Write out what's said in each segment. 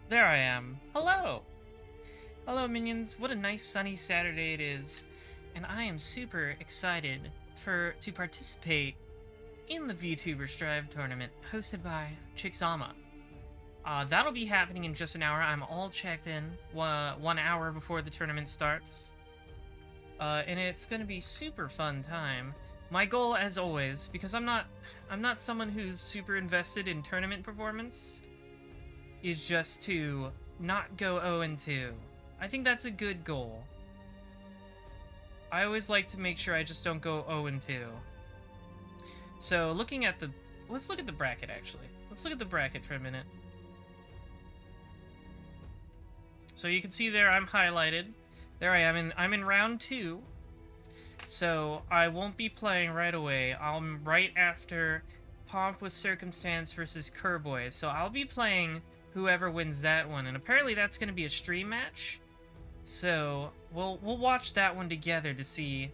There I am. Hello! Hello, minions. What a nice sunny Saturday it is. And I am super excited to participate in the VTuber Strive tournament hosted by Chixama. That'll be happening in just an hour. I'm all checked in 1 hour before the tournament starts. And it's gonna be super fun time. My goal, as always, because I'm not someone who's super invested in tournament performance, is just to not go 0-2. I think that's a good goal. I always like to make sure I just don't go 0-2. So looking at the... Let's look at the bracket, actually. Let's look at the bracket for a minute. So you can see there I'm highlighted. There I am. I'm in round 2. So I won't be playing right away. I'm right after Pomp with Circumstance versus Kerboy. So I'll be playing whoever wins that one. And apparently that's going to be a stream match. So we'll watch that one together to see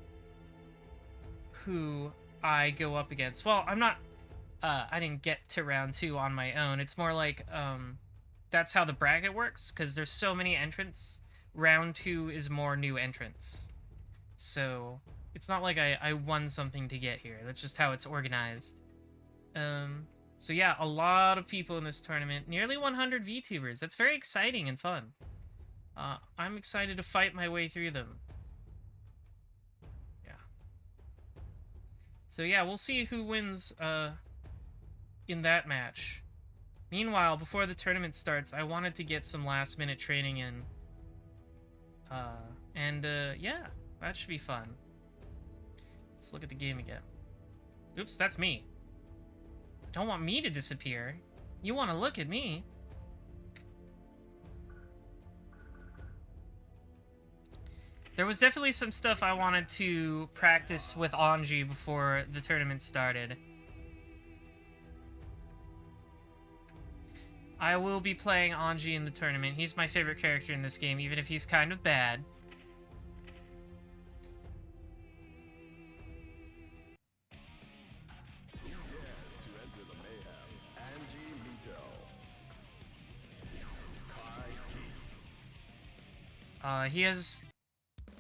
who I go up against. Well, I'm not... I didn't get to round 2 on my own. It's more like... that's how the bracket works, because there's so many entrants. Round 2 is more new entrants. So it's not like I won something to get here. That's just how it's organized. So yeah, a lot of people in this tournament. Nearly 100 VTubers. That's very exciting and fun. I'm excited to fight my way through them. Yeah. So yeah, we'll see who wins in that match. Meanwhile, before the tournament starts, I wanted to get some last-minute training in. Yeah, that should be fun. Let's look at the game again. Oops, that's me. Don't want me to disappear. You want to look at me. There was definitely some stuff I wanted to practice with Anji before the tournament started. I will be playing Anji in the tournament. He's my favorite character in this game, even if he's kind of bad. He has...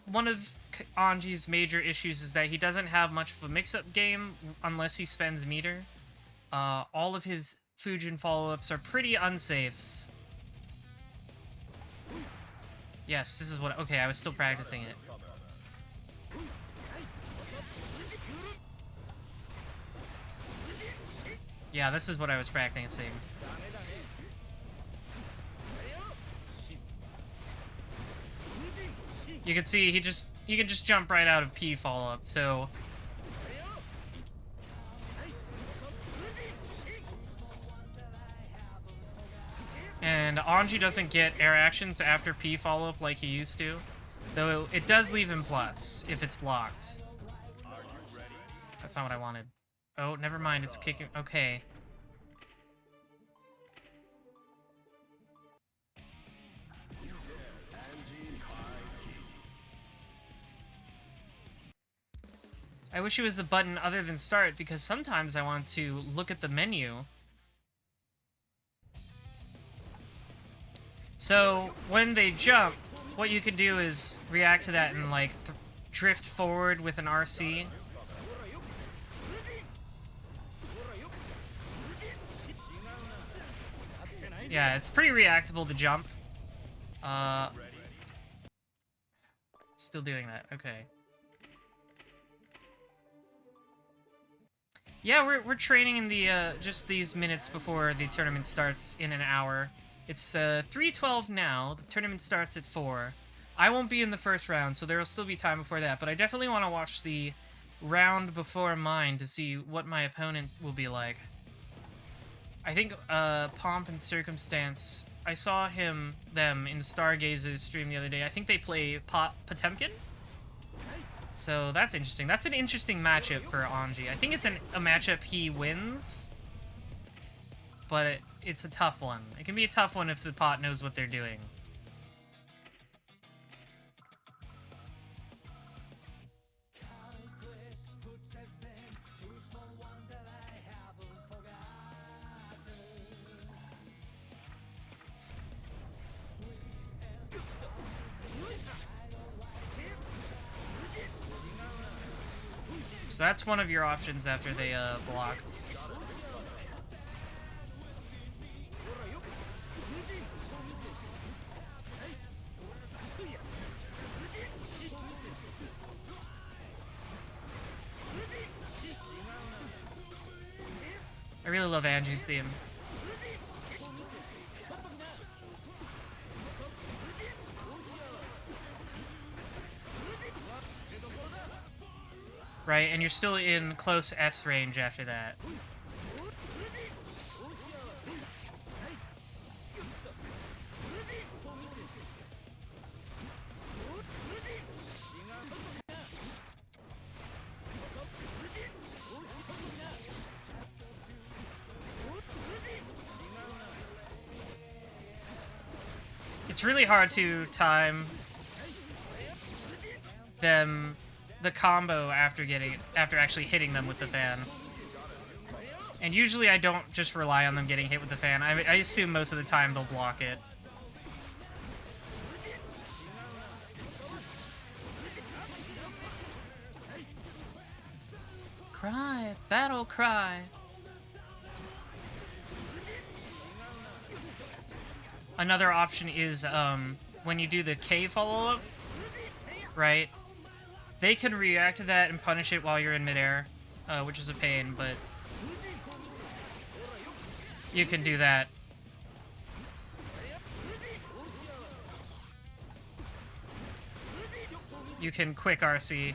One of Anji's major issues is that he doesn't have much of a mix-up game unless he spends meter. All of his Fujin follow-ups are pretty unsafe. Yes, this is what... Okay, I was still practicing it. Yeah, this is what I was practicing. You can see he can just jump right out of P follow-up, so... And Anji doesn't get air actions after P follow-up like he used to. Though it does leave him plus, if it's blocked. That's not what I wanted. Oh, never mind, it's kicking... Okay. I wish it was a button other than start, because sometimes I want to look at the menu. So, when they jump, what you can do is react to that and, like, drift forward with an RC. Yeah, it's pretty reactable to jump. Still doing that, okay. Yeah, we're training in the, just these minutes before the tournament starts in an hour. It's, 3:12 now. The tournament starts at 4. I won't be in the first round, so there will still be time before that, but I definitely want to watch the round before mine to see what my opponent will be like. I think, Pomp and Circumstance, I saw them in Stargaze's stream the other day. I think they play Potemkin? So that's interesting. That's an interesting matchup for Anji. I think it's a matchup he wins, but it's a tough one. It can be a tough one if the pot knows what they're doing. So that's one of your options after they block. I really love Angie's theme. Right, and you're still in close S range after that. It's really hard to time them, the combo after actually hitting them with the fan. And usually I don't just rely on them getting hit with the fan. I assume most of the time they'll block it. Cry, battle cry. Another option is when you do the K follow-up, right? They can react to that and punish it while you're in midair, which is a pain, but you can do that. You can quick RC.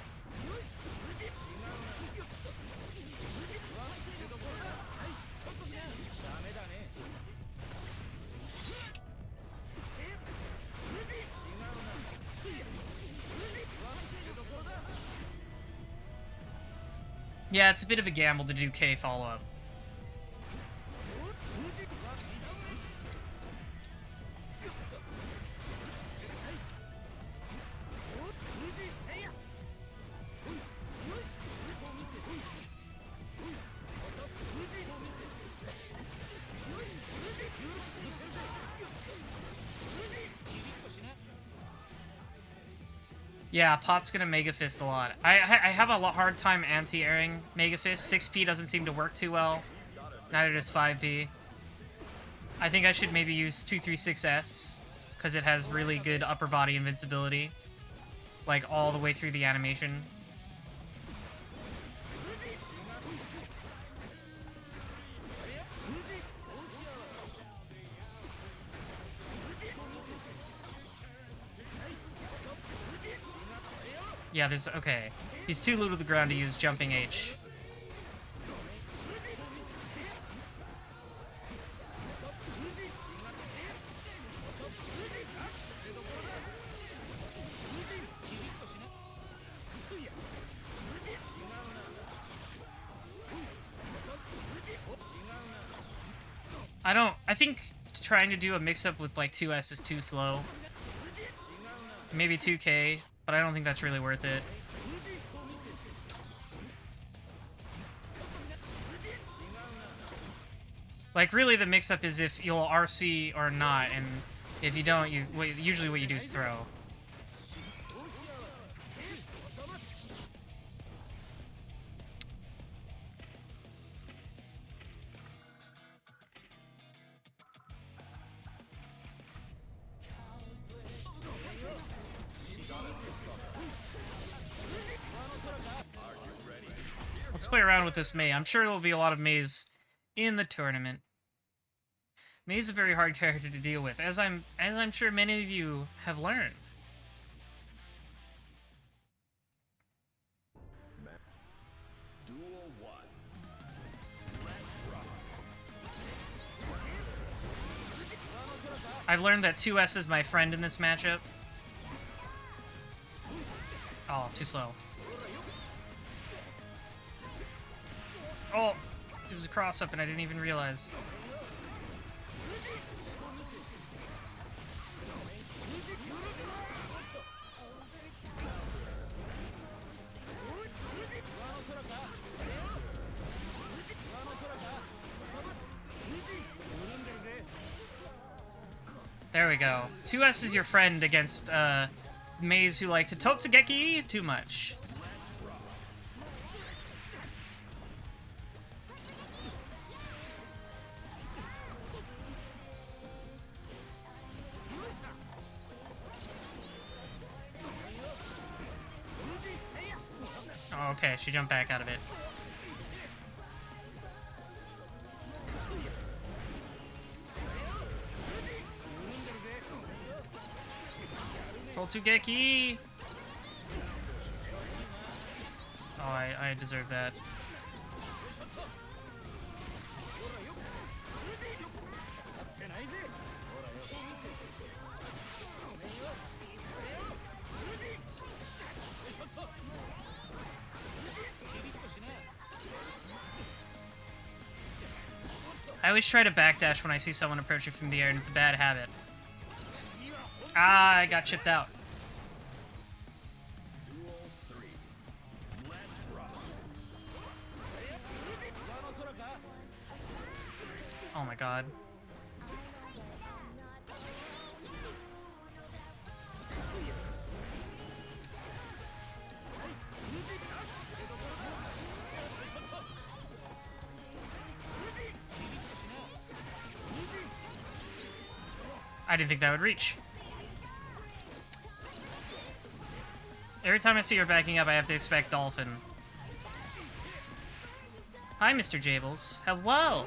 Yeah, it's a bit of a gamble to do K follow-up. Yeah, Pot's gonna Mega Fist a lot. I have a hard time anti-airing Mega Fist. 6P doesn't seem to work too well. Neither does 5P. I think I should maybe use 236S, because it has really good upper body invincibility. Like, all the way through the animation. Yeah, there's... okay. He's too low to the ground to use jumping H. I think trying to do a mix-up with, like, 2S is too slow. Maybe 2K, but I don't think that's really worth it. Like, really, the mix-up is if you'll RC or not, and if you don't, usually what you do is throw. Let's play around with this Mei. I'm sure there will be a lot of Meis in the tournament. Mei's a very hard character to deal with, as I'm sure many of you have learned. I've learned that 2S is my friend in this matchup. Oh, too slow. Oh, it was a cross-up and I didn't even realize. There we go. 2S is your friend against Meis who like to Totsugeki too much. Oh, okay, she jumped back out of it. Roll to Geki! Oh, I deserve that. I always try to backdash when I see someone approaching from the air, and it's a bad habit. Ah, I got chipped out. Oh my god. I didn't think that would reach. Every time I see her backing up, I have to expect Dolphin. Hi, Mr. Jables. Hello!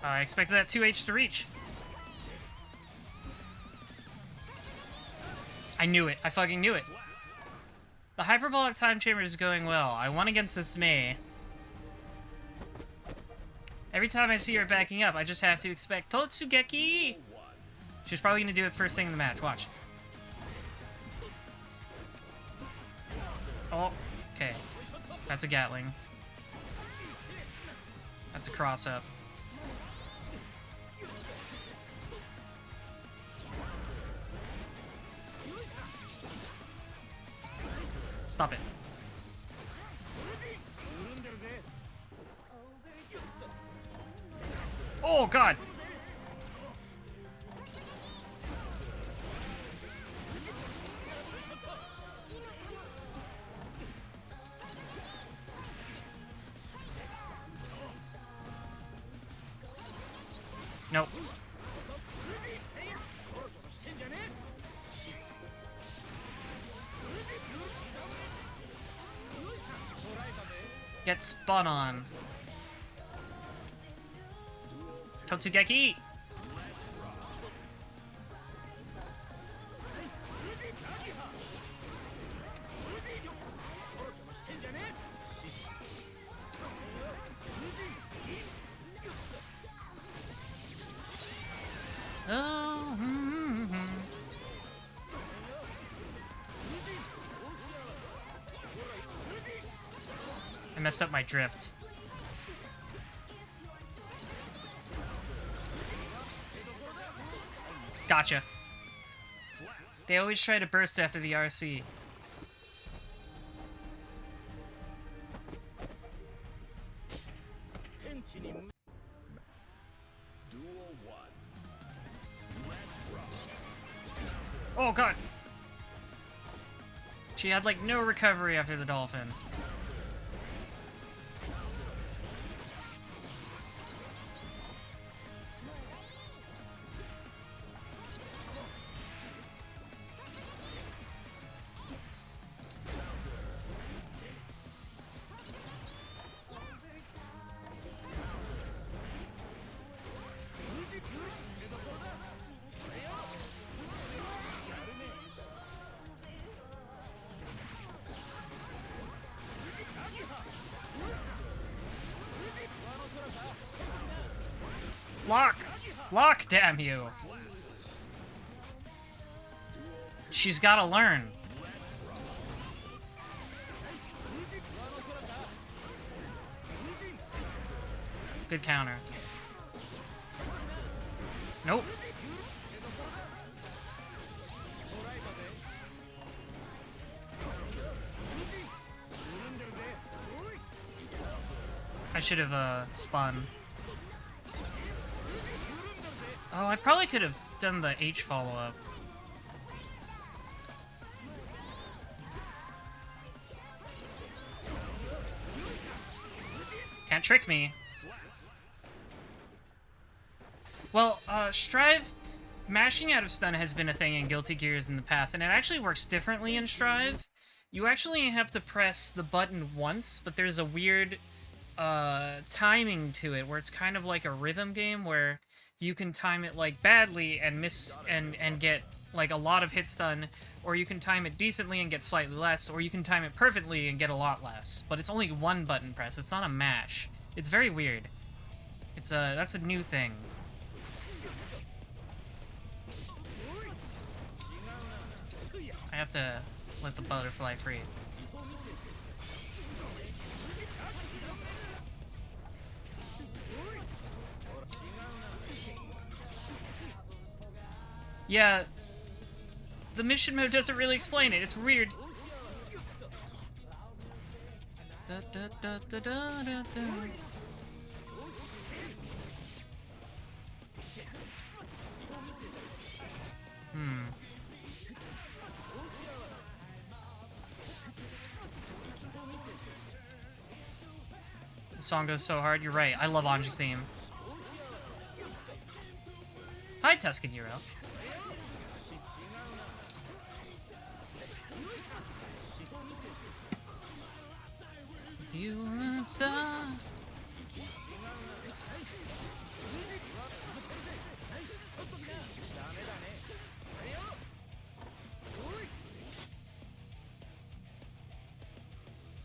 I expected that 2H to reach. I knew it. I fucking knew it. The hyperbolic time chamber is going well. I won against this Mei. Every time I see her backing up, I just have to expect Totsugeki! She's probably going to do it first thing in the match. Watch. Oh, okay. That's a Gatling. That's a cross-up. Stop it. Oh, God! Nope. Get spun on. Totsugeki! Oh, I messed up my drift. Gotcha. They always try to burst after the RC. Oh god! She had like no recovery after the dolphin. Lock! Lock, damn you! She's gotta learn. Good counter. Nope. I should have, spun. Oh, I probably could have done the H follow-up. can't trick me. Well, Strive, mashing out of stun has been a thing in Guilty Gears in the past, and it actually works differently in Strive. You actually have to press the button once, but there's a weird timing to it, where it's kind of like a rhythm game, where you can time it, like, badly and miss and get, like, a lot of hit stun, or you can time it decently and get slightly less, or you can time it perfectly and get a lot less. But it's only one button press, it's not a mash. It's very weird. It's that's a new thing. I have to let the butterfly free. Yeah, the mission mode doesn't really explain it. It's weird. The song goes so hard. You're right. I love Anji's theme. Hi, Tuscan Hero. You star.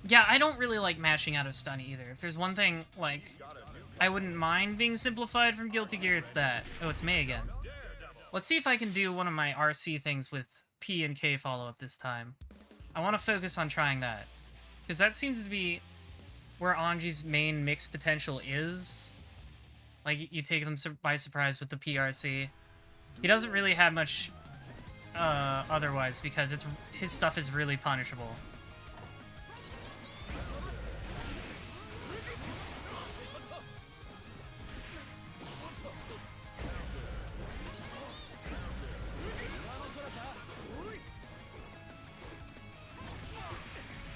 Yeah, I don't really like mashing out of stun either. If there's one thing, like, I wouldn't mind being simplified from Guilty Gear, it's that. Oh, it's May again. Let's see if I can do one of my RC things with P and K follow-up this time. I want to focus on trying that. Because that seems to be where Anji's main mix potential is. Like, you take them by surprise with the PRC. He doesn't really have much otherwise, because his stuff is really punishable.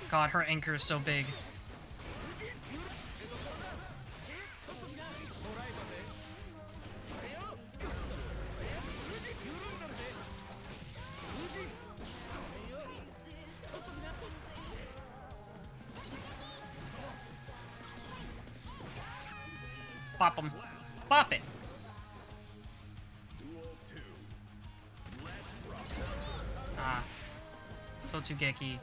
God, her anchor is so big. Bop him. Bop it. Ah. Totsugeki.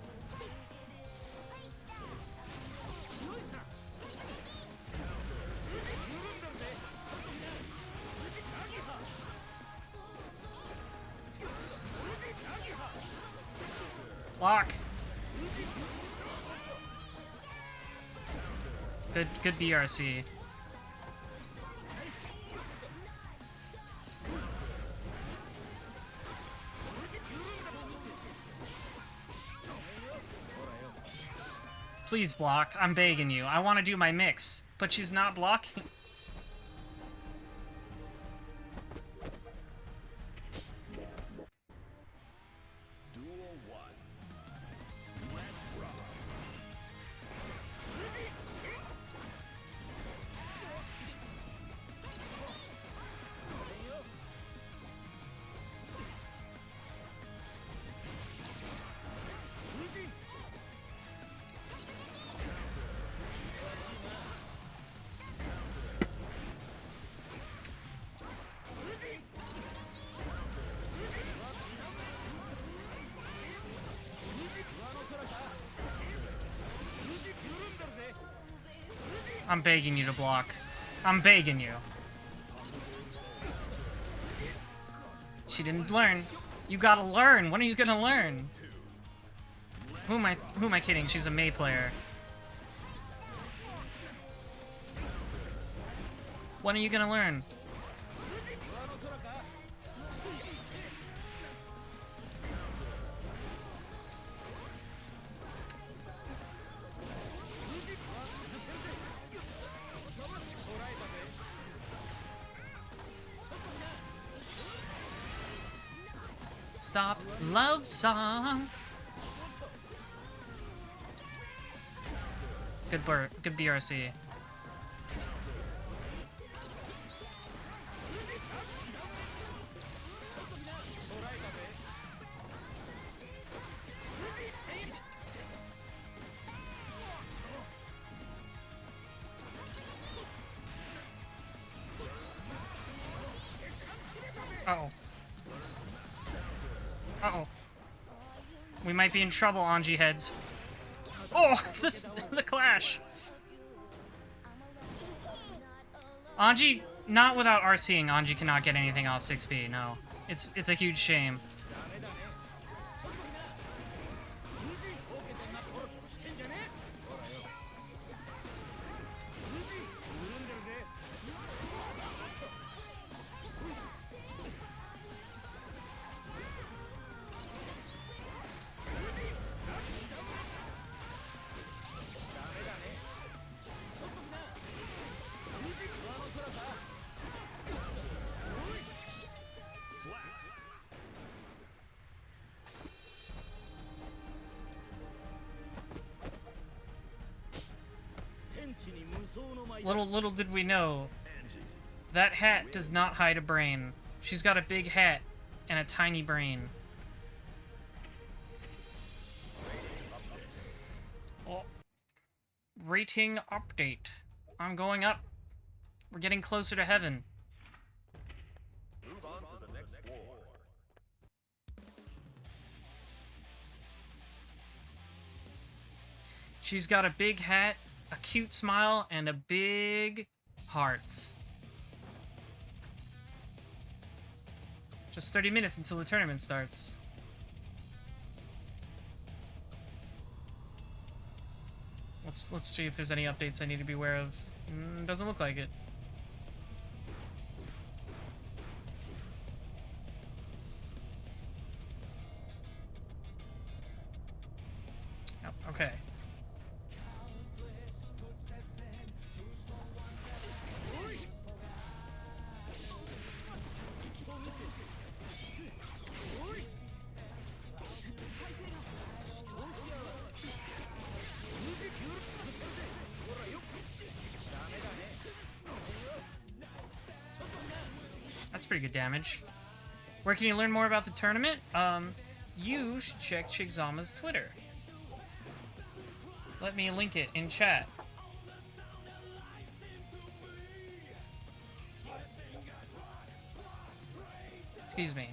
Block. Good BRC. Please block. I'm begging you. I want to do my mix, but she's not blocking. I'm begging you to block. I'm begging you. She didn't learn. You gotta learn. When are you gonna learn? Who am I kidding? She's a Mei player. When are you gonna learn? Stop love song. Good BRC. Uh-oh. Uh-oh. We might be in trouble, Anji heads. Oh, the clash. Anji, not without RCing, Anji cannot get anything off 6B, no. It's a huge shame. Little did we know, that hat does not hide a brain. She's got a big hat and a tiny brain. Oh. Rating update. I'm going up. We're getting closer to heaven. Move on to the next floor. She's got a big hat, a cute smile, and a big heart. Just 30 minutes until the tournament starts. Let's see if there's any updates I need to be aware of. Doesn't look like it. Oh, okay. That's pretty good damage. Where can you learn more about the tournament? You should check Chigzama's Twitter. Let me link it in chat. Excuse me.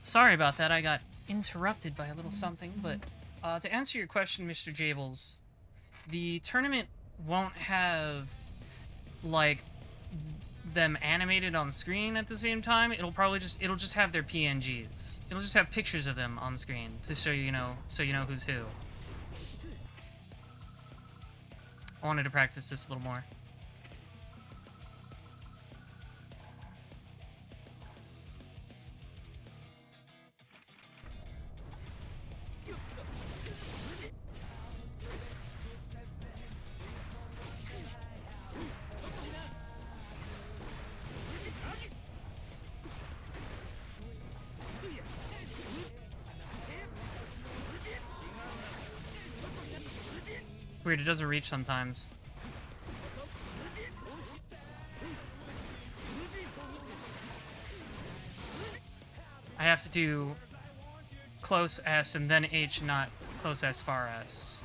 Sorry about that, I got interrupted by a little something, but to answer your question, Mr. Jables, the tournament won't have, like, them animated on screen at the same time. It'll just have their PNGs. It'll just have pictures of them on screen to show you, so you know who's who. I wanted to practice this a little more. Weird, it doesn't reach sometimes. I have to do close S and then H, not close S, far S.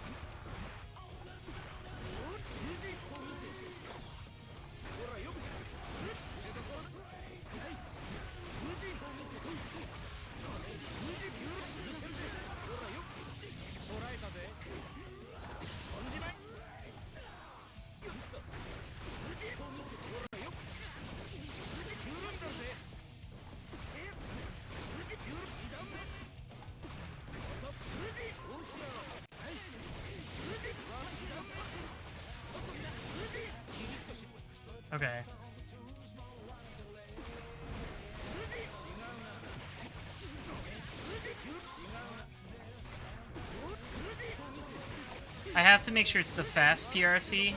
Okay. I have to make sure it's the fast PRC,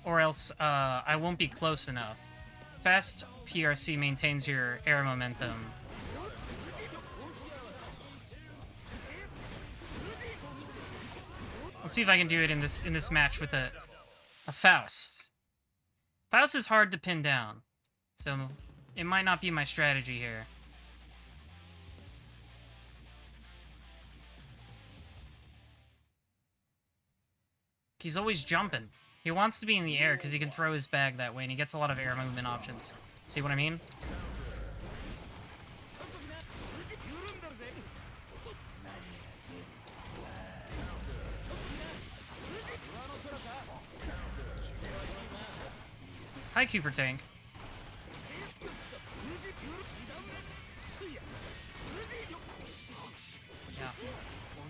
or else I won't be close enough. Fast PRC maintains your air momentum. Let's see if I can do it in this match with a Faust. Faust is hard to pin down, so it might not be my strategy here. He's always jumping. He wants to be in the air because he can throw his bag that way, and he gets a lot of air movement options. See what I mean? Hi, Cooper Tank. Yeah.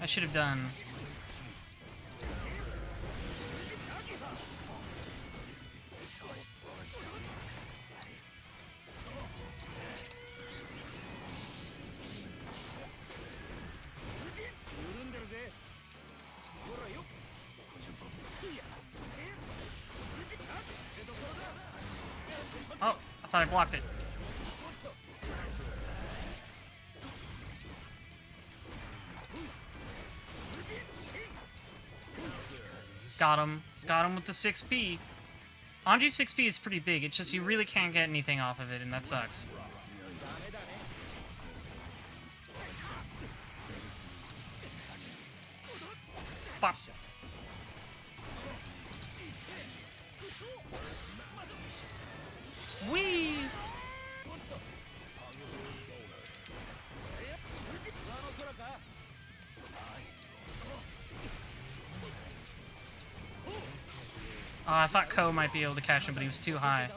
I should have done... Oh, I thought I blocked it. Got him. Got him with the 6P. Anji's 6P is pretty big, it's just you really can't get anything off of it, and that sucks. Bop. Whee! I thought Ko might be able to catch him, but he was too high.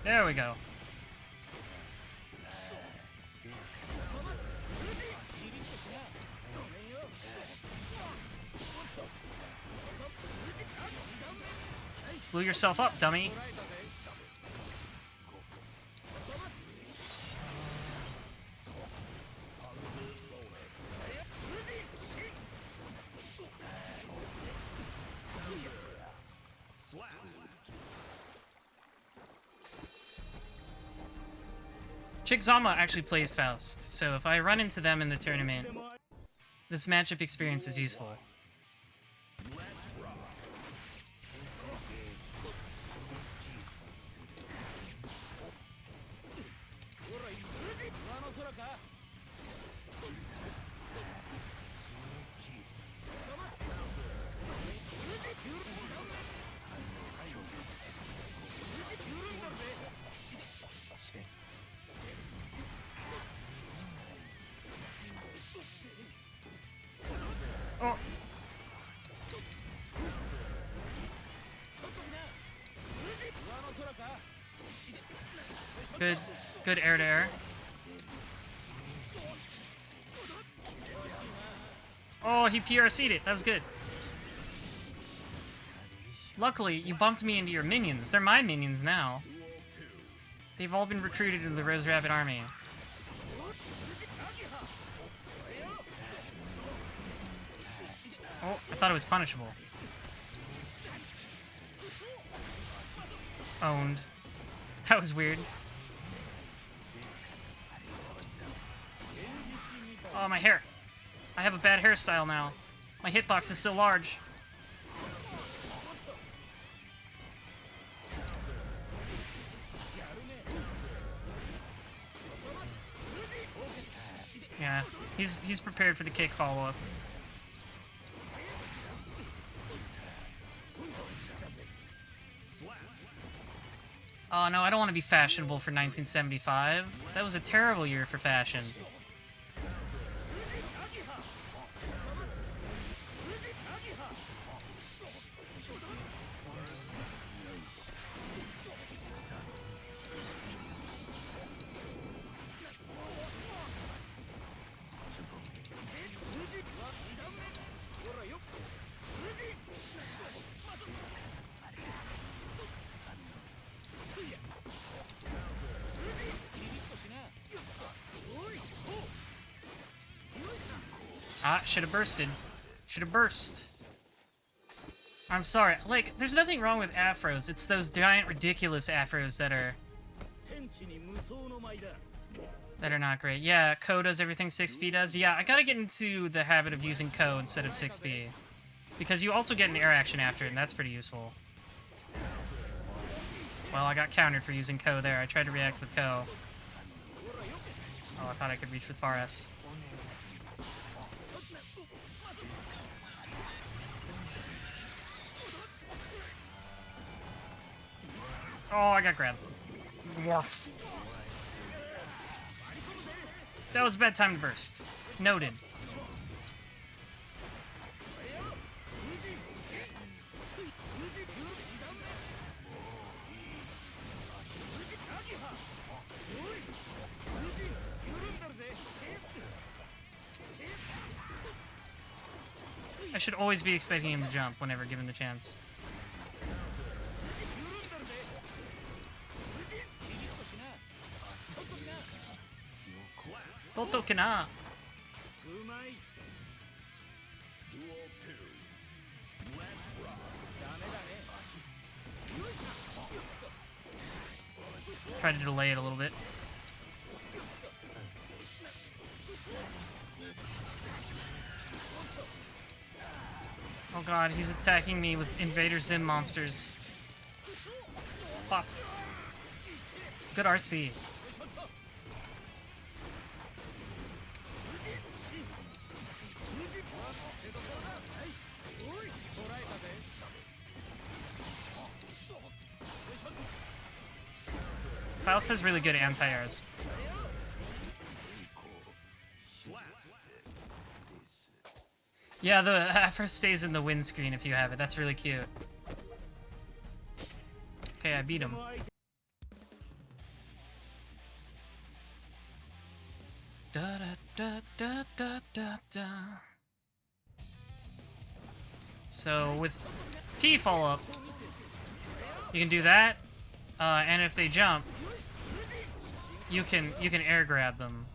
There we go. Blew yourself up, dummy. Chigzama actually plays Faust, so if I run into them in the tournament, this matchup experience is useful. Good, good air to air. Oh, he PRC'd it. That was good. Luckily, you bumped me into your minions. They're my minions now. They've all been recruited into the Rose Rabbit army. Oh, I thought it was punishable. Owned. That was weird. Oh, my hair. I have a bad hairstyle now. My hitbox is so large. Yeah, he's prepared for the kick follow-up. Oh no, I don't want to be fashionable for 1975. That was a terrible year for fashion. Ah, should have bursted. Should have burst. I'm sorry. Like, there's nothing wrong with afros. It's those giant, ridiculous afros that are not great. Yeah, Ko does everything 6B does. Yeah, I gotta get into the habit of using Ko instead of 6B. Because you also get an air action after it, and that's pretty useful. Well, I got countered for using Ko there. I tried to react with Ko. Oh, I thought I could reach with far S. Oh, I got grabbed. Woof. That was a bad time to burst. Noted. I should always be expecting him to jump whenever given the chance. Toto kana. Try to delay it a little bit. Oh god, he's attacking me with Invader Zim monsters. Pop. Good RC. Palace has really good anti-airs. Yeah, the afro stays in the windscreen if you have it. That's really cute. Okay, I beat him. Da da da da da da da. So with P follow-up, you can do that, and if they jump, you can air grab them.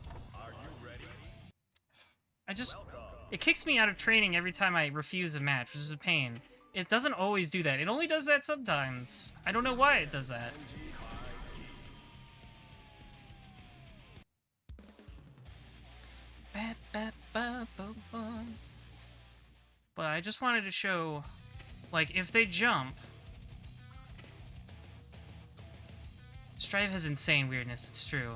It kicks me out of training every time I refuse a match, which is a pain. It doesn't always do that. It only does that sometimes. I don't know why it does that. But I just wanted to show, like, if they jump, Strive has insane weirdness, it's true.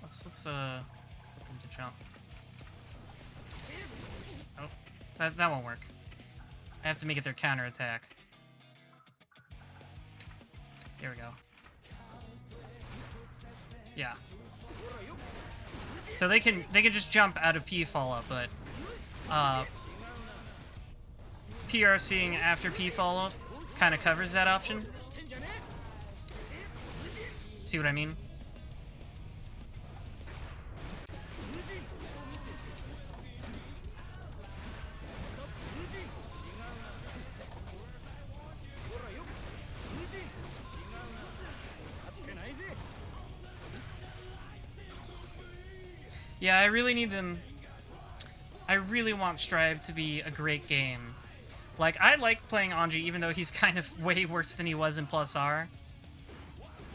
Let's put them to jump. Oh, that won't work. I have to make it their counter attack. Here we go. Yeah. So they can just jump out of P follow-up, but PRCing after P follow kind of covers that option. See what I mean? Yeah, I really need them. I really want Strive to be a great game. Like, I like playing Anji even though he's kind of way worse than he was in Plus R.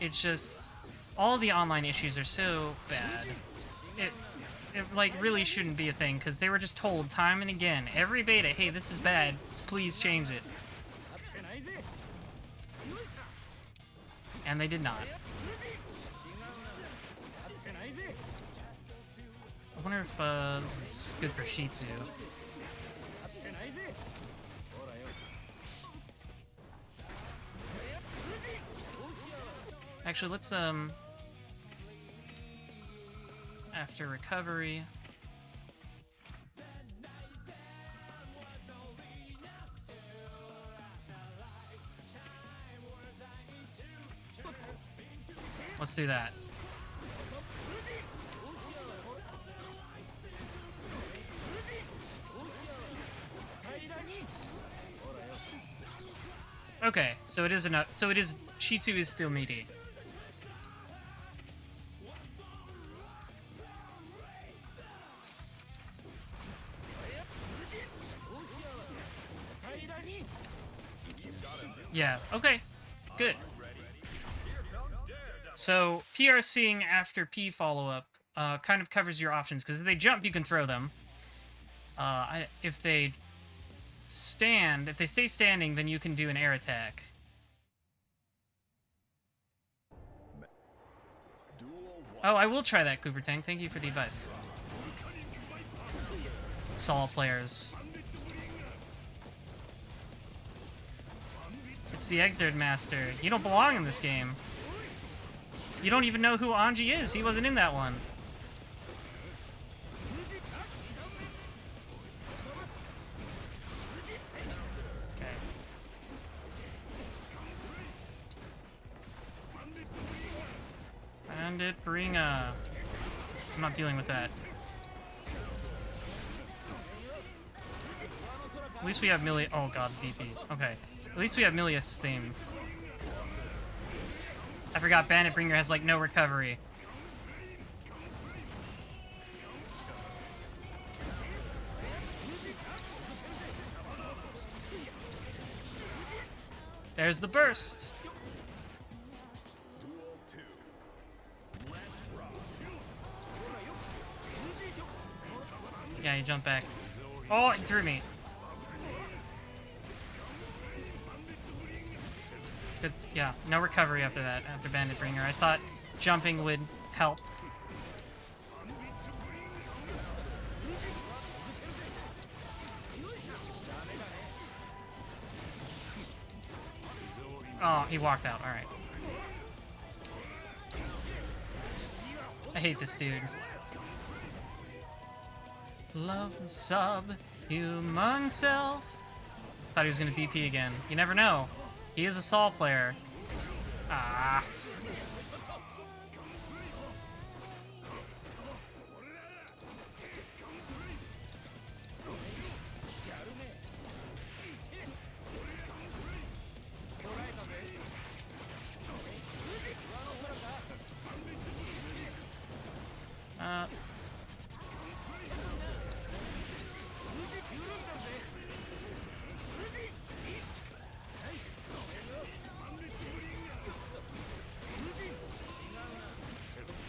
It's just, all the online issues are so bad. It like, really shouldn't be a thing, because they were just told time and again, every beta, hey, this is bad, please change it. And they did not. I wonder if it's good for Shitsu. Actually, let's after recovery. Let's do that. Okay, so it is enough. So it is. Shitsu is still meaty. Yeah. Okay. Good. So PRCing after P follow-up kind of covers your options, because if they jump, you can throw them. If they stand, if they stay standing, then you can do an air attack. Oh, I will try that, Cooper Tang. Thank you for the advice. Sol players. It's the Exerd Master. You don't belong in this game. You don't even know who Anji is. He wasn't in that one. Okay. Bandit Bringa. I'm not dealing with that. At least we have Millie. Oh god, BP. Okay. At least we have Milius' theme. I forgot Bandit Bringer has, like, no recovery. There's the burst! Yeah, he jumped back. Oh, he threw me. Good, yeah, no recovery after that, after Bandit Bringer. I thought jumping would help. Oh, he walked out, alright. I hate this dude. Love and sub, human self. Thought he was gonna DP again. You never know. He is a Sol player. Ah.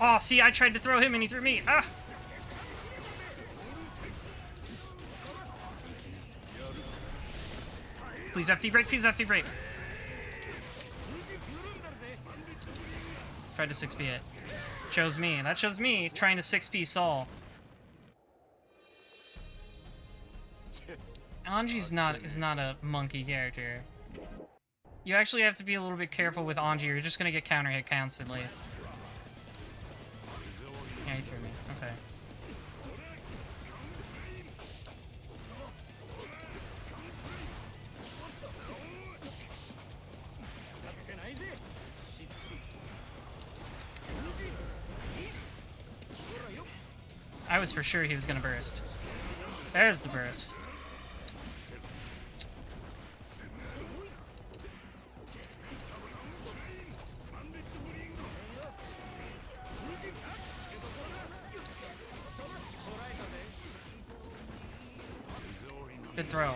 Oh, see, I tried to throw him and he threw me. Ah! Please FD break, please FD break. Tried to 6P it. Shows me. That shows me trying to 6P Sol. Anji's is not a monkey character. You actually have to be a little bit careful with Anji, or you're just gonna get counter hit constantly. Yeah, he threw me. Okay. I was for sure he was gonna burst. There's the burst. Good throw.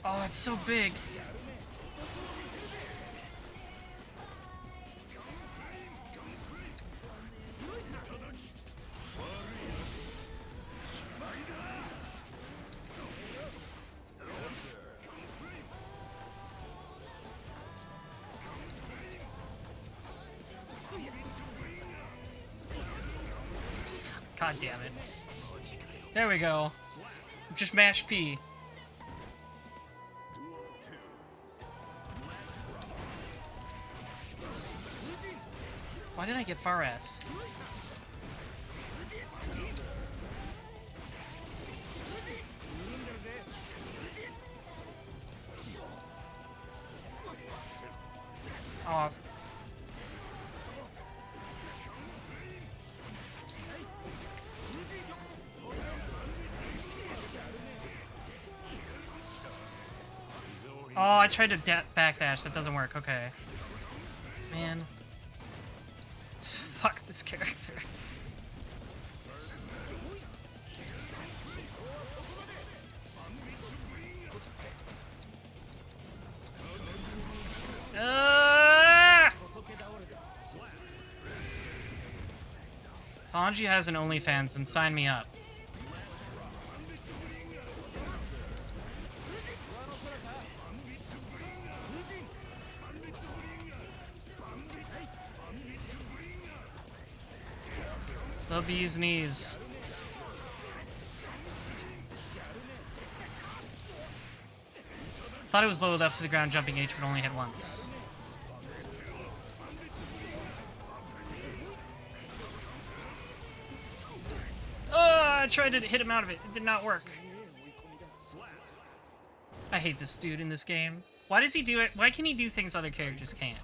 Oh, it's so big. God damn it. There we go. Just mash P. Why did I get far S? Oh. Oh, I tried to backdash. That doesn't work. Okay. Man. Fuck this character. Hanji has an OnlyFans, and sign me up. The bee's knees. Thought it was low enough to the ground jumping H, but only hit once. I tried to hit him out of it. It did not work. I hate this dude in this game. Why does he do it? Why can he do things other characters can't?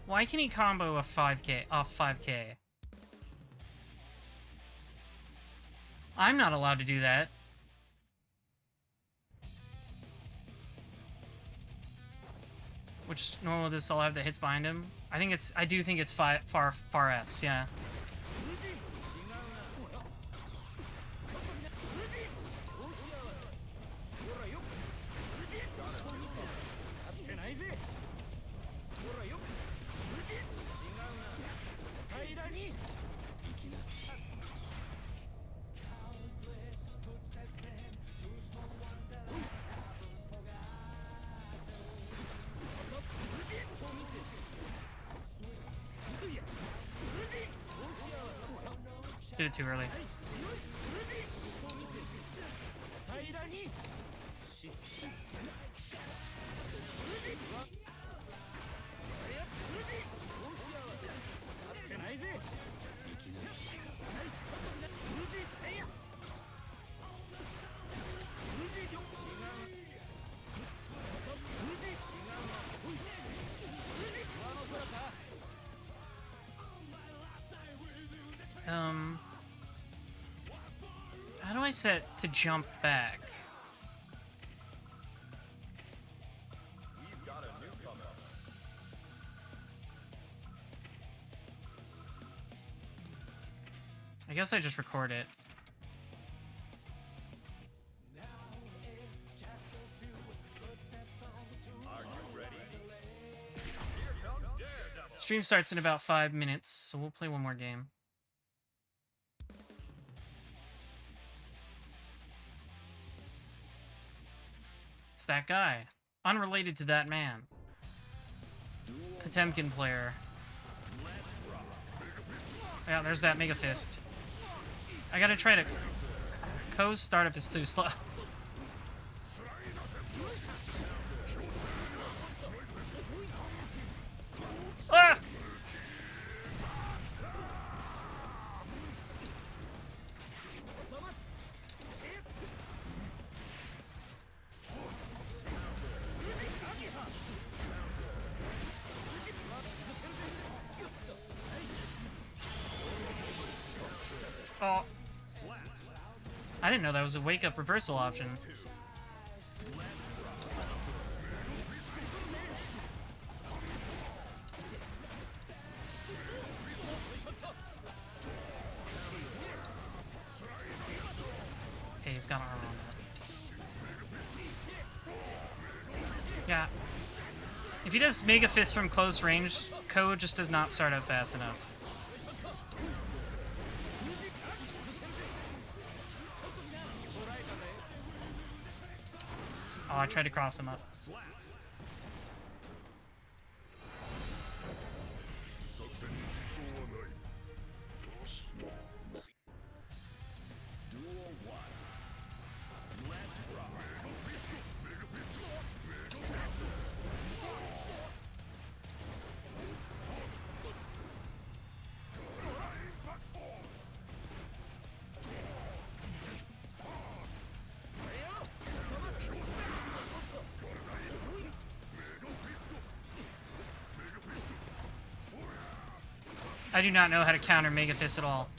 Why can he combo a 5k off 5k? I'm not allowed to do that. Which normal this I'll have that hits behind him. I do think it's far S, yeah. Did it too early. How do I set to jump back? I guess I just record it. Stream starts in about 5 minutes, so we'll play one more game. It's that guy. Unrelated to that man. Potemkin player. Yeah, there's that Mega Fist. I gotta try to... Ko's startup is too slow. Ah! Oh. I didn't know that was a wake-up reversal option. Okay, he's got armor on that. Yeah. If he does Mega Fist from close range, Ko just does not start up fast enough. Oh, I tried to cross him up. I do not know how to counter Mega Fist at all.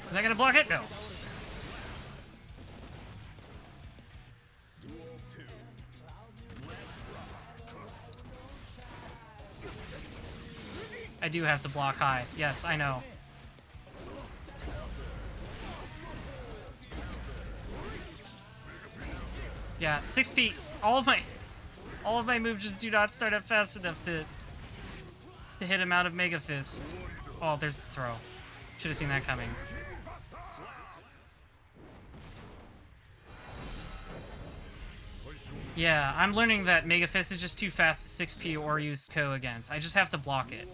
Is that gonna block it? No. I do have to block high. Yes, I know. Yeah, 6P. All of my moves just do not start up fast enough to hit him out of Mega Fist. Oh, there's the throw. Should have seen that coming. Yeah, I'm learning that Mega Fist is just too fast to 6P or use Ko against. I just have to block it.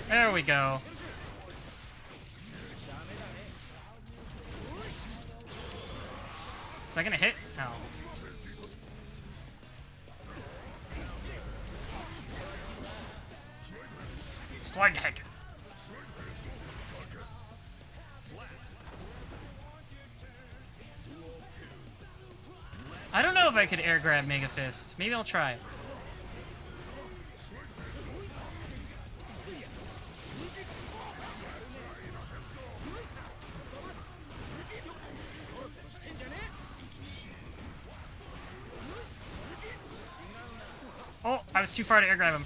There we go. Is that gonna hit? No. Slide head. I don't know if I could air grab Mega Fist. Maybe I'll try. Oh, I was too far to air grab him.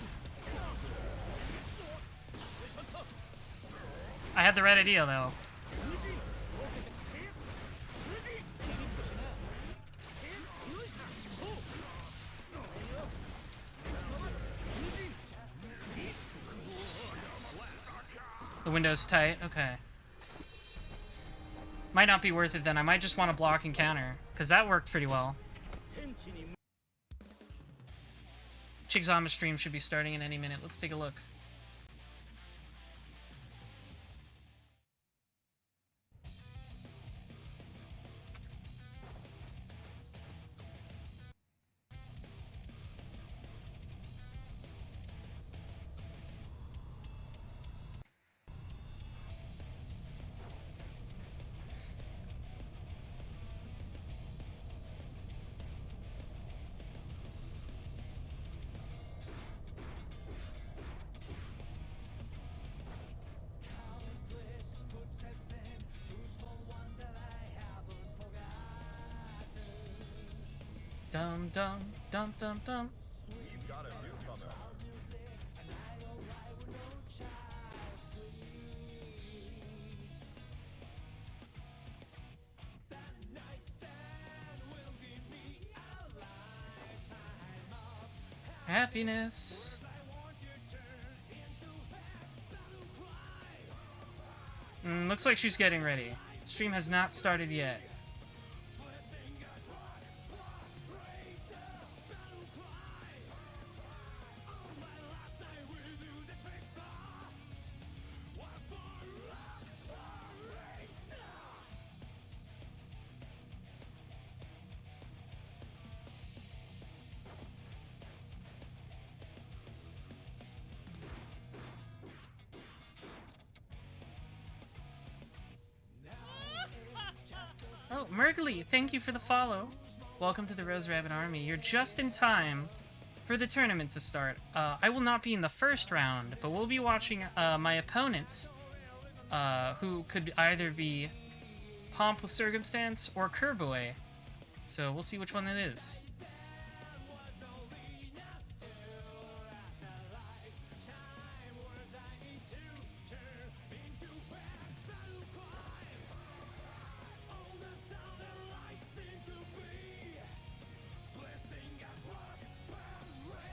I had the right idea, though. The window's tight. Okay. Might not be worth it then. I might just want to block and counter, because that worked pretty well. Chigzama stream should be starting in any minute. Let's take a look. Dum dum dum dum dum. We've got a newcomer. Happiness. Looks like she's getting ready. Stream has not started yet. Mergly, thank you for the follow. Welcome to the Rose Rabbit Army. You're just in time for the tournament to start. I will not be in the first round, but we'll be watching my opponent, who could either be Pomp with Circumstance or Kerboy. So we'll see which one it is.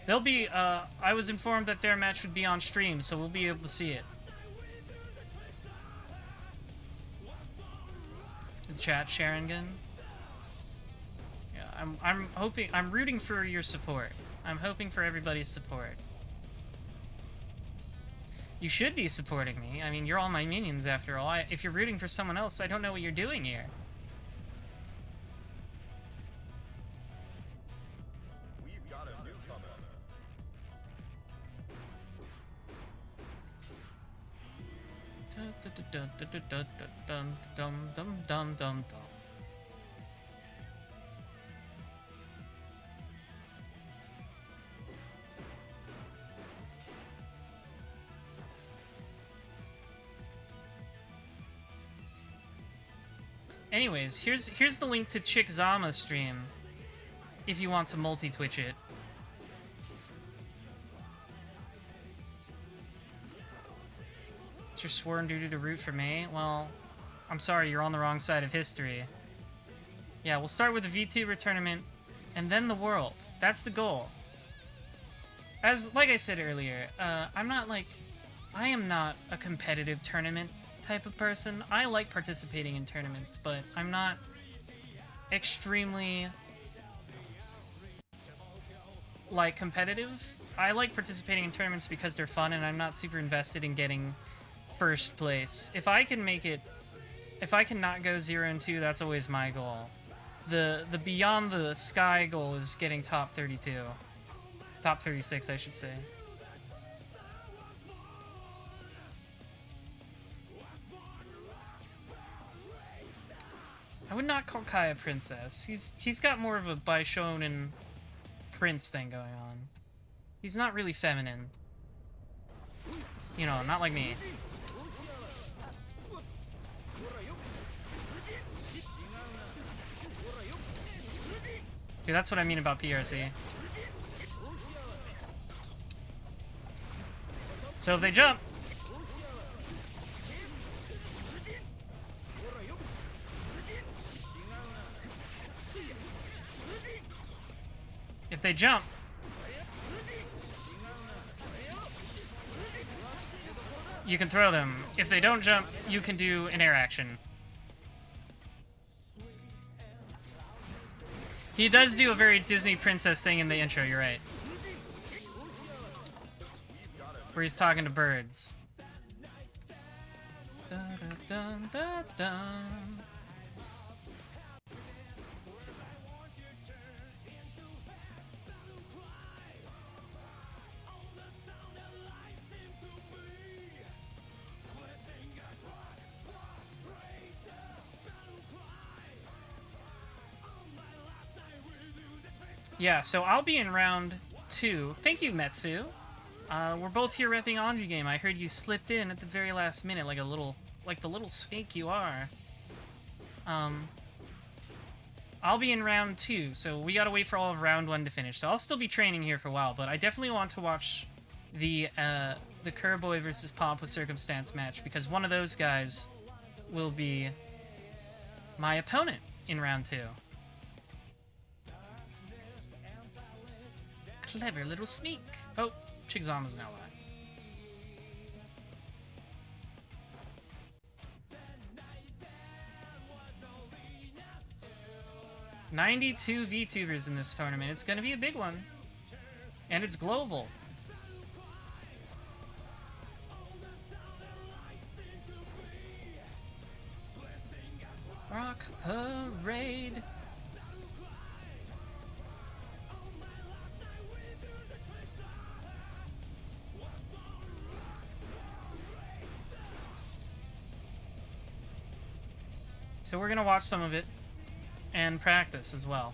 They'll be, I was informed that their match would be on stream, so we'll be able to see it. The chat, Sharingan. Yeah, I'm hoping, I'm rooting for your support. I'm hoping for everybody's support. You should be supporting me. I mean, you're all my minions after all. If you're rooting for someone else, I don't know what you're doing here. We've got a newcomer. Anyways, here's the link to Chick Zama's stream, if you want to multi-twitch it. It's your sworn duty to root for me? Well, I'm sorry, you're on the wrong side of history. Yeah, we'll start with the VTuber tournament, and then the world. That's the goal. Like I said earlier, I am not a competitive tournament type of person. I like participating in tournaments, but I'm not extremely, competitive. I like participating in tournaments because they're fun, and I'm not super invested in getting first place. If I can make it, if I can not go 0-2, that's always my goal. The beyond the sky goal is getting top 32. Top 36, I should say. I would not call Kai a princess. He's got more of a Baishonen prince thing going on. He's not really feminine. You know, not like me. See, that's what I mean about PRC. So if they jump... If they jump... you can throw them. If they don't jump, you can do an air action. He does do a very Disney princess thing in the intro, you're right. Where he's talking to birds. Dun, dun, dun, dun. Yeah, so I'll be in round 2. Thank you, Metsu. We're both here repping Anju Game. I heard you slipped in at the very last minute like the little snake you are. I'll be in round 2, so we gotta wait for all of round 1 to finish. So I'll still be training here for a while, but I definitely want to watch the Kerboy versus Pomp with Circumstance match, because one of those guys will be my opponent in round 2. Clever little sneak. Oh, Chigzama's now live. 92 VTubers in this tournament. It's gonna be a big one. And it's global. Rock Parade. So we're gonna watch some of it. and practice as well.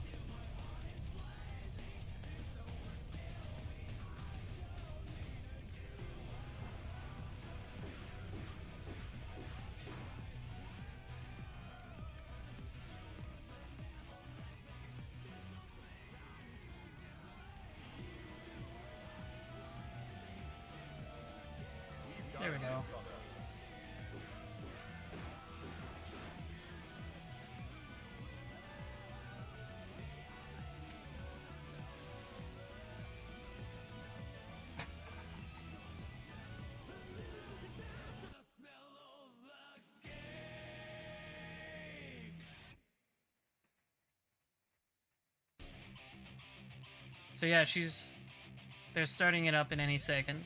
There we go. So yeah, they're starting it up in any second.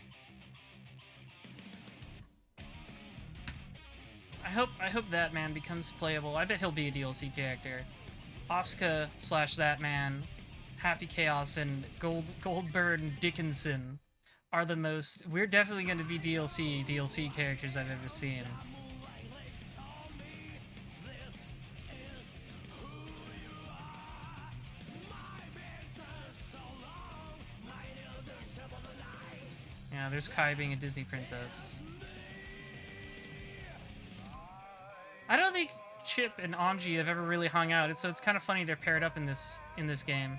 I hope that man becomes playable. I bet he'll be a DLC character. Asuka / that man, Happy Chaos, and Goldburn Dickinson are the most. We're definitely going to be DLC characters I've ever seen. Yeah, there's Kai being a Disney princess. I don't think Chip and Anji have ever really hung out, so it's kind of funny they're paired up in this game.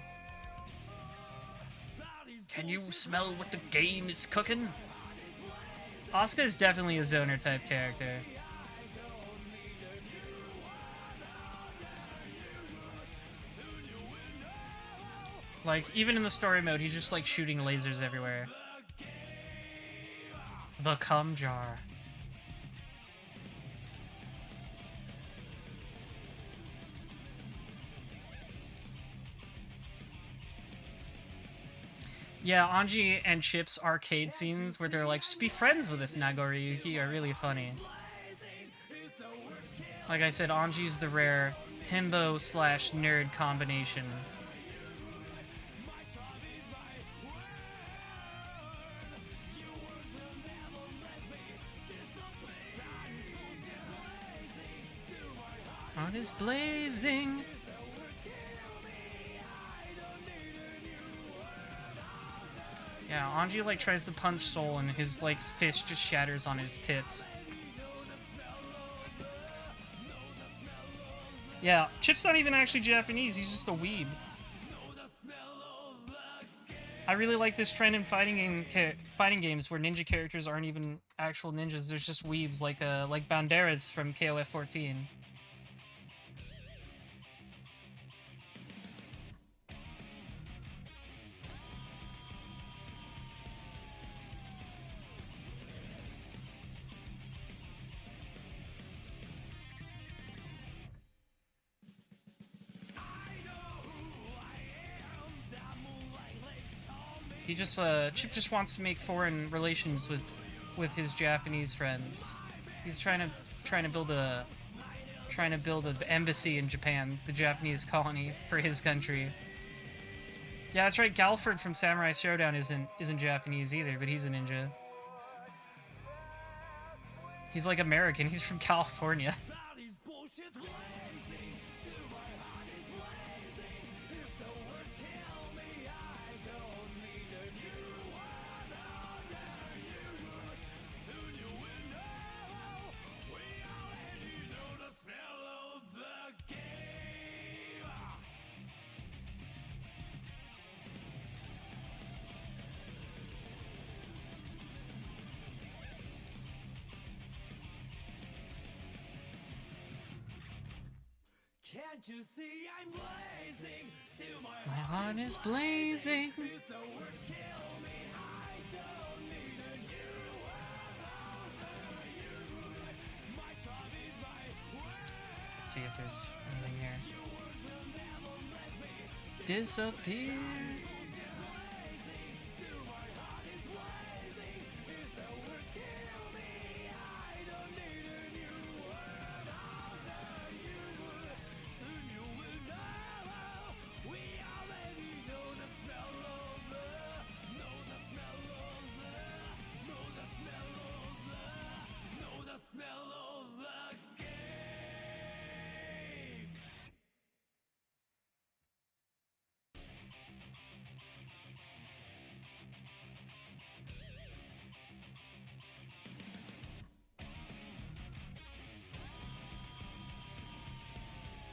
Can you smell what the game is cooking? Asuka is definitely a zoner type character. Like, even in the story mode, he's just like shooting lasers everywhere. The cum jar. Yeah, Anji and Chip's arcade scenes where they're like, just be friends with us, Nagoriyuki, are really funny. Like I said, Anji's the rare himbo / nerd combination. Heart is blazing. Yeah, Anji like tries to punch Soul and his like fist just shatters on his tits. Yeah, Chip's not even actually Japanese, he's just a weeb. I really like this trend in fighting games where ninja characters aren't even actual ninjas, there's just weebs like Banderas from KOF 14. Chip just wants to make foreign relations with his Japanese friends. He's trying to build an embassy in Japan, the Japanese colony for his country. Yeah, that's right. Galford from Samurai Showdown isn't Japanese either, but he's a ninja. He's like American. He's from California. Can't you see I'm blazing? Still My heart is blazing. if the words kill me, I don't need a new My tongue is my word. Let's see if there's anything here. Disappear.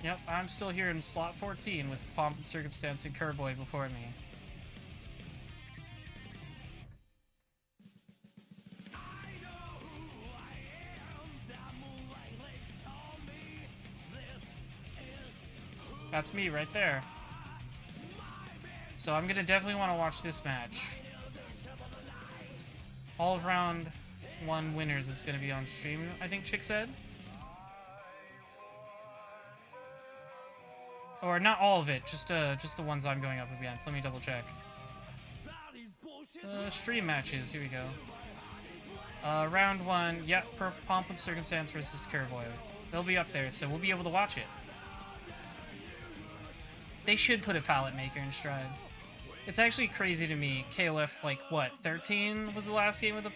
Yep, I'm still here in slot 14 with Pomp and Circumstance and Kerboy before me. That's me right there. So I'm gonna definitely want to watch this match. All of round 1 winners is gonna be on stream, I think Chick said. Or not all of it, just the ones I'm going up against. Let me double check. Stream matches, here we go. Round 1, yep, Pomp of Circumstance versus Kerboy. They'll be up there, so we'll be able to watch it. They should put a palette maker in Strive. It's actually crazy to me. KOF, like, what, 13 was the last game with a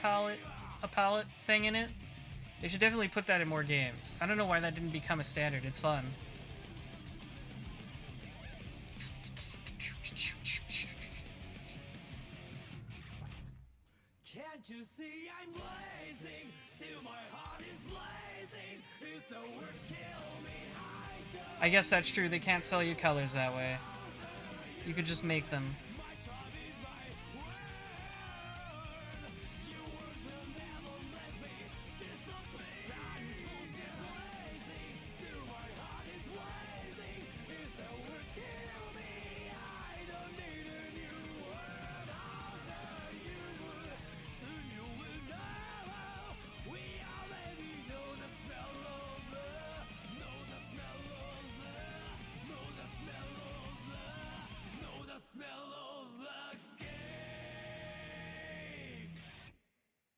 palette thing in it? They should definitely put that in more games. I don't know why that didn't become a standard. It's fun. Can't you see I'm blazing? Still my heart is blazing. If the words kill me, I don't. I guess that's true. They can't sell you colors that way. You could just make them.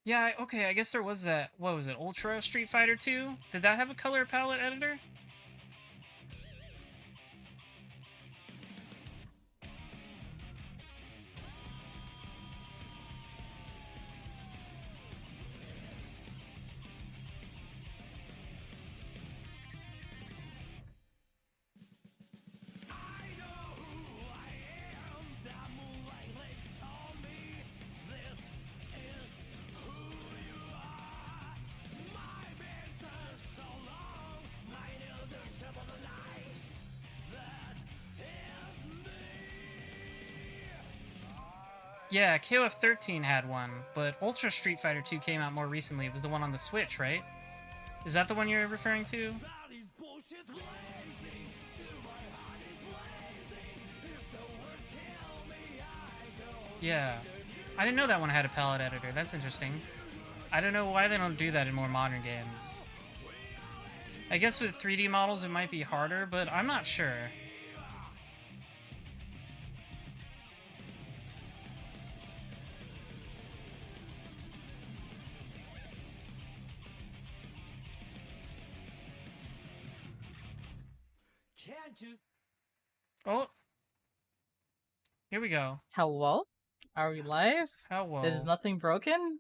Yeah, okay, I guess there was that. What was it? Ultra Street Fighter 2? Did that have a color palette editor? Yeah, KOF 13 had one, but Ultra Street Fighter 2 came out more recently. It was the one on the Switch, right? Is that the one you're referring to? Yeah. I didn't know that one had a palette editor. That's interesting. I don't know why they don't do that in more modern games. I guess with 3D models it might be harder, but I'm not sure. Can't you? Oh. Here we go. Hello? Are we live? Hello. There's nothing broken?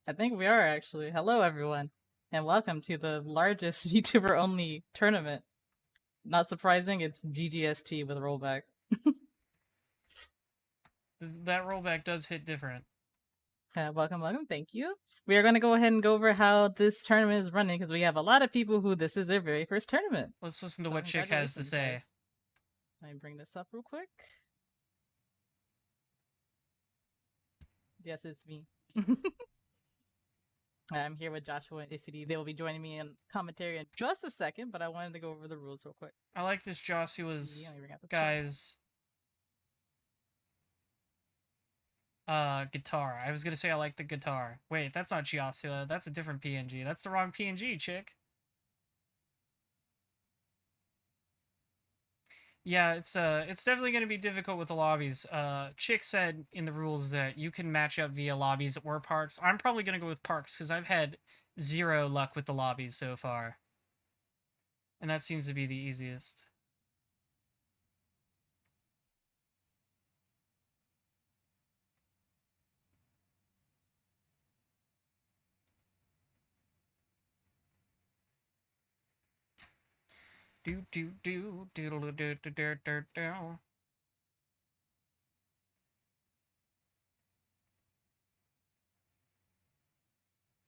I think we are actually. Hello, everyone, and welcome to the largest VTuber only tournament. Not surprising, it's GGST with rollback. That rollback does hit different. Welcome, thank you. We are going to go ahead and go over how this tournament is running because we have a lot of people who this is their very first tournament. Let's listen to what Chick has to say. Guys. Let me bring this up real quick. Yes, it's me. I'm here with Joshua and Ifity. They will be joining me in commentary in just a second, but I wanted to go over the rules real quick. I like this Joshua's guy's guitar. I was gonna say I like the guitar. Wait, that's not Joshua. That's a different PNG. That's the wrong PNG, Chick. Yeah, it's definitely gonna be difficult with the lobbies. Chick said in the rules that you can match up via lobbies or parks. I'm probably gonna go with parks because I've had zero luck with the lobbies so far. And that seems to be the easiest. Do do do doodle do do do do do do.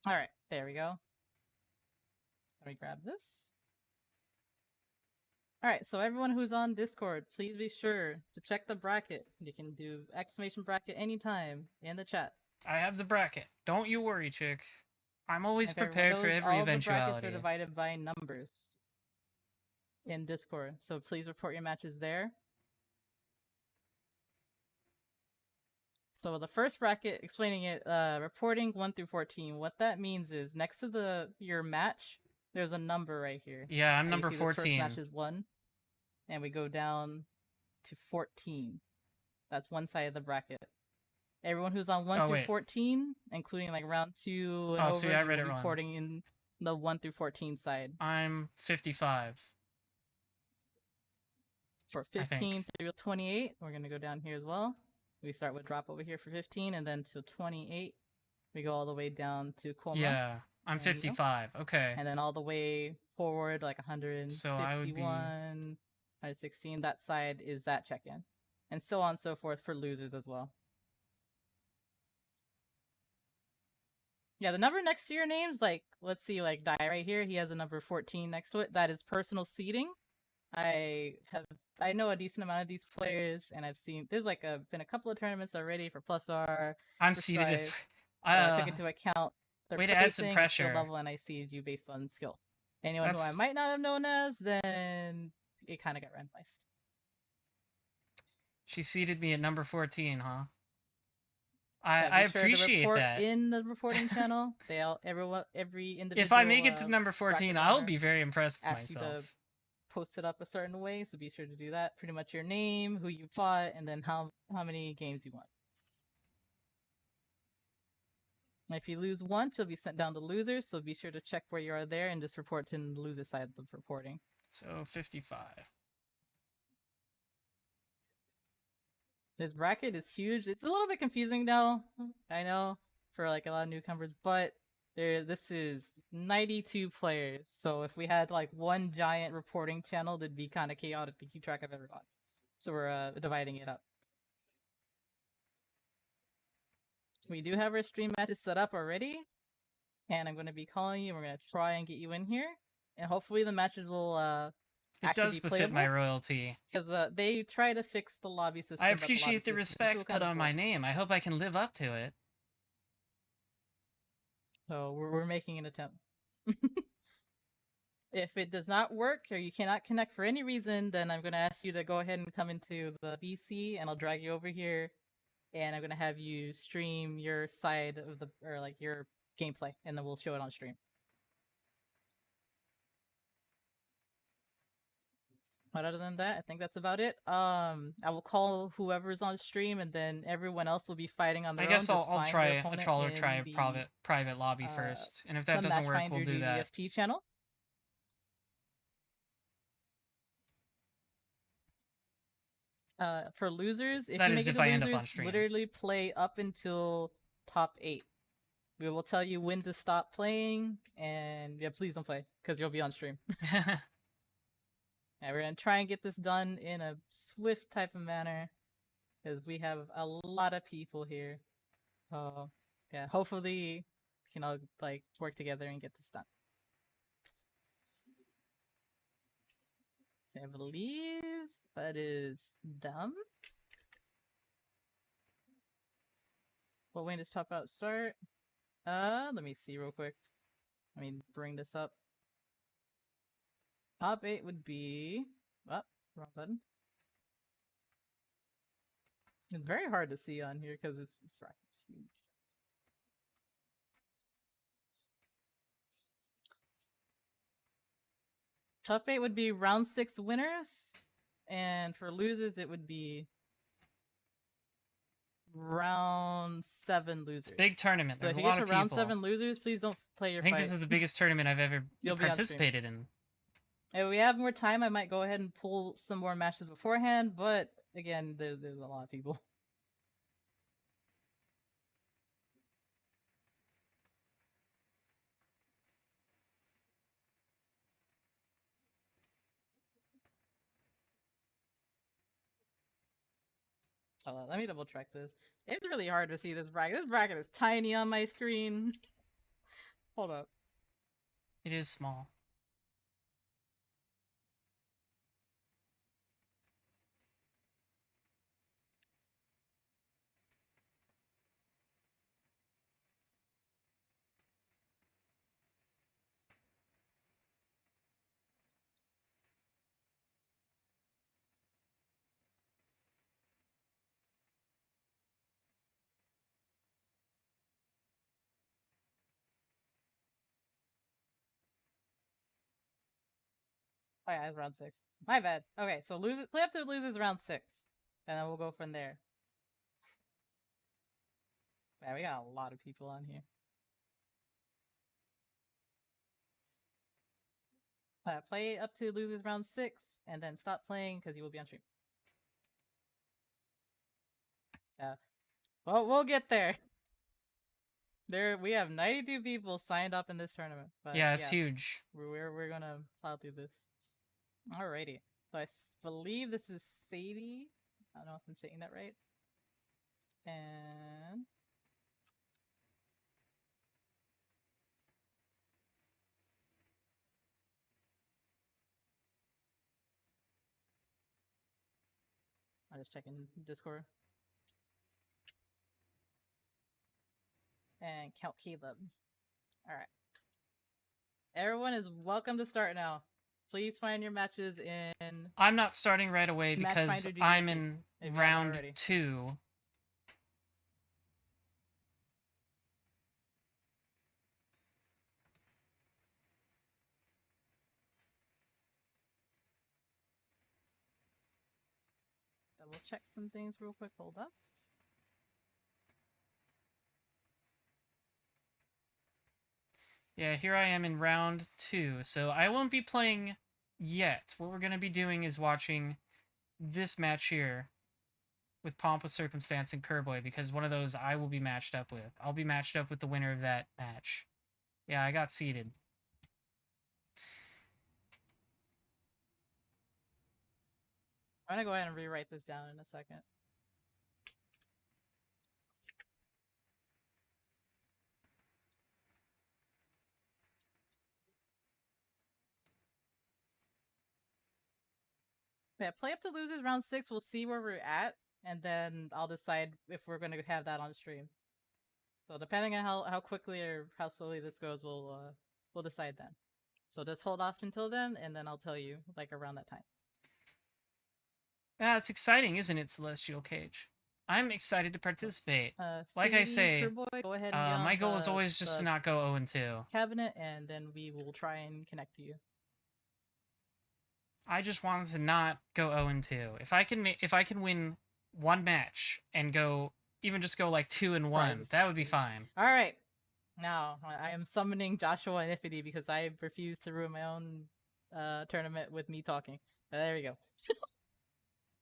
All right, there we go. Let me grab this. Alright, so everyone who's on Discord, please be sure to check the bracket. You can do exclamation bracket anytime in the chat. I have the bracket. Don't you worry, chick. I'm always If everyone prepared for knows, every all the brackets eventuality. are divided by numbers in Discord, so please report your matches there. So the first bracket, explaining it, reporting 1 through 14. What that means is next to your match, there's a number right here. Yeah, I'm You number see this first 14. match is 1, and we go down to 14. That's one side of the bracket. Everyone who's on 1 Oh, through wait. 14, including like round 2 and Oh, over, see, I you read will it be wrong. reporting in the 1 through 14 side. I'm 55. For I think. 15 through 28, we're going to go down here as well. We start with drop over here for 15, and then to 28, we go all the way down to Koma. Yeah, I'm and Neo. 55. Okay. And then all the way forward, like 151, So I would be 116, that side is that check-in. And so on and so forth for losers as well. Yeah, the number next to your name's like, let's see, like Die right here, he has a number 14 next to it. That is personal seating. I know a decent amount of these players, and I've seen there's like been a couple of tournaments already for Plus R. I'm for seated Strive, if so I took into account their way to add some placing, skill pressure. level, and I seeded you based on skill. Anyone who I might not have known as, then it kind of got randomized. She seated me at number 14, huh? Yeah, I sure appreciate that. In the reporting channel, every individual. If I make it to number 14, I'll be very impressed with ask myself. You to post it up a certain way, so be sure to do that. Pretty much your name, who you fought, and then how many games you won. If you lose once, you'll be sent down to losers, so be sure to check where you are there and just report to the loser side of reporting. So 55. This bracket is huge. It's a little bit confusing now, I know, for like a lot of newcomers, but this is 92 players, so if we had like one giant reporting channel, it'd be kind of chaotic to keep track of everyone. So we're dividing it up. We do have our stream matches set up already, and I'm going to be calling you. We're going to try and get you in here, and hopefully the matches will it does befit my royalty. Because they try to fix the lobby system. I appreciate the respect put on my name. I hope I can live up to it. So we're making an attempt. If it does not work or you cannot connect for any reason, then I'm going to ask you to go ahead and come into the VC, and I'll drag you over here, and I'm going to have you stream your side of your gameplay, and then we'll show it on stream. But other than that, I think that's about it. I will call whoever's on stream, and then everyone else will be fighting on their own. I guess I'll try a troll or try a private lobby first, and if that doesn't work, we'll do that. GGST channel. For losers, if you make it to losers, literally play up until top 8. We will tell you when to stop playing, and yeah, please don't play, because you'll be on stream. Yeah, we're gonna try and get this done in a swift type of manner, because we have a lot of people here. So yeah, hopefully we can all like work together and get this done. So I believe that is them. What way to top out start? Let me see real quick. Let me bring this up. Top 8 would be... Oh, wrong button. It's very hard to see on here because it's huge. Top 8 would be round 6 winners, and for losers it would be round 7 losers. It's a big tournament. There's so if a you lot get of to round people. 7 losers, please don't play your I think fight. this is the biggest tournament I've ever participated in. If we have more time, I might go ahead and pull some more matches beforehand, but again, there's a lot of people. Hold on, let me double check this. It's really hard to see this bracket. This bracket is tiny on my screen. Hold up. It is small. Oh yeah, it's round 6. My bad. Okay, so play up to loses round 6, and then we'll go from there. Yeah, we got a lot of people on here. Play up to loses round 6, and then stop playing because you will be on stream. Yeah. Well, we'll get there. We have 92 people signed up in this tournament. But Yeah, it's huge. We're gonna plow through this. Alrighty. So I believe this is Sadie. I don't know if I'm saying that right. And I'm just checking Discord. And Count Caleb. Alright. Everyone is welcome to start now. Please find your matches in... I'm not starting right away because Matchfinder I'm GDC, in if you haven't round already. 2. Double check some things real quick. Hold up. Yeah, here I am in round 2, so I won't be playing yet. What we're going to be doing is watching this match here with Pomp with Circumstance and Kerboy, because one of those I will be matched up with. I'll be matched up with the winner of that match. Yeah, I got seeded. I'm gonna go ahead and rewrite this down in a second. Yeah, play up to losers round 6. We'll see where we're at, and then I'll decide if we're gonna have that on stream. So depending on how quickly or how slowly this goes, we'll decide then. So just hold off until then, and then I'll tell you like around that time. Yeah, it's exciting, isn't it, Celestial Cage? I'm excited to participate. Like I Sadie, say, Kerboy, go ahead and get on my goal is always just to not go 0-2. cabinet, and then we will try and connect to you. I just wanted to not go 0-2. If I can win one match and go just go like 2-1, that would be fine. All right. Now I am summoning Joshua and Ifity because I refuse to ruin my own tournament with me talking. But there we go.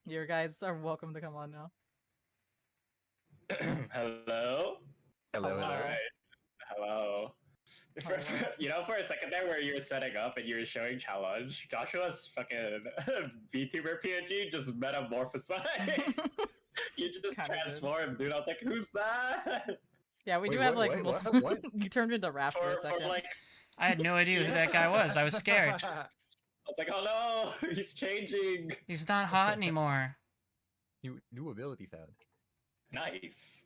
Your guys are welcome to come on now. Hello? Hello. Alright. Hello. You know, for a second there where you were setting up and you were showing challenge, Joshua's fucking VTuber PNG just metamorphosized. You just transformed, dude. I was like, who's that? Yeah, we do have like multiple... what? You turned into Raph for a second. Like... I had no idea who that guy was. I was scared. I was like, oh no, he's changing. He's not hot anymore. New ability found. Nice.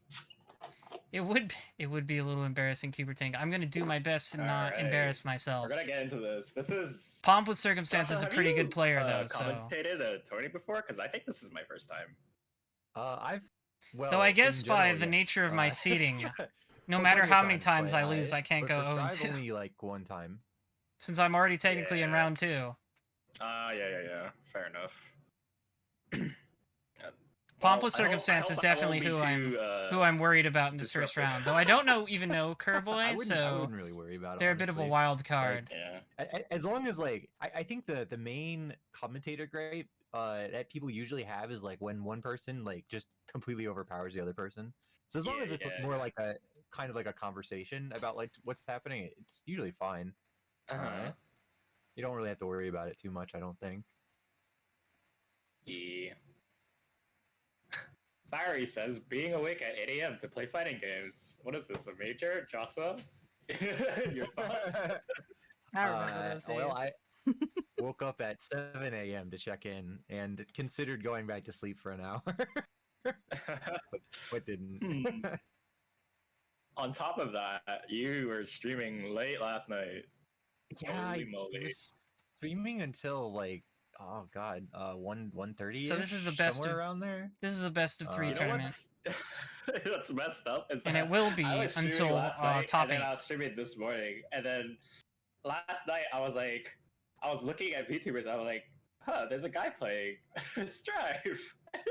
It would be a little embarrassing, Cooper Tank. I'm gonna do my best to not embarrass myself. We're gonna get into this. This is Pomp with Circumstance is a pretty good player though. Commentated a tourney before? Because I think this is my first time. Though I guess by the nature of my seeding, no matter how many times I lose, I can't go 0-2. Only like one time. Since I'm already technically in round 2. Yeah. Fair enough. Pomp with Circumstance is definitely who I'm worried about in this first round. Though I don't even know Kerboy, so I wouldn't really worry about it. They're a bit of a wild card. Like, yeah. As long as like I think the main commentator gripe that people usually have is like when one person like just completely overpowers the other person. So as long as it's more like a kind of like a conversation about like what's happening, it's usually fine. You don't really have to worry about it too much, I don't think. Yeah. Fiery says, being awake at 8 a.m. to play fighting games. What is this, a major, Joshua? Your thoughts? I remember those days. Well, I woke up at 7 a.m. to check in and considered going back to sleep for an hour. but didn't. On top of that, you were streaming late last night. Yeah, I was streaming until like 1:30. So this is the best somewhere around there. This is the best of 3 tournament. That's messed up. Is and that it will be until last night, top and 8. then I was streaming this morning, and then last night I was like, I was looking at VTubers. I was like, huh, there's a guy playing Strive.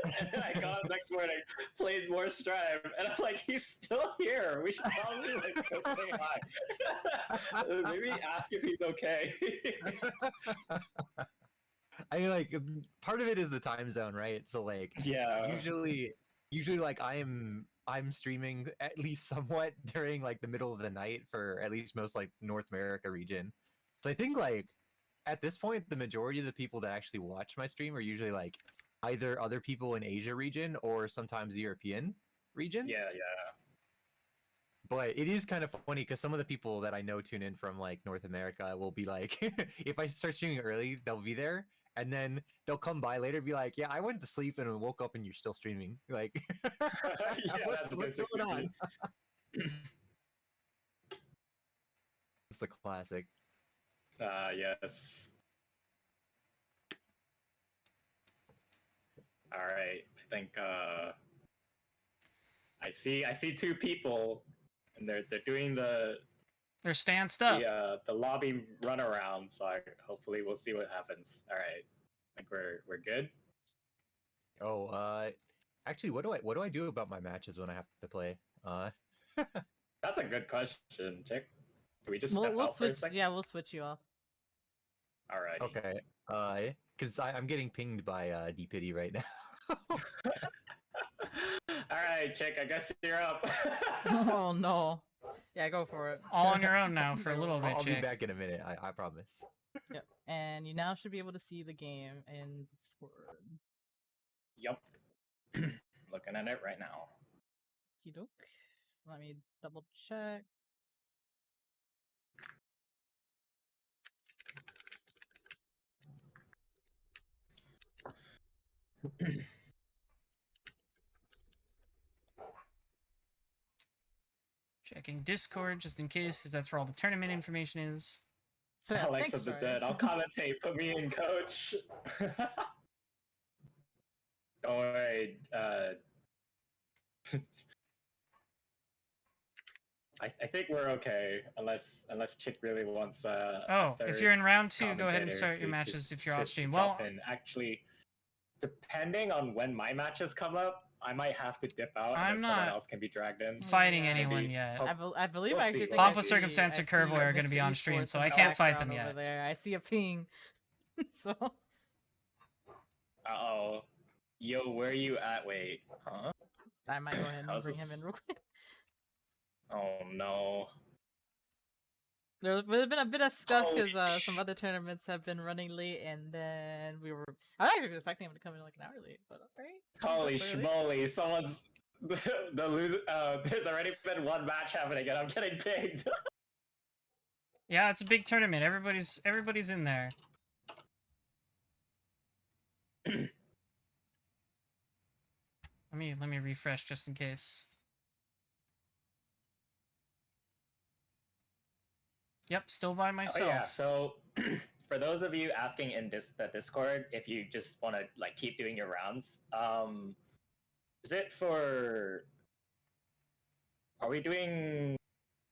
And then I got up next morning, played more Strive, and I'm like, he's still here. We should probably like go say hi. Maybe ask if he's okay. I mean, like, part of it is the time zone, right? So, like, Yeah. usually, like, I'm streaming at least somewhat during like the middle of the night for at least most like North America region. So I think like at this point, the majority of the people that actually watch my stream are usually like either other people in Asia region or sometimes European regions. Yeah. But it is kind of funny because some of the people that I know tune in from like North America will be like, if I start streaming early, they'll be there, and then they'll come by later and be like, "Yeah, I went to sleep and woke up and you're still streaming." Like, Yeah, what's basically going on? me. It's the classic. Yes. All right. I think I see two people, and they're doing They're stanced up. the lobby runaround. So hopefully we'll see what happens. All right. I think we're good. Oh, actually, what do I do about my matches when I have to play? That's a good question, Chick. Do we just We'll, step we'll out for a switch. second? Yeah, we'll switch you off. All right. Okay. Because I'm getting pinged by D-Pity right now. All right, Chick. I guess you're up. Oh no. Yeah, go for it. All on your own now for a little bit, I'll be chick. back in a minute. I promise. Yep. And you now should be able to see the game in Discord. Yup. Looking at it right now. Okey-doke. Let me double check. Checking Discord just in case, because that's where all the tournament information is. So yeah, Alex thanks, of the Ryan. Dead. I'll commentate. Put me in, coach. Don't worry. I think we're okay, unless Chick really wants Oh, if you're in round 2, go ahead and commentator start your to- matches to- if you're to off stream. jump Well, in. Actually, depending on when my matches come up, I might have to dip out, I'm and then someone not else can be dragged in. fighting Yeah. anyone Maybe. yet. I believe We'll I actually see. think Pomp I with see- Circumstance I and Curveboy see are gonna be Mr. on stream, Esports so in I the can't fight them background yet. over there. I see a ping. So Uh-oh. Yo, where are you at? Wait. Huh? I might go ahead and How's bring him this? in real quick. Oh, no. There's been a bit of scuff Holy because some sh- other tournaments have been running late, and then we were. I was actually expecting him to come in like an hour late, but alright. Holy schmoly, someone's... there's already been one match happening, and I'm getting pinged. Yeah, it's a big tournament. Everybody's in there. Let me refresh just in case. Yep, still by myself. Oh, yeah, so for those of you asking in the Discord, if you just want to like keep doing your rounds, is it for? Are we doing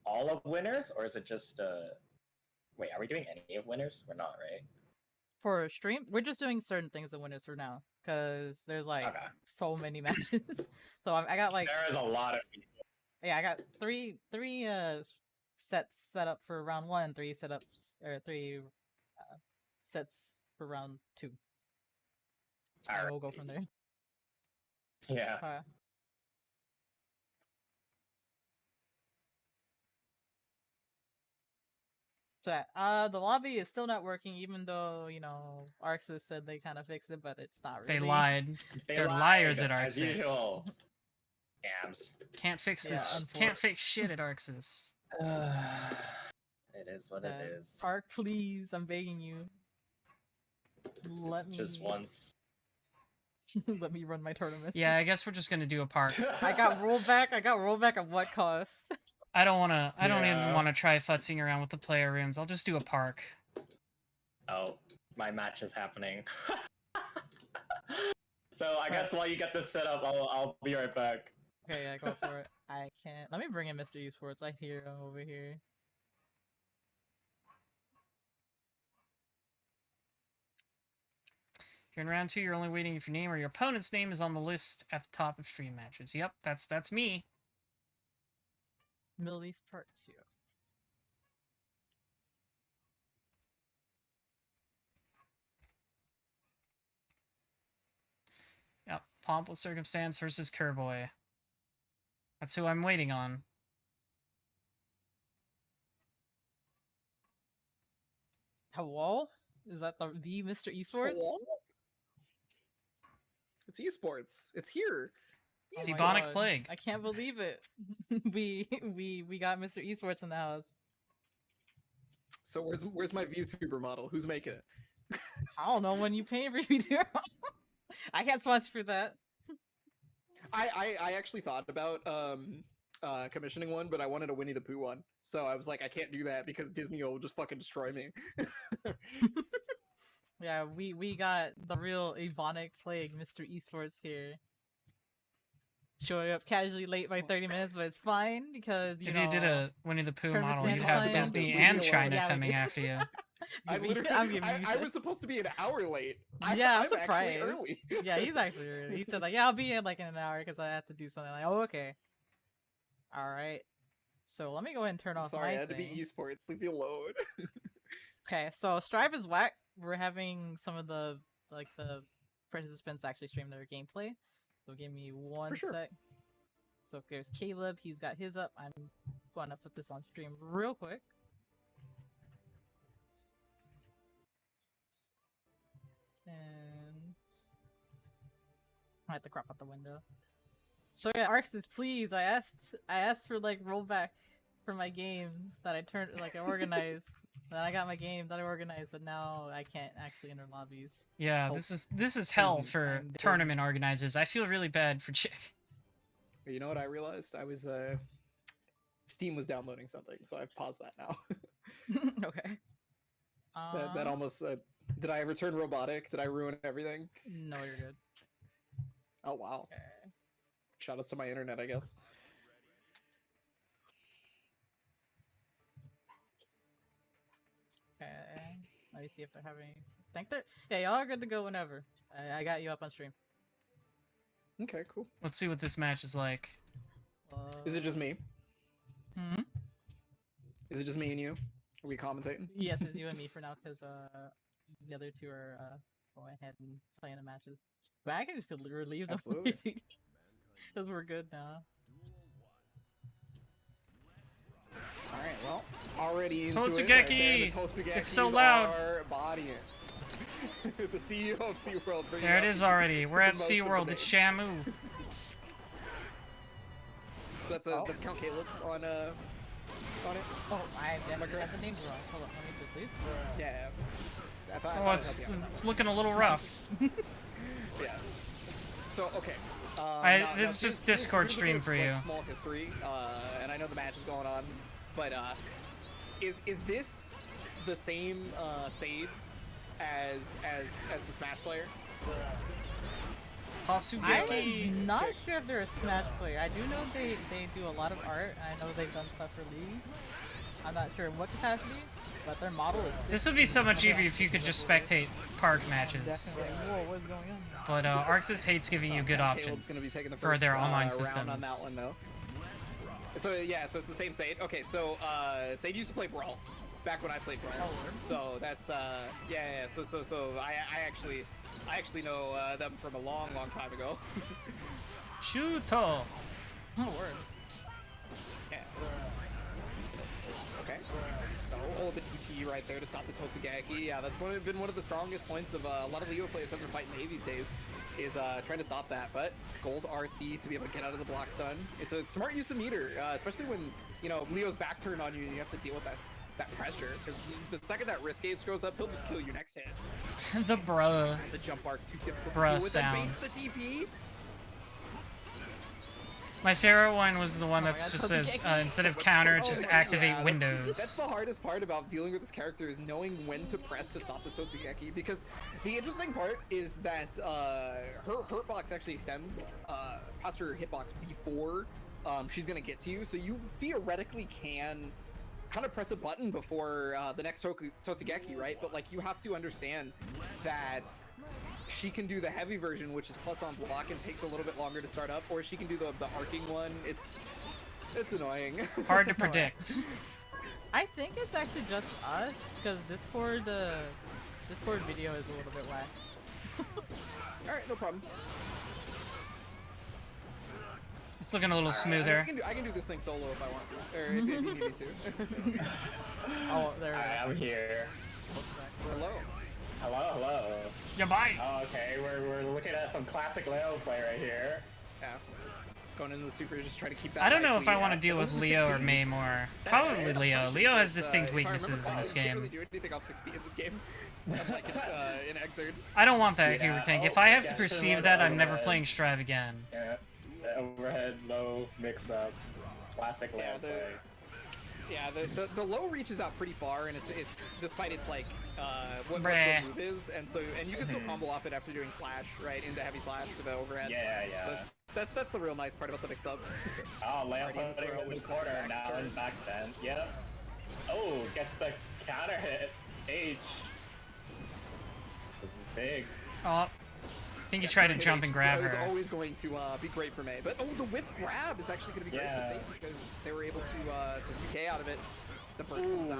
all of winners, or is it just? Wait, are we doing any of winners? We're not, right? For stream, we're just doing certain things of winners for now, because there's like Okay. so many matches. So I got like There is a lot of people. yeah, I got three sets set up for round 1, 3 setups or 3 sets for round 2. And we'll go from there. Yeah. So the lobby is still not working, even though Arxis said they kind of fixed it, but it's not really. They lied. They're lied, liars at as Arxis. usual. Scams. Can't fix Yeah, this. Can't fix shit at Arxis. It is what it is. Park, please, I'm begging you. Let me Just once. let me run my tournaments. Yeah, I guess we're just gonna do a park. I got rollback. I got rollback at what cost? I don't wanna. I don't even Yeah. wanna try futzing around with the player rooms. I'll just do a park. Oh, my match is happening. So I guess while you get this set up, I'll be right back. Okay, yeah, go for it. I can't. Let me bring in Mr. Esports. I hear him over here. If you're in round 2, you're only waiting if your name or your opponent's name is on the list at the top of stream matches. Yep, that's me. Middle East Part 2. Yep, Pomp with Circumstance versus Kerboy. That's who I'm waiting on. Hello? Is that the Mr. Esports? Hello? It's esports. It's here. Oh my Bubonic God. Plague. I can't believe it. we got Mr. Esports in the house. So where's my VTuber model? Who's making it? I don't know when you pay for VTuber. I can't sponsor for that. I actually thought about commissioning one, but I wanted a Winnie the Pooh one. So I was like, I can't do that because Disney will just fucking destroy me. Yeah, we got the real Ebonic Plague, Mr. Esports here. Showing up casually late by 30 minutes, but it's fine because If you did a Winnie the Pooh Terms model, and you'd have conditions. Disney Leave me and alone. China Yeah, coming after you. I literally, I'm giving you I that. was supposed to be an hour late. Yeah, I'm I'm surprised. actually early. Yeah, he's actually early. He said like, yeah, I'll be in like in an hour because I have to do something. Like, oh, okay. All right. So let me go ahead and turn I'm off sorry, my I had to be thing. esports. Leave me alone. Okay, so Strive is whack. We're having some of the participants actually stream their gameplay. So give me one sure. sec. So if there's Caleb, he's got his up. I'm gonna put this on stream real quick. And I have to crop out the window. So yeah, Arxis, please. I asked for like rollback for my game that I organized. Then I got my game that I organized, but now I can't actually enter lobbies. Yeah, Oh. this is hell for I'm dead. tournament organizers. I feel really bad for Chick. You know what I realized? I was Steam was downloading something, so I've paused that now. Okay. that almost did I ever turn robotic? Did I ruin everything? No, you're good. Oh wow. Okay. Shoutouts to my internet, I guess. Okay. Let me see if they're having. Think they're. Yeah, y'all are good to go whenever. I got you up on stream. Okay, cool. Let's see what this match is like. Is it just me? Hmm? Is it just me and you? Are we commentating? Yes, it's you and me for now, because the other two are going ahead and playing the matches. But I can just relieve them Absolutely. because we're good now. All right, well, already into Totsugeki! it. Right there. The Totsugekis It's so loud. are bodying it. The CEO of SeaWorld. bringing There it out is already. We're at most of the SeaWorld. day. It's Shamu. So that's Count Caleb on it. Oh, I definitely have the names wrong. Hold on, let me just leave. Yeah. I thought Oh, I'd it's help you out with that it's looking a little rough. one. Yeah. So okay. It's just Discord here's a stream bit of, for like, you. Small history, and I know the match is going on, but is this the same save as the Smash player? Tasugeki. I'm not sure if they're a Smash player. I do know they do a lot of art, and I know they've done stuff for League. I'm not sure in what capacity, but their model is sick. This would be so much easier if you could just spectate park matches. Definitely. Whoa, what's going on? But Arxis hates giving you good Caleb's options gonna be taking the for first, their online round systems. on that one though. So yeah, so it's the same Sade. Okay, so Sade used to play Brawl back when I played Brawl. So that's yeah. So I actually know them from a long time ago. Shuto. Oh, word. Yeah. Okay. So the TP right there to stop the Totsugeki. Yeah, that's been one of the strongest points of a lot of Leo players having to fight in these days, is trying to stop that. But gold RC to be able to get out of the block stun. It's a smart use of meter, especially when Leo's back turn on you and you have to deal with that pressure. Because the second that risk gauge goes up, he'll just kill you next hit. The bruh. The jump arc too difficult Bruh to deal with. That sound. baits the DP. My favorite one was the one Oh my that's God, just Totsugeki. says instead of So much counter, torque. just Oh, activate yeah, that's Windows. the hardest part about dealing with this character, is knowing when to press to stop the Totsugeki, because the interesting part is that her hurtbox actually extends past her hitbox before she's gonna get to you, so you theoretically can kind of press a button before the next Totsugeki, right? But like, you have to understand that she can do the heavy version, which is plus on block and takes a little bit longer to start up, or she can do the arcing one. It's annoying. Hard to predict. I think it's actually just us, because Discord video is a little bit whack. Alright, no problem. It's looking a little smoother. I can do this thing solo if I want to, or if you need me to. Oh, there we go. I'm here. Hello. Hello. Yeah, bye. Oh, okay, we're looking at some classic Leo play right here. Yeah. Going into the super, just trying to keep that. I don't know life if I lead. want to deal with Leo or May more. Probably Leo. Leo has distinct weaknesses in this You can't game. really do anything off 6P in this game. Like it's in Exerd. I don't want that Yeah. hero tank. If Oh, I have to yeah, perceive just that, another I'm never overhead. playing Strive again. Yeah. The overhead low mix up. Classic Leo Yeah, play. Yeah, the low reaches out pretty far, and it's despite its like what Bruh. the move is, and you can still combo off it after doing slash right into heavy slash for the overhead. Yeah. That's the real nice part about the mix up. Oh, Leo Already in putting throw, it in the which puts it corner, back now turn. in backstand. Yep. Oh, gets the counter hit. H. This is big. Oh, I think he tried to jump and grab It's her. always going to be great for May, but the whiff grab is actually going to be great Yeah. for Satan because they were able to 2K out of it. The burst comes Ooh. out.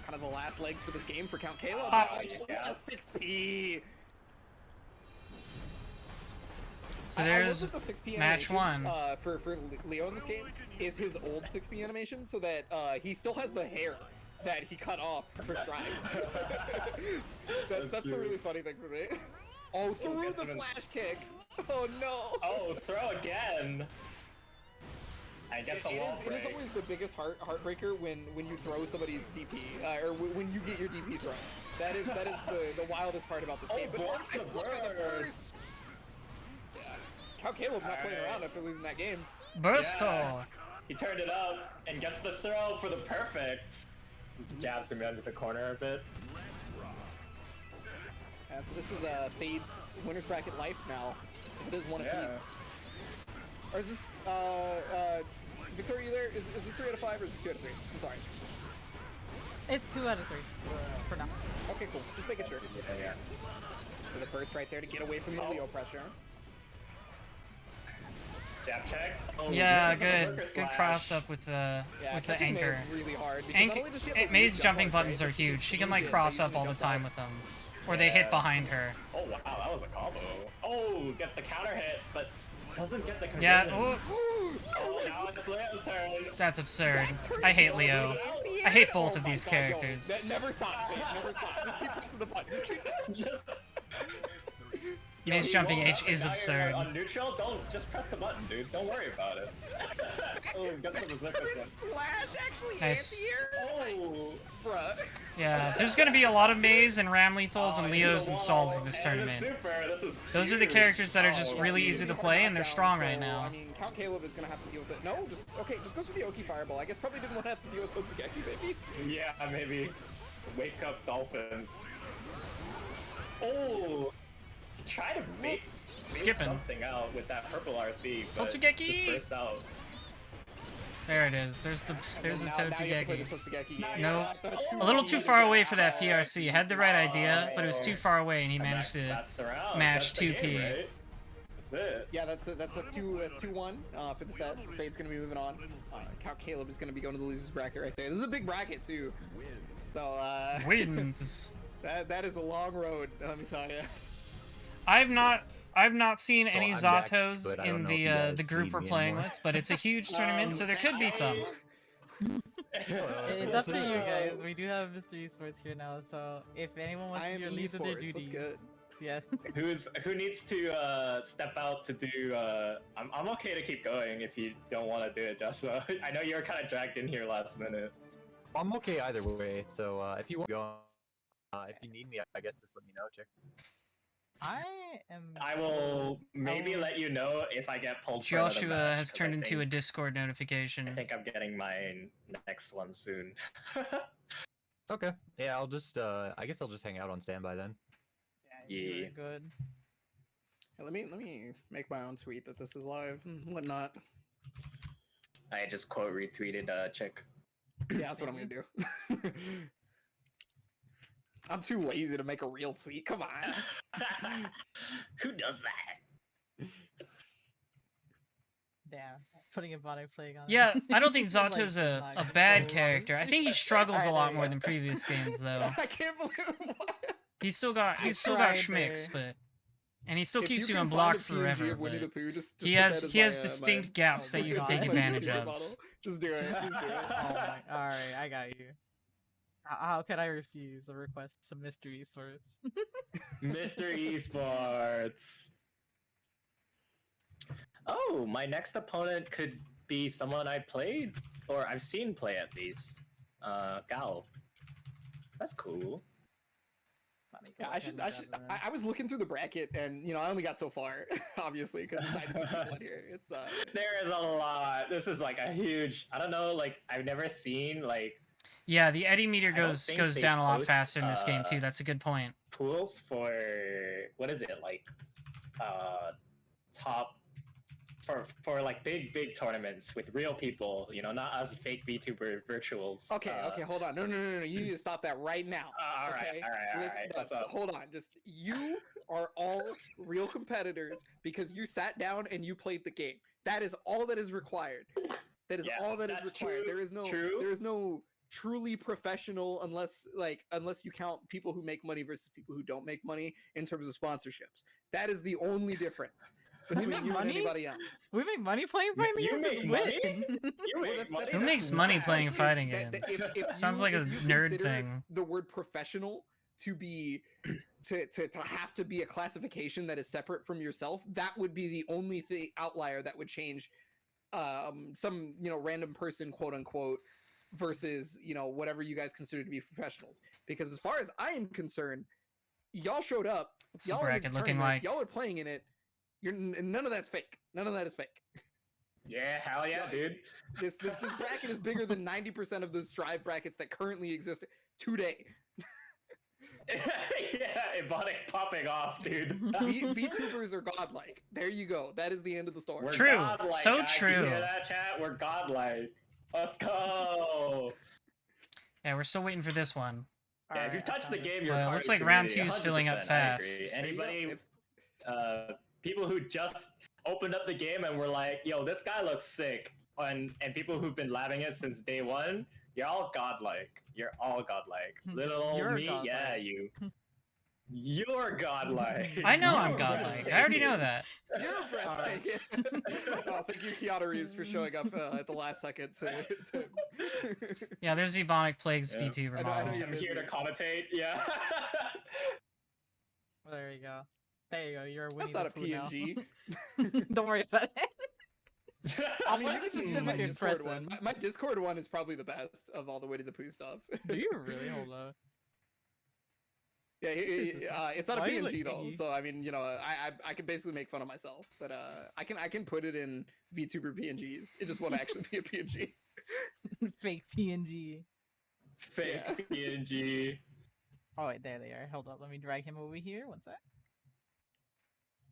Kind of the last legs for this game for Count Caleb. Ah. Yeah, 6P. So I there's love that the 6P match animation, one. For Leo in this game is his old 6P animation, so that he still has the hair that he cut off for Strive. that's the true. really funny thing for me. Oh, through gets the him in- flash kick. Oh no. Oh, throw again. I guess the wall It is break. always the biggest heartbreaker when you throw somebody's DP, or when you get your DP thrown. That is the wildest part about this game. But blocks the look at the burst. Yeah. Cal Caleb's not playing Alright. around after losing that game. Bursto. Yeah. He turned it up and gets the throw for the perfect. Jabs him into the corner a bit. So this is Sade's winners bracket life now. It is one Yeah. apiece. Or is this Victoria, you there? Is this 3 out of 5 or is it 2 out of 3? I'm sorry. It's 2 out of 3 for now. Okay, cool. Just making sure. Yeah. So the burst right there to get away from the Oh. Leo pressure. Jab check. Oh, Yeah, misses the good. berserker Good slash. cross up with the Catching May anchor. is really hard. Because not only does she have the May's weird jumping jump buttons right, are but she huge. can She can change like it cross by up using all the jump time toss. with them, or they hit Yeah. behind her. Oh wow, that was a combo. Oh, gets the counter hit, but doesn't get the conversion. Yeah. Oh, Oh, now it's Leo's turn. that's absurd. I hate Leo. I hate both of these characters. Never stop, Sage. Never stop. Just keep pressing the button. Just keep Just. Teenage jumping H is Now you're absurd. On neutral, don't just press the button, dude. Don't worry about it. Oh, gets the berserker Turn slash. slash actually Nice. anti-air? Oh. Bruh. Yeah, there's gonna be a lot of Mays and Ram Lethals and Oh, Leos the and wall Sauls in this and tournament. The super. This is Those are the huge. characters that are just Oh, really huge. easy to Hard play, and they're knockdown, strong right so, now. I mean, Count Caleb is gonna have to deal with it. No, just goes for the Oki Fireball. I guess probably didn't want to have to deal with Totsugeki, maybe. Yeah, maybe. Wake up, dolphins. Oh, try to bait Skipping. something out with that purple RC, but Totsugeki! just bursts out. There it is. There's the Now you have to play Totsugeki. this Totsugeki. No. Yeah, the A little too far away for that Oh, PRC. Had the right idea, but it was too far away, and he managed to. That's the round. match That's the 2P. game, right? That's it. Yeah, that's 2-1 for the set. So Sade's gonna be moving on. Count Caleb is gonna be going to the losers bracket right there. This is a big bracket too. So Wins. that is a long road. Let me tell you. I've not seen So any I'm back, Zatos but I in don't know if the you guys the group need we're me playing anymore. with, but it's a huge tournament, so there could be some. It's up to you guys. We do have Mr. Esports here now, so if anyone wants I to am do relieve of their esports. What's duties, good? yeah. Who needs to step out to do? I'm okay to keep going if you don't want to do it, Joshua. I know you were kind of dragged in here last minute. I'm okay either way. So if you want to go, if you need me, I guess just let me know. Check. I am. I will maybe will- let you know if I get pulled. for another Joshua match, has 'cause turned I into a think- Discord I notification. think I'm getting my next one soon. Okay. Yeah, I'll just. I guess I'll just hang out on standby then. You're Yeah. good. Yeah, let me make my own tweet that this is live and whatnot. I just quote retweeted chick. Yeah, that's what I'm gonna do. I'm too lazy to make a real tweet. Come on. Who does that? Damn, putting a body plague on. Yeah, it. I don't think Like, Zato's a not bad so character. I think he struggles a Alright, lot there more you than go. previous games, though. I can't believe what? He's still got I schmicks, tried but and he still If keeps you you can on find block a PNG forever. of Winnie the But Pooh, just he put has that as he has my, distinct my, gaps Oh that my you can God. take my advantage VTuber of. model. Just do it. Just do it. Oh my, alright, I got you. How can I refuse a request to Mr. Esports? Mr. Esports. Oh, my next opponent could be someone I played or I've seen play at least. Gal. That's cool. Let me Yeah, go I ahead should. and I grab should. the run. I was looking through the bracket, and I only got so far, obviously, because there's 92 people in here. It's There is a lot. This is like a huge. I don't know. Like I've never seen like Yeah, the Eddy meter I don't goes think goes they down a lot post, faster in this game too. That's a good point. pools for what is it like top for like big tournaments with real people, not us fake VTuber virtuals. okay. Hold on. No. You need to stop that right now. All right, Okay? all right. Listen, What's up? hold on. Just you are all real competitors because you sat down and you played the game. That is all that is required. That is Yeah, all that is that's required. true, There is no truly professional unless you count people who make money versus people who don't make money in terms of sponsorships. That is the only difference between make you and money? anybody else. We make money playing fighting You games. make It's money? win. You Well, make that's- money? that's- Who that's makes the money point, playing is fighting that- games? if Sounds you- like a if you nerd consider thing. The word professional to be to have to be a classification that is separate from yourself, that would be the only outlier that would change some random person, quote unquote, versus whatever you guys consider to be professionals. Because as far as I am concerned, y'all showed up, What's the y'all are in bracket the looking tournament, like? y'all are playing in it. None of that's fake. None of that is fake. Yeah, hell yeah, dude. This bracket is bigger than 90% of the Strive brackets that currently exist today. Yeah, Ebonic popping off, dude. VTubers are godlike. There you go. That is the end of the story. We're True. godlike, So guys. true. You hear that, chat? We're godlike. Let's go. Yeah, we're still waiting for this one. Yeah, if you've touched the game, you're Well, it part looks of the like round community, 2's filling up 100%, I fast. agree. There you go. Anybody, people who just opened up the game and were like, "Yo, this guy looks sick," and people who've been labbing it since day one, you're all godlike. You're all godlike. Little old You're me, yeah, godlike. you. You're godlike. I know I'm You're godlike. I already know that. You're breathtaking. Oh, thank you, Keanu Reeves, for showing up at the last second to Yeah, there's the Ebonic Plagues Yeah. VTuber I know model. you're I'm here to busy. commentate. Yeah. Well, there you go. There you go. You're That's winning. not a PNG. Don't worry about it. I mean, you What can just is use my the Discord one. impressive? My Discord one is probably the best of all the Winnie the Pooh stuff. Do you really? Hold on. Yeah, it's not a Why are you PNG though, looking- so I mean, I can basically make fun of myself, but I can put it in VTuber PNGs. It just won't actually be a PNG. Fake PNG. Fake Yeah. PNG. Oh wait, there they are. Hold up, let me drag him over here. One sec.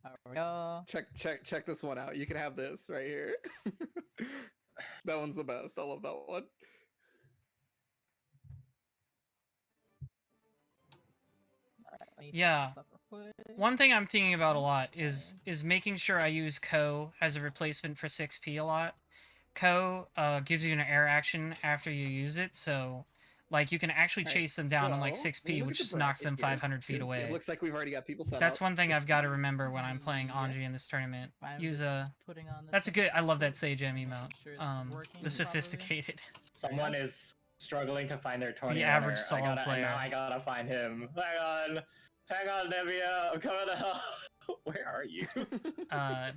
There we go. Check this one out. You can have this right here. That one's the best. I love that one. Alright, let me Yeah. fix this up real quick. One thing I'm thinking about a lot is making sure I use Ko as a replacement for 6P a lot. Ko gives you an air action after you use it, so like you can actually Alright, chase them down on like so, 6P, look which at the just knocks them bracket here, 500 feet 'cause away. It looks like we've already got people set That's up. one thing I've got to remember when I'm playing Yeah. Anji in this tournament. I'm Use just a. putting on this That's a thing. good. I love that Sage M emote. Making sure it's working The properly. sophisticated. Someone is struggling to find their tourney. average winner. solo player. Now I gotta find him. Hang on, Nevia. I'm coming to help. Where are you?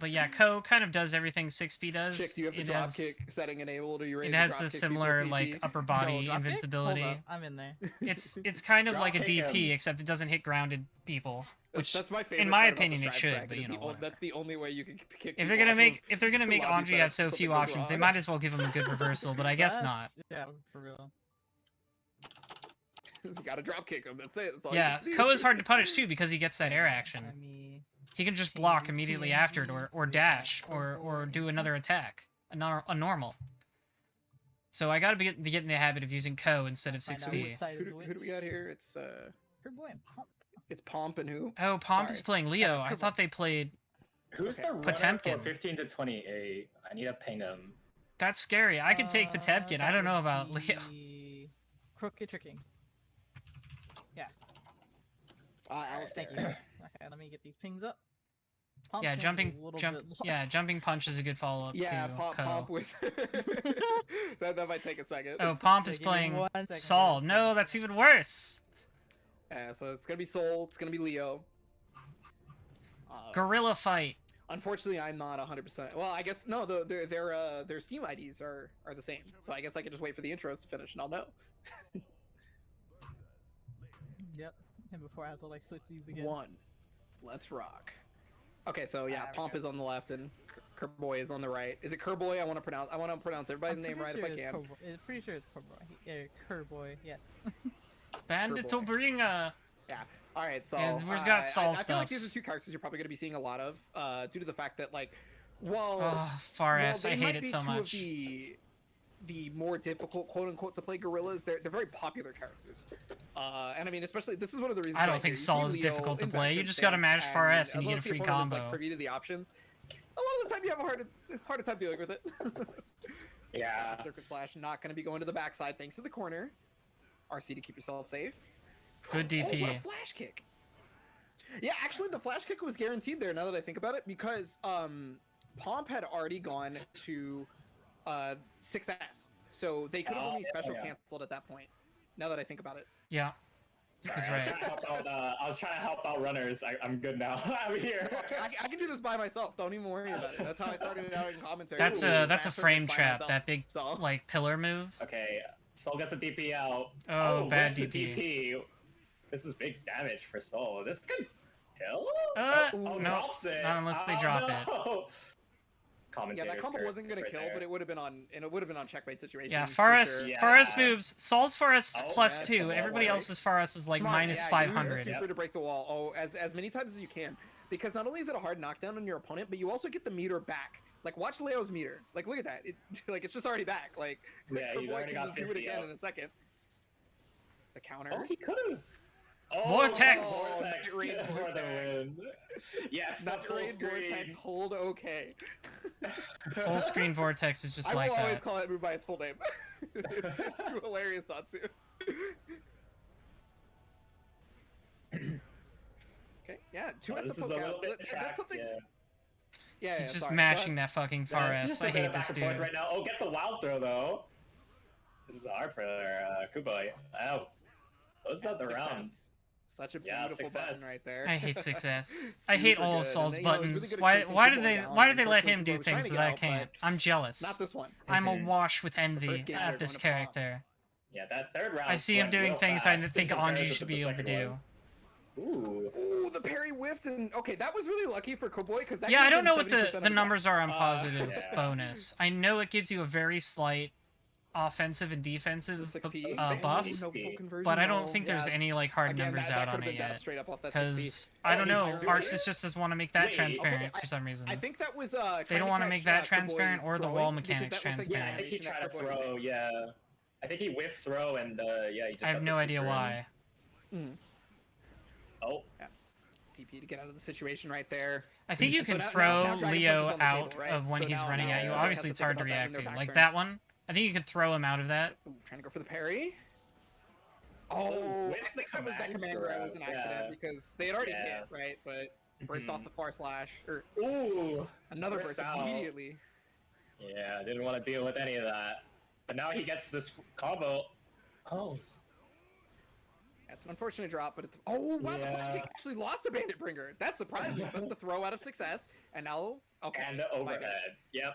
But yeah, Ko kind of does everything 6P does. Chick, do you have the It drop has- kick setting enabled? Are you ready It to has drop the kick people similar if like need be? upper No, body drop kick? invincibility. Hold up, I'm in there. It's kind of Drop like a kick DP, him. except it doesn't hit grounded people. Which That's my favorite. in my part about the opinion, it Strive should, bracket but is you know, whatever. that's the only way you can kick. if they're people gonna off make of Anji lobby have setups so when few something goes options, they wrong. might as well give him a good reversal. But I guess not. Yeah, for real. You gotta drop kick him. That's it. That's all Yeah, you can do. Ko is hard to punish too because he gets that air action. Let me He can just change block these immediately PNGs after it, so or we dash, can or do avoid- another attack, a normal. So I gotta get in the habit of using Ko instead of Find out 6P. which side is Who which. do we got here? It's Kerboy and Pomp. It's Pomp and who? Oh, Pomp is Sorry. playing Leo. I Kerboy. thought they played. Who's Okay. the runner Potemkin. for 15 to 28? I need to ping him. That's scary. I could take Potemkin. I That don't know would about Leo. be Crooked Tricking. Alice, Thank you. Okay, let me get these pings up. Pomp's Yeah, gonna be a little bit low. Yeah, jumping punch is a good follow-up Yeah, to Pomp, Ko. Pomp with that might take a second. Oh, Pomp is Okay, give me playing 1 second Saul. here. No, that's even worse. So it's gonna be Soul. It's gonna be Leo. Gorilla fight. Unfortunately, I'm not 100%. Well, I guess no. Their Steam IDs are the same. So I guess I can just wait for the intros to finish and I'll know. Yep. And before I have to like switch these again. One. Let's rock. Okay, so yeah, There we Pomp go. is on the left and Kerboy is on the right. Is it Kerboy? I want to pronounce everybody's I'm name pretty right sure if I it's can. Kerboy. Pretty sure it's Kerboy. Kerboy, yes. Bandit Kerboy. Tobringer. Yeah. All right. So And we've got Saul I feel like stuff. these are two characters you're probably going to be seeing a lot of, due to the fact that like, well, Oh, Fares. they I might hate it be so two much. Of the more difficult quote unquote to play gorillas. They're very popular characters. And I mean, especially this is one of the reasons. I don't right think here. You Saul see is Leo difficult to in play. You backfield just gotta stance, match Fares and you unless get a free the opponent is, combo. like, privy to the options. A lot of the time you have a harder time dealing with it. Yeah. Circus Slash not going to be going to the backside thanks to the corner. RC to keep yourself safe. Good Oh, what DP. a flash kick. Yeah, actually the flash kick was guaranteed there now that I think about it because Pomp had already gone to 6S. So they could have only special canceled at that point. Now that I think about it. Yeah. He's Sorry, right. I was trying to help out runners. I'm good now. I'm here. Okay, I can do this by myself. Don't even worry about it. That's how I started out in commentary. That's Ooh, a transfer frame by trap. myself. That big So- like pillar move. Okay, Soul gets a DP out. Oh, bad whiffs the DP. DP. This is big damage for Soul. This could kill? No, drops it. not unless they drop it. it. Yeah, that combo wasn't gonna kill, but it would have been on checkmate situation. Yeah, for Fares. sure. Yeah. Fares moves. Saul's Fares is Oh, plus yeah, 2. Saul, Everybody right. else's Fares is like Smart, minus yeah, use 500. the super to break the wall. Oh, as many times as you can, because not only is it a hard knockdown on your opponent, but you also get the meter back. Like watch Leo's meter. Like look at that. Like it's just already back. Like Yeah, he's Kerboy already can got just do it 50 again up. in a second. The counter. Oh, he could have. Vortex! Vortex Night Raid for the Vortex. win. Yes, the That full raid vortex screen. hold okay. Full screen vortex is just I like will always that. call that move by its full name. it's too hilarious not to. Okay, yeah, 2S This to is a poke little out. bit So tracked, that's something. yeah. Yeah, He's just sorry, go mashing ahead. that fucking Yeah, it's Fares. just a I bit hate of back this and forth dude. right now. Oh, gets the wild throw though. This is hard for Kuboy. Oh, those are the Success. rounds. Such a Yeah, beautiful success. button right there. I hate 6S. I hate Super all of good. Saul's And, you know, it was buttons. really good at Why chasing why Kuboy did they down. why did they let Unfortunately, him do Kuboy was trying things to that get I out, can't? but I'm jealous. Not this one. I'm Mhm. awash with the envy first game they're at this going to Pomp. character. Yeah, that third round. I see him went doing real things I fast think in Anji comparison should the be able to second do. one. Ooh. Ooh, the parry whiffed and okay, that was really lucky for Kuboy because that. Yeah, could I have don't know been what 70% of the his numbers are on life. positive Yeah. bonus. I know it gives you a very slight offensive and defensive 6P. buff, Ooh, no full conversion, but I don't no. think there's Yeah, any like hard again, numbers that out on could've it been down yet. straight up off that 6P. Because I don't know, he's Arceus just doesn't want to make that Wait, transparent okay, for some reason. I think that was They trying don't to wanna catch, make that Kuboy transparent or the throwing, wall because mechanics that looks like Yeah, I transparent. think he animation that tried to Kuboy throw. made. Yeah, I think he whiffed throw and yeah, he just. I have got no the idea super in. why. Oh, TP to get out of the situation right there. I think you And so can now throw Dragon Punch Leo is on the out table, right? of when So he's now- running now at you. they Obviously, have it's to hard to think about that in react their to. back Like turn. that one, I think you could throw him out of that. Ooh, trying to go for the parry. Oh, I whiffs the think that was that command command grab was an throw, accident yeah. because they had already Yeah. hit, right? But burst off Mhm. the far slash or Ooh. another Burst burst out. immediately. Yeah, I didn't want to deal with any of that. But now he gets this combo. Oh. That's an unfortunate drop, but oh wow, the flash Yeah. kick actually lost a Bandit Bringer. That's surprising, but the throw out of success, and now okay. And the my goodness. overhead. Yep.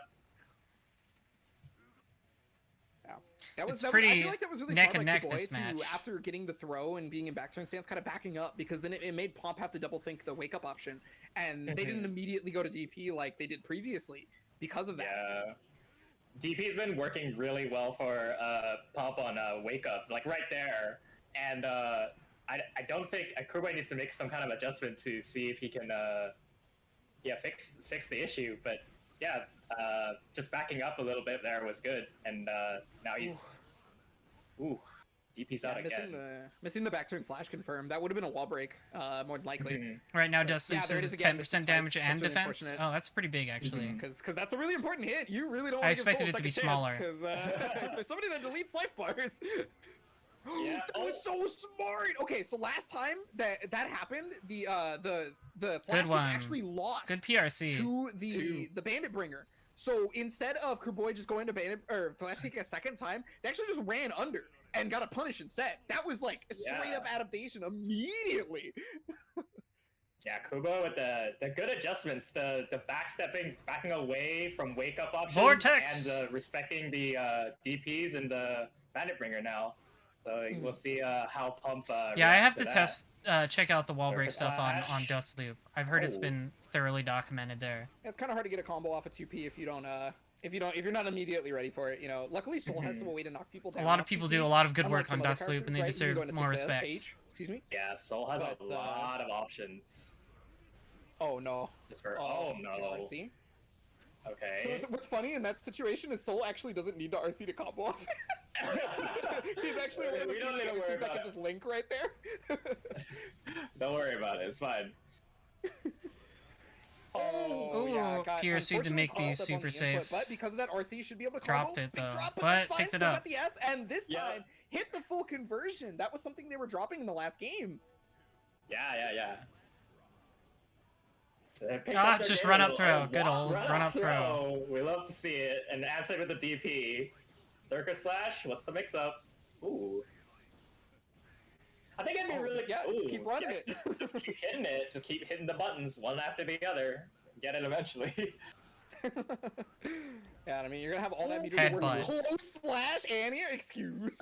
Yeah. That was, It's that was, I pretty feel like that was really neck smart and by neck Kuboy this to, match. after getting the throw and being in back turn stance, kind of backing up because then it made Pomp have to double think the wake up option, and they didn't immediately go to DP like they did previously because of that. Yeah. DP's been working really well for Pomp on Wake Up, like right there. And I don't think Kuboy needs to make some kind of adjustment to see if he can fix the issue. But yeah, just backing up a little bit there was good. And now he's... Ooh. DP's Yeah, out again. missing the back turn slash confirm. That would have been a wall break, more than likely. Right now, But Dust yeah, Sleep there it says is it's again, 10% missed it damage twice. and That's really defense. unfortunate. Oh, that's pretty big, actually. Because that's a really important hit. You really don't I want to give expected Soul a it to be second smaller. Because if there's somebody that deletes life bars. Yeah. That was so smart. Okay, so last time that happened, the flash kick one. actually lost Good PRC. to the bandit bringer. So instead of Kerboy just going to bandit or flash kick a second time, they actually just ran under and got a punish instead. That was like a straight up adaptation immediately. Yeah, Kubo with the good adjustments, the backstepping, backing away from wake up options, Vortex! and respecting the DPs and the bandit bringer now. So we'll see how Pump. Yeah, I have reacts to that. check out the wall break Surface stuff on Flash. Dust Loop. I've heard it's Oh. been thoroughly documented there. It's kind of hard to get a combo off a 2P if you're not immediately ready for it. You know, luckily Soul has a way to knock people down. A lot of off people 2P, do a lot of good unlike work some on other Dust Loop, and they characters, right? You deserve go into more 6F, respect. H, excuse me. Yeah, Soul has But, a lot of options. Oh no. Just for Oh, no. RC. Okay. So what's funny in that situation is Soul actually doesn't need to RC to combo off. He's actually one of the We few don't need to worry characters that about can it. just link right there. Don't worry about it. It's fine. Oh, yeah, Ooh, got PRC to unfortunately make crossed these up on super the input, safe. but because of that, RC should be able to combo. Dropped it, Big though, drop, but that's fine. picked it Still up. got the S, and this Yeah. time hit the full conversion. That was something they were dropping in the last game. Yeah. So they picked Ah, up their just game run a up little. throw. Oh, Good wow, old run up throw. We love to see it. And answer with the DP. Circus slash. What's the mix up? Ooh. I think it'd be really just keep running it. Just keep hitting it. Just keep hitting the buttons one after the other. Get it eventually. Yeah, I mean, you're gonna have all that meter to work Headbutt. with close slash Annie. Excuse.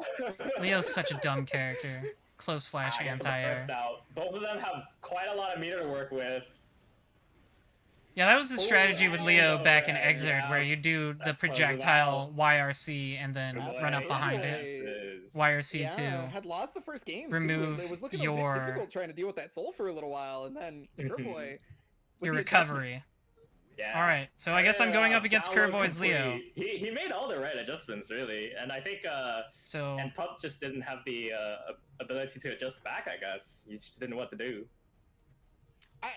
Leo's such a dumb character. Close slash I guess I'm the anti-air. first out. Both of them have quite a lot of meter to work with. Yeah, that was the strategy with Leo back in okay, Exerd, yeah. where you do the That's closing projectile YRC and then Good run up boy. behind Good it. boy. YRC2. Yeah, had lost the first game. Remove too. It was looking a your- bit difficult trying to deal with that soul for a little while, and then Kerboy. with Your the adjustment. recovery. Yeah. Alright, so I guess I'm going up against download Kerboy's Leo. complete. He made all the right adjustments, really. And I think So, and Pump just didn't have the ability to adjust back, I guess. He just didn't know what to do.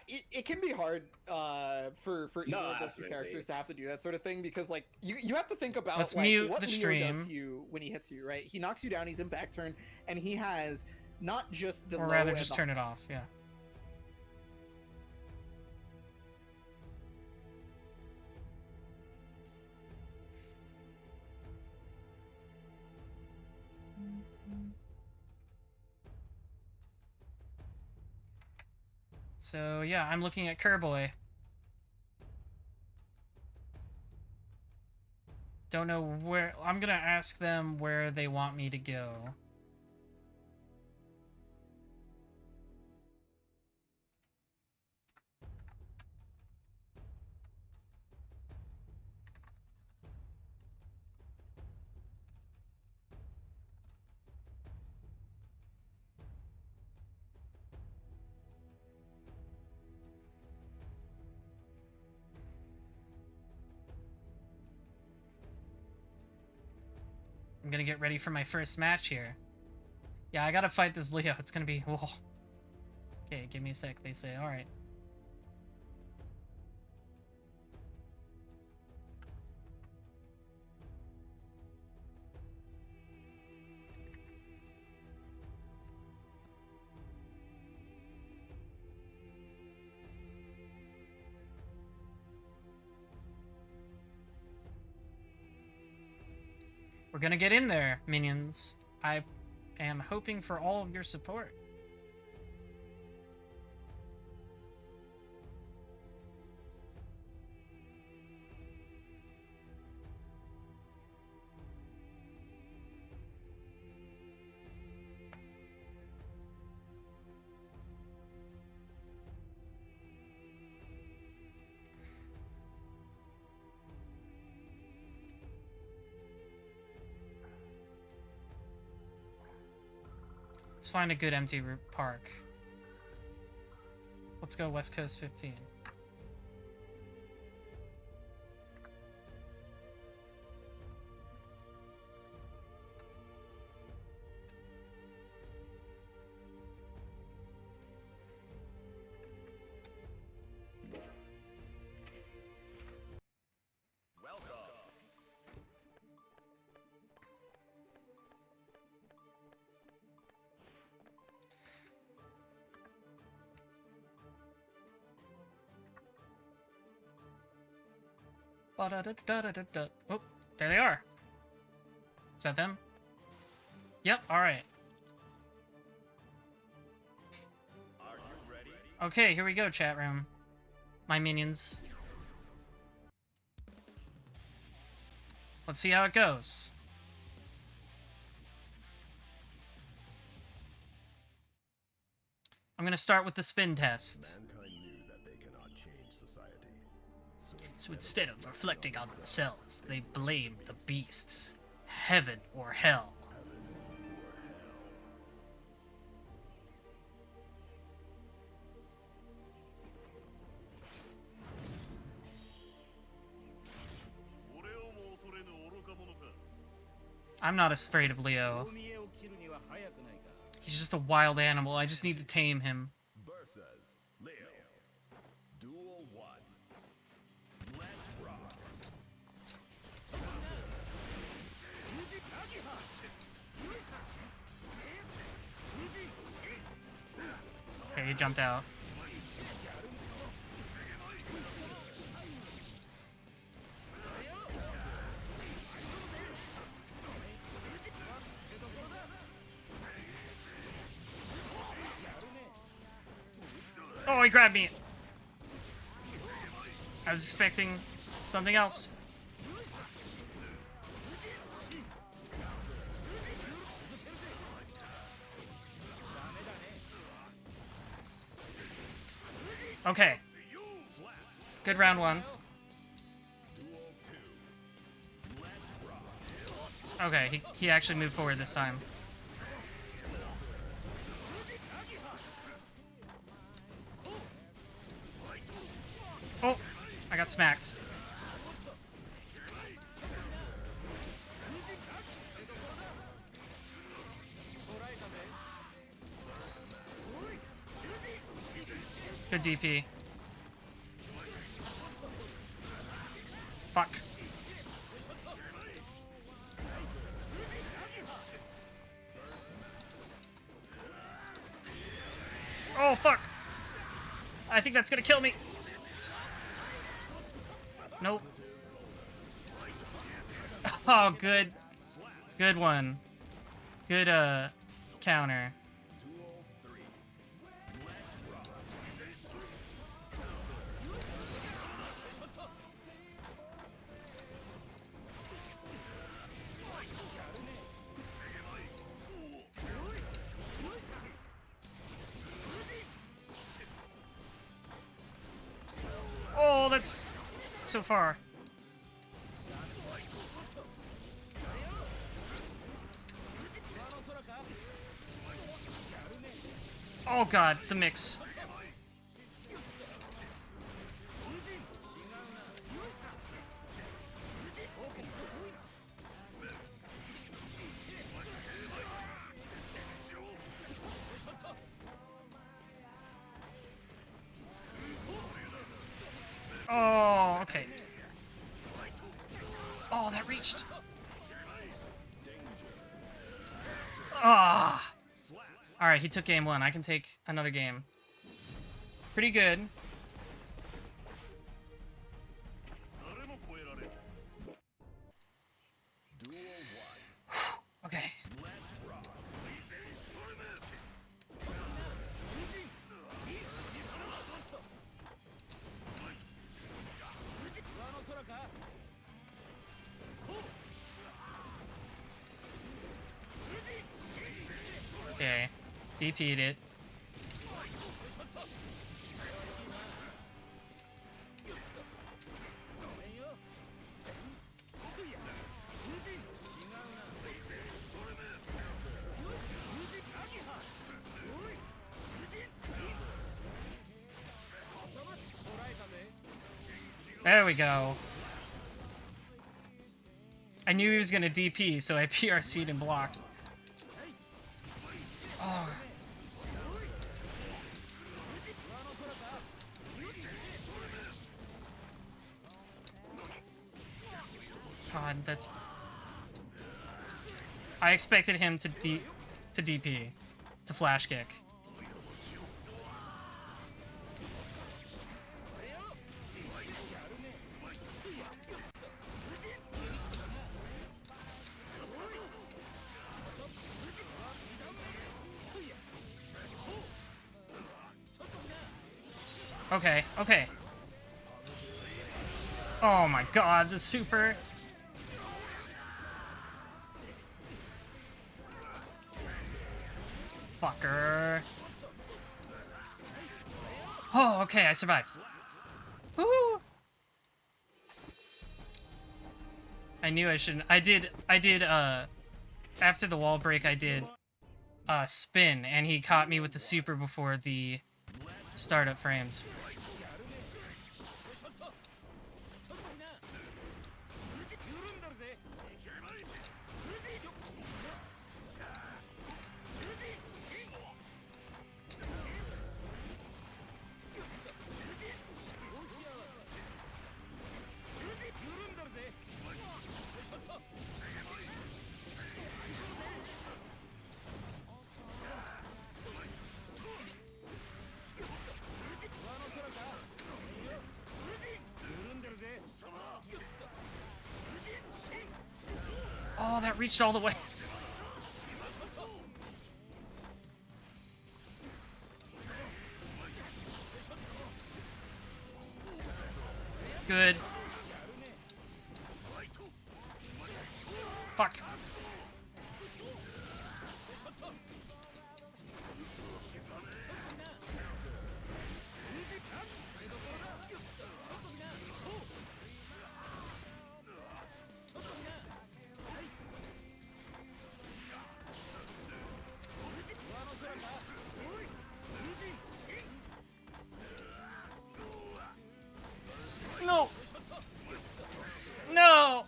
It can be hard for either No, of those two absolutely. characters to have to do that sort of thing because like you have to think about Let's like, mute what the Leo stream. does to you when he hits you, right? He knocks you down, he's in back turn, and he has not just the or low rather and just the turn it off, yeah. So yeah, I'm looking at Kerboy. Don't know where. I'm gonna ask them where they want me to go. I'm gonna get ready for my first match here. Yeah, I gotta fight this Leo. It's gonna be. Whoa. Okay, give me a sec. They say, all right. We're gonna get in there, minions. I am hoping for all of your support. Let's find a good empty park. Let's go West Coast 15. Ba-da-da-da-da-da-da. Oh, there they are. Is that them? Yep, alright. Okay, here we go, chat room. My minions. Let's see how it goes. I'm gonna start with the spin test. Mankind knew that they cannot change society. So instead of reflecting on themselves, they blamed the beasts. Heaven or hell. I'm not afraid of Leo. He's just a wild animal. I just need to tame him. Versus Leo. Duel 1. Let's rock. Okay, he jumped out. Oh, he grabbed me. I was expecting something else. Okay. Good round one. Okay, he actually moved forward this time. Oh, I got smacked. Good DP. Fuck. Oh, fuck. I think that's gonna kill me. Nope. Oh, good. Good one. Good, counter. Oh, that's so far. Oh god, the mix. Oh, okay. Oh, that reached. Ah. All right, he took game one. I can take another game. Pretty good. Okay. Okay. DP'd it. There we go. I knew he was gonna DP, so I PRC'd and blocked. Oh. God, that's... I expected him to DP, to flash kick. Okay, okay. Oh my god, the super. Fucker. Oh, okay, I survived. Woo! I knew I shouldn't. After the wall break, I did, spin, and he caught me with the super before the startup frames. Oh, that reached all the way. Good. Fuck. No. No.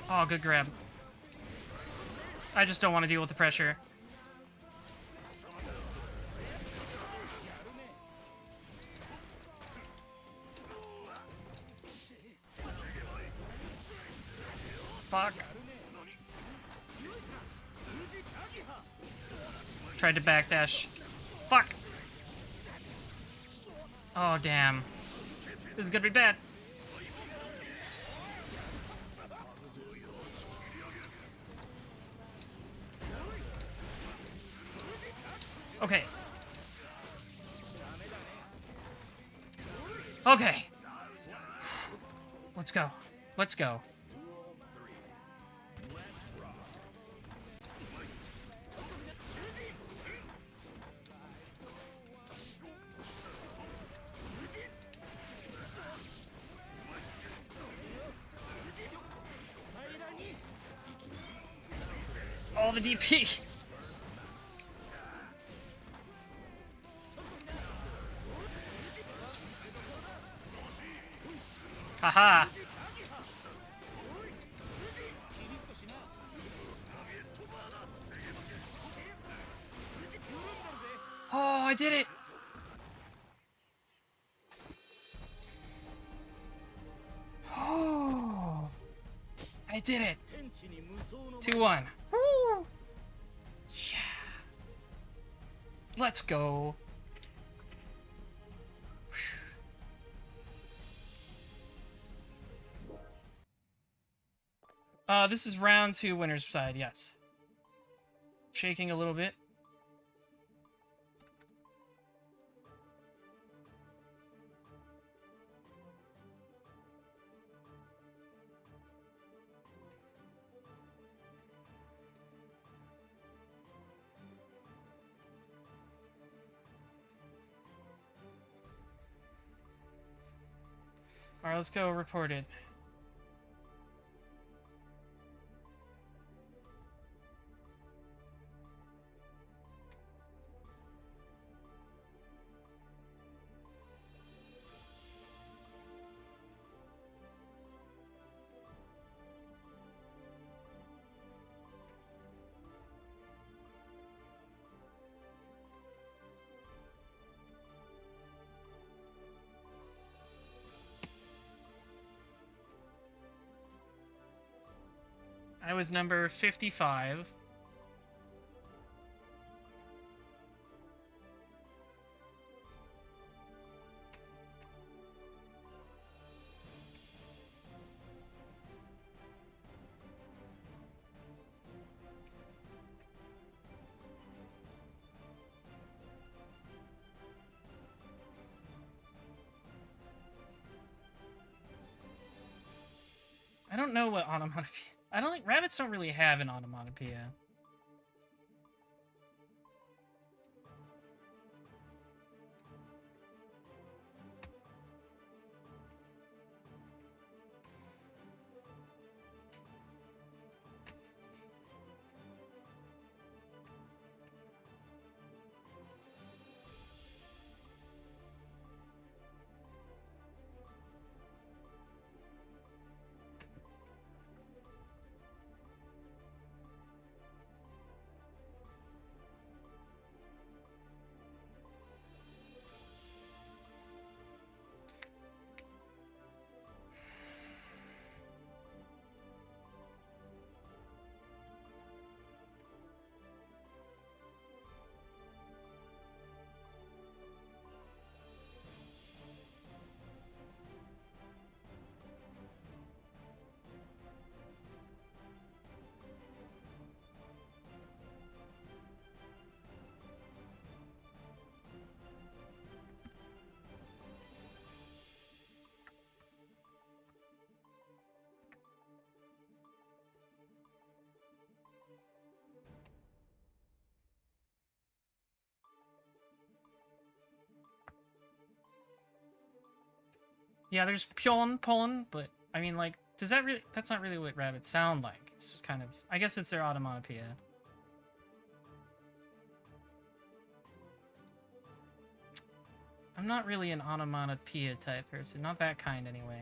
Oh, good grab. I just don't want to deal with the pressure. Fuck. Tried to backdash. Fuck. Oh, damn. This is gonna be bad. Okay. Okay. Let's go. Let's go. Oh, the DP. Haha. Oh, I did it. Oh, I did it. 2-1. Woo. Yeah. Let's go. This is round 2 winner's side, yes. Shaking a little bit. Alright, let's go reported. I was number 55. I don't know what onomatopoeia... I don't think... Rabbits don't really have an onomatopoeia. Yeah, there's pion, pon, but I mean, like, does that really... That's not really what rabbits sound like. It's just kind of... I guess it's their onomatopoeia. I'm not really an onomatopoeia type person. Not that kind, anyway.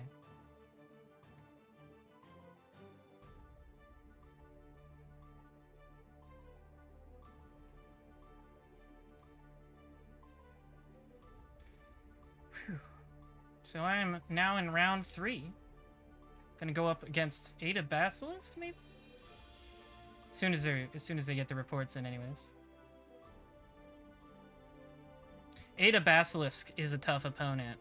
So I am now in round 3. Gonna go up against Ada Basilisk, maybe? As soon as they get the reports in, anyways. Ada Basilisk is a tough opponent.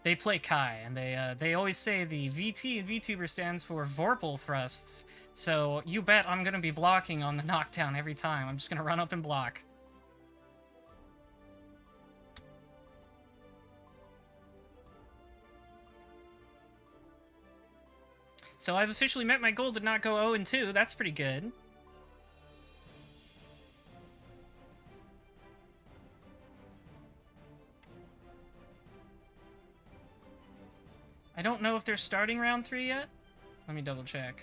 They play Kai, and they always say the VT in VTuber stands for Vorpal thrusts. So you bet I'm gonna be blocking on the knockdown every time. I'm just gonna run up and block. So I've officially met my goal to not go 0-2. That's pretty good. I don't know if they're starting round 3 yet. Let me double check.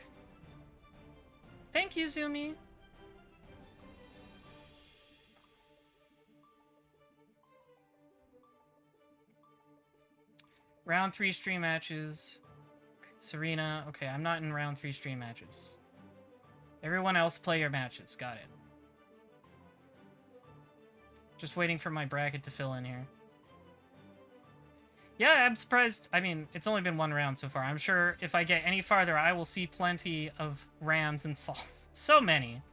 Thank you, Zumi. Round 3 stream matches. Serena. Okay, I'm not in round 3 stream matches. Everyone else play your matches. Got it. Just waiting for my bracket to fill in here. Yeah, I'm surprised. I mean, it's only been 1 round so far. I'm sure if I get any farther, I will see plenty of Rams and Sauls. So many.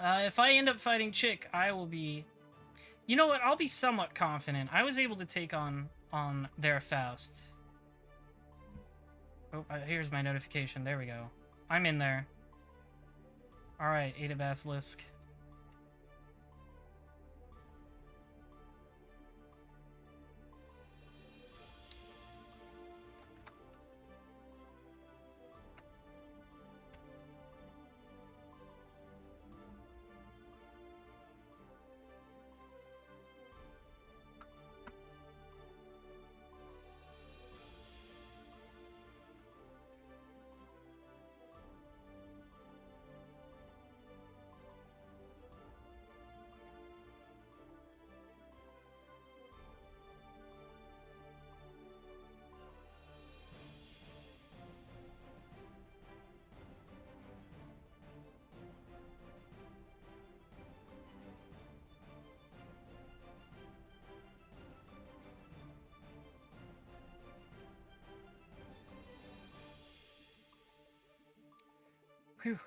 If I end up fighting Chick, I will be... You know what? I'll be somewhat confident. I was able to take on their Faust. Oh, here's my notification. There we go. I'm in there. Alright, Ada Basilisk. Whew.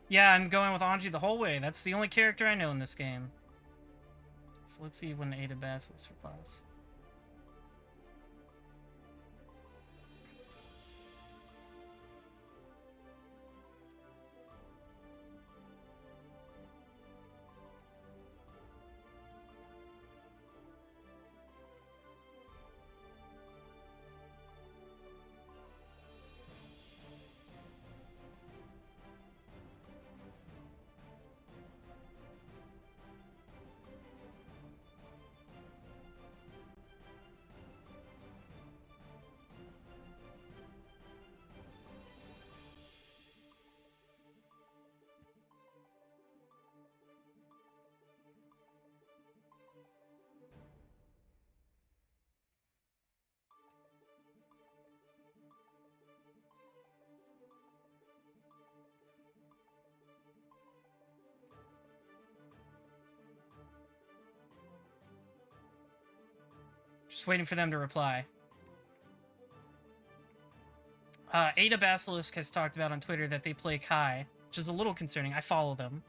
Yeah, I'm going with Anji the whole way. That's the only character I know in this game. So let's see when Ada Basilisk replies. Just waiting for them to reply. Ada Basilisk has talked about on Twitter that they play Kai, which is a little concerning. I follow them.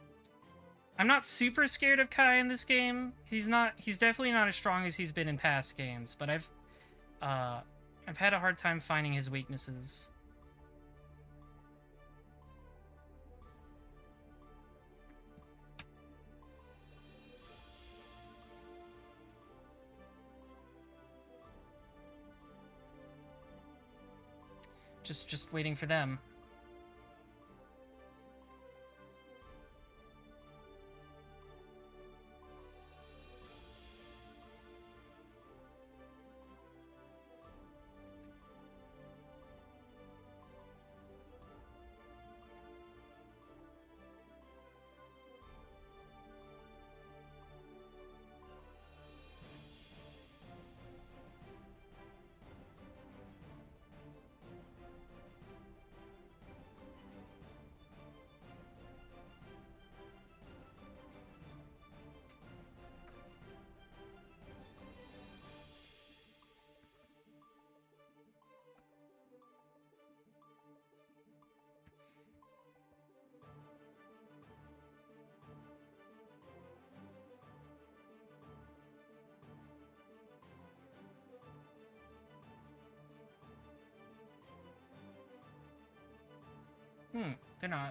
I'm not super scared of Kai in this game. He's definitely not as strong as he's been in past games, but I've had a hard time finding his weaknesses. Just waiting for them.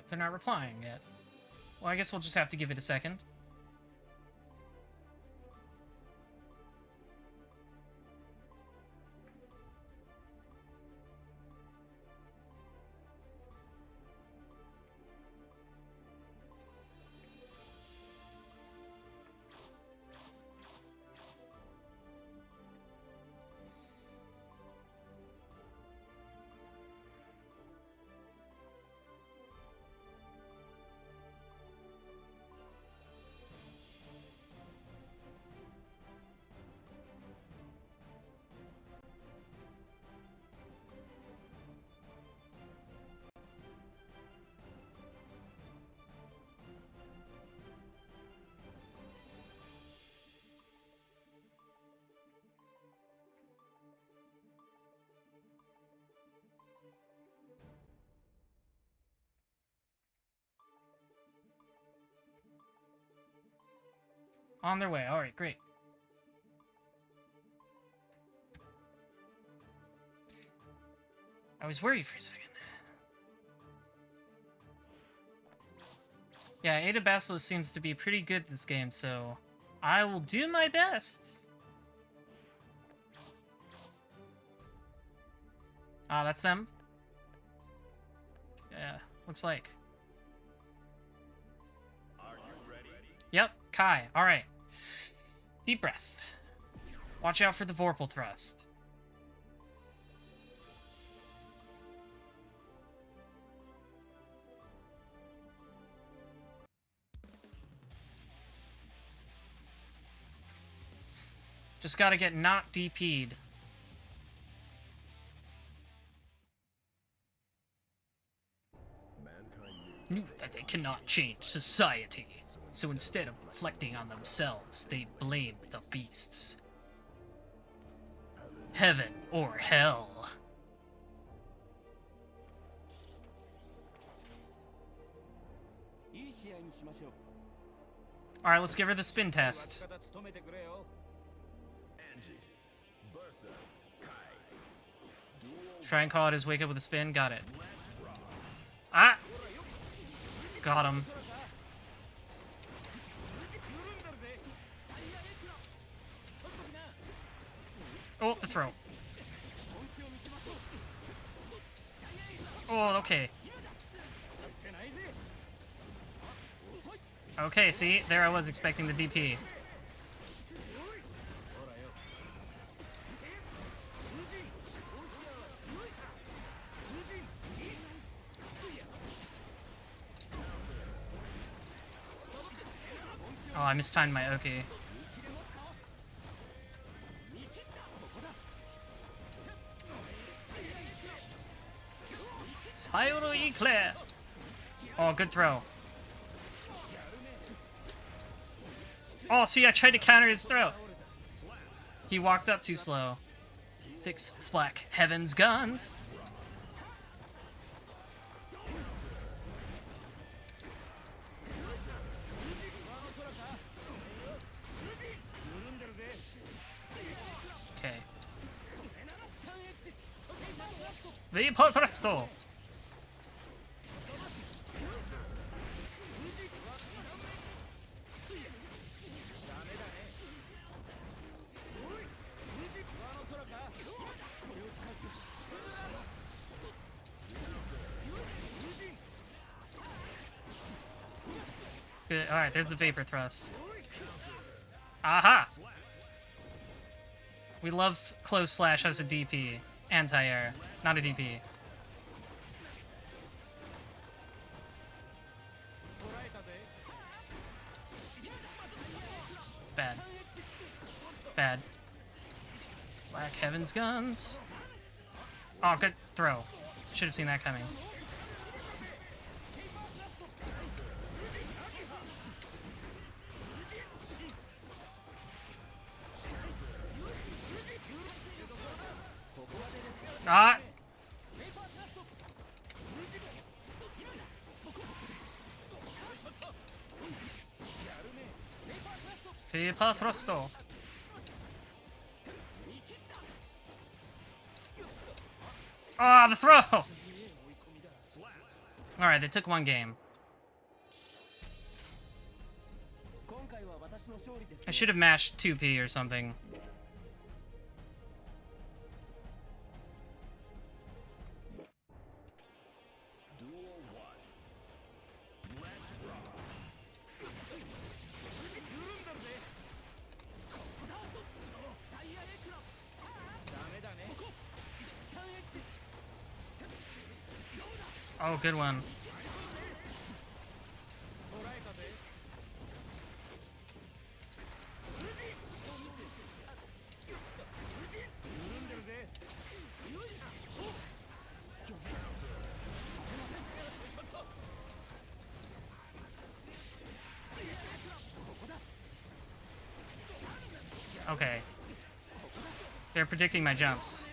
They're not replying yet. Well, I guess we'll just have to give it a second. On their way. All right, great. I was worried for a second. Yeah, Ada Basilisk seems to be pretty good at this game, so I will do my best. Ah, that's them? Yeah, looks like. Are you ready? Yep, Kai. All right. Deep breath. Watch out for the Vorpal thrust. Just gotta get not DP'd. Knew that they cannot change society, so instead of reflecting on themselves, they blamed the beasts. Heaven or hell. Alright, let's give her the spin test. Try and call it his wake up with a spin. Got it. Ah! Got him. Oh, the throw. Oh, okay. Okay, see? There I was expecting the DP. Oh, I mistimed my Oki. Spyro Eclair! Oh, good throw. Oh, see, I tried to counter his throw. He walked up too slow. 6 Black Heaven's Guns. Okay. Vapor Presto! Good. Alright, there's the Vapor Thrust. Aha! We love close slash as a DP. Anti-air, not a DP. Bad. Bad. Black Heaven's Guns. Oh, good throw. Should have seen that coming. Ah! Vapor Thrusto. Ah, the throw! Alright, they took one game. I should have mashed 2P or something. Oh, good one. Okay. They're predicting my jumps.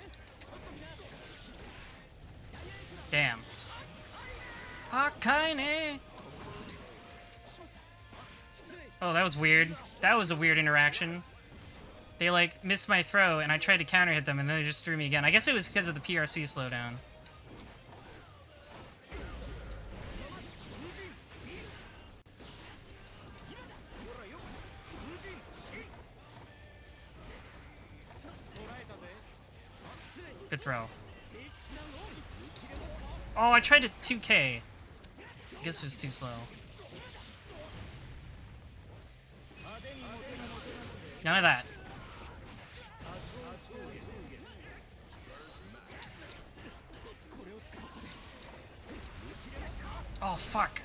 Damn. Akaine! Oh, that was weird. That was a weird interaction. They, like, missed my throw, and I tried to counter hit them, and then they just threw me again. I guess it was because of the PRC slowdown. Good throw. Oh, I tried to 2K. I guess it was too slow. None of that. Oh, fuck.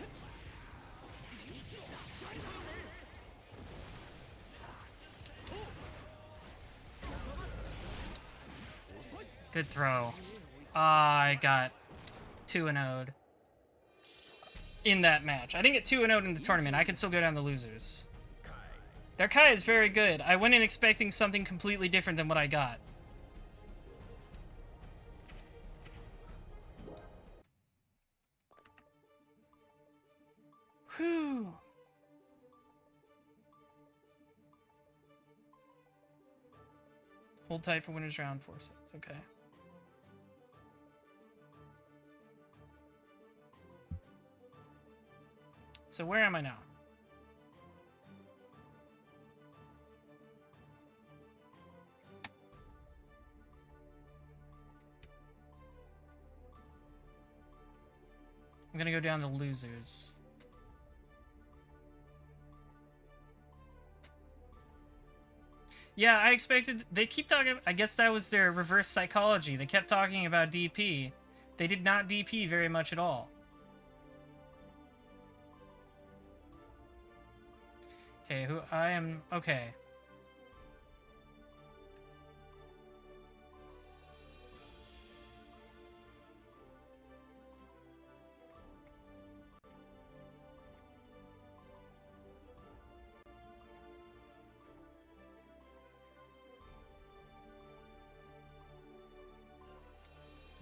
Good throw. I got 2-0'd in that match. I didn't get 2-0'd in the tournament. I can still go down to losers. Their Kai is very good. I went in expecting something completely different than what I got. Whew. Hold tight for winners round 4 sets. Okay. So where am I now? I'm gonna go down to losers. Yeah, I expected... They keep talking... I guess that was their reverse psychology. They kept talking about DP. They did not DP very much at all. Okay, who... I am... Okay.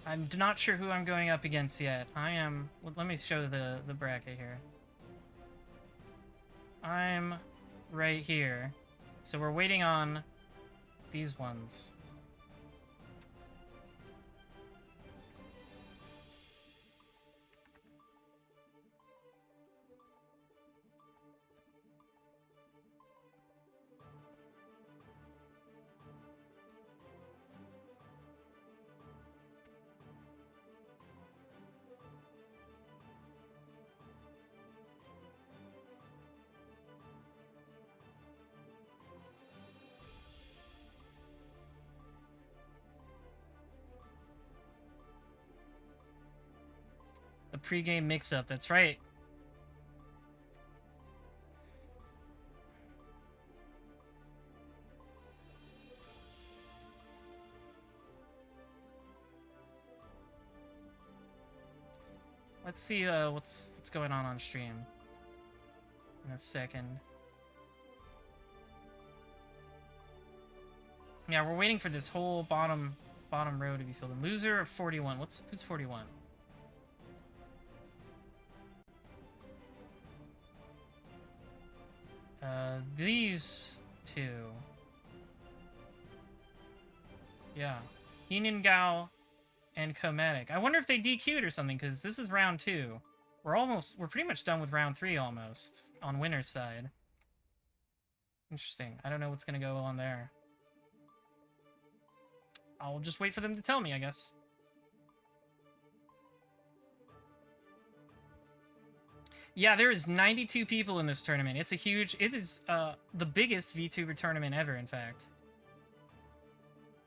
I'm not sure who I'm going up against yet. I am... Well, let me show the bracket here. I'm right here. So we're waiting on these ones. The pregame mix-up, that's right. Let's see what's going on stream in a second. Yeah, we're waiting for this whole bottom row to be filled in. Loser of 41. Who's 41? These two. Yeah. Heenan Gao and Comatic. I wonder if they DQ'd or something, because this is round 2. We're pretty much done with round 3 almost, on winner's side. Interesting. I don't know what's gonna go on there. I'll just wait for them to tell me, I guess. Yeah, there is 92 people in this tournament. It is the biggest VTuber tournament ever, in fact.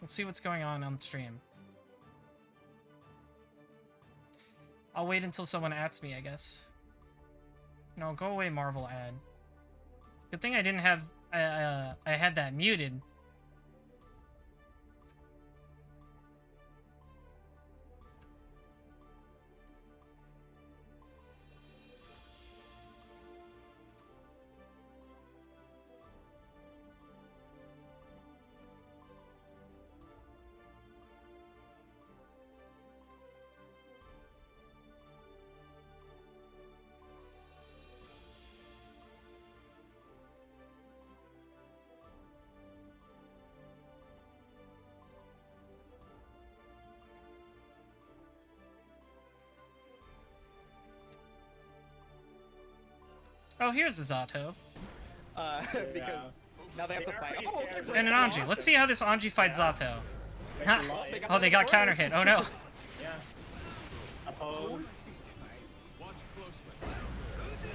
Let's see what's going on stream. I'll wait until someone adds me, I guess. No, go away, Marvel ad. Good thing I didn't have... I had that muted. Oh, here's the Zato. Because now they have to fight. Oh, okay, And an Anji. Let's see how this Anji fights Zato. Ha! Oh, they got counter hit. Oh no. Yeah. Oppose. Nice.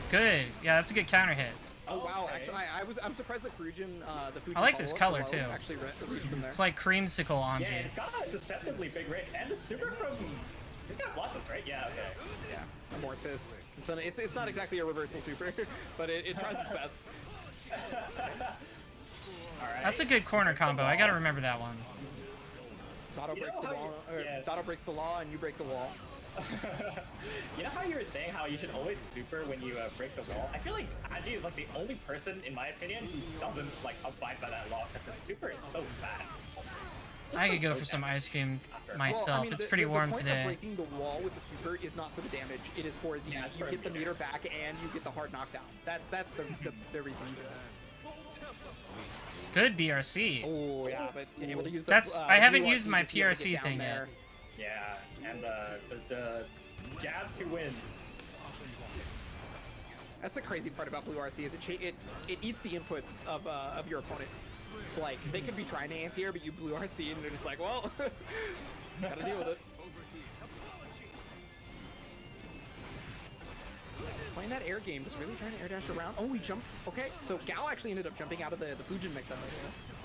Good. Yeah, that's a good counter hit. Oh wow! Actually, I'm surprised that Fujin, the Fujin I like this follow-up color, below too. Actually reached from there. It's like creamsicle Anji. Yeah, it's got a deceptively big rate, and the super from... He's got Blottus, right? Yeah, okay. Yeah, Amorphous. It's not exactly a reversal super, but it tries its best. Alright. That's a good corner combo. I gotta remember that one. Sato You breaks know the how wall, you- or yeah. Sato breaks the law, and you break the wall. You know how you were saying how you should always super when you break the wall? I feel like Anji is like the only person, in my opinion, who doesn't like abide by that law because his super is so bad. Just I could does go no for some damage ice cream after. myself. Well, I mean, It's pretty warm the point today. Of breaking the wall with the super is not for the damage. It is for the Yeah, it's you for get the meter. meter back and you get the hard knockdown. That's the reason you do that. Good BRC. Oh yeah, but being able to use the That's- I haven't blue used RC my just to be able to PRC get down thing yet. there. Yeah, and the jab to win. That's the crazy part about blue RC is it eats the inputs of your opponent. So like they could be trying to anti-air, but you blue RC and they're just like, well, gotta deal with it. Just playing that air game, just really trying to air dash around. Oh, we jumped. Okay, so Gal actually ended up jumping out of the Fujin mix-up.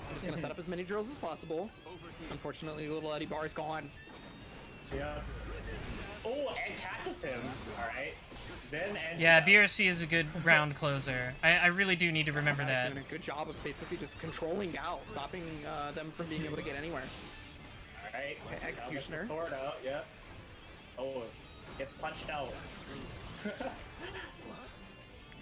I'm just gonna set up as many drills as possible. Unfortunately, little Eddie Bar is gone. Yeah. Oh, and catches him. All right. Then and Yeah, BRC is a good round closer. I really do need to remember that. Doing a good job of basically just controlling Gal, stopping them from being able to get anywhere. All right. Okay, Executioner. Sword out. Yeah. Oh, gets punched out.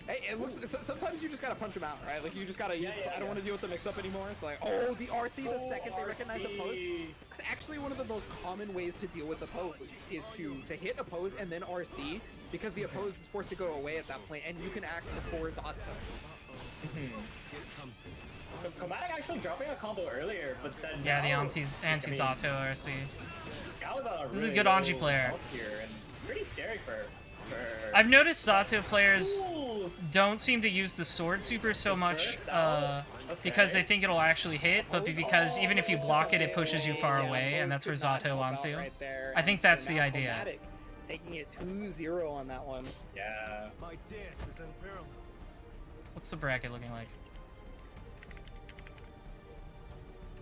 Hey, it looks. Sometimes you just gotta punch him out, right? Like you just gotta. Yeah, I don't want to deal with the mix-up anymore. It's like, oh, the RC the second they recognize a pose. It's actually one of the most common ways to deal with oppose is to hit oppose and then RC because the oppose is forced to go away at that point, and you can act before Zato. So Komatic actually dropping a combo earlier, but then Yeah, the now- anti-Zato RC. That was a This is a really good low Anji player. health here and pretty scary for. I've noticed Zato players Ooh, don't seem to use the sword super so much burst out? because they Okay. think it'll actually hit, but because even if you block it, it pushes you far away, and that's where Zato wants you. I think that's the idea. Chromatic taking it 2-0 on that one. Yeah. My dance is unparalleled. What's the bracket looking like?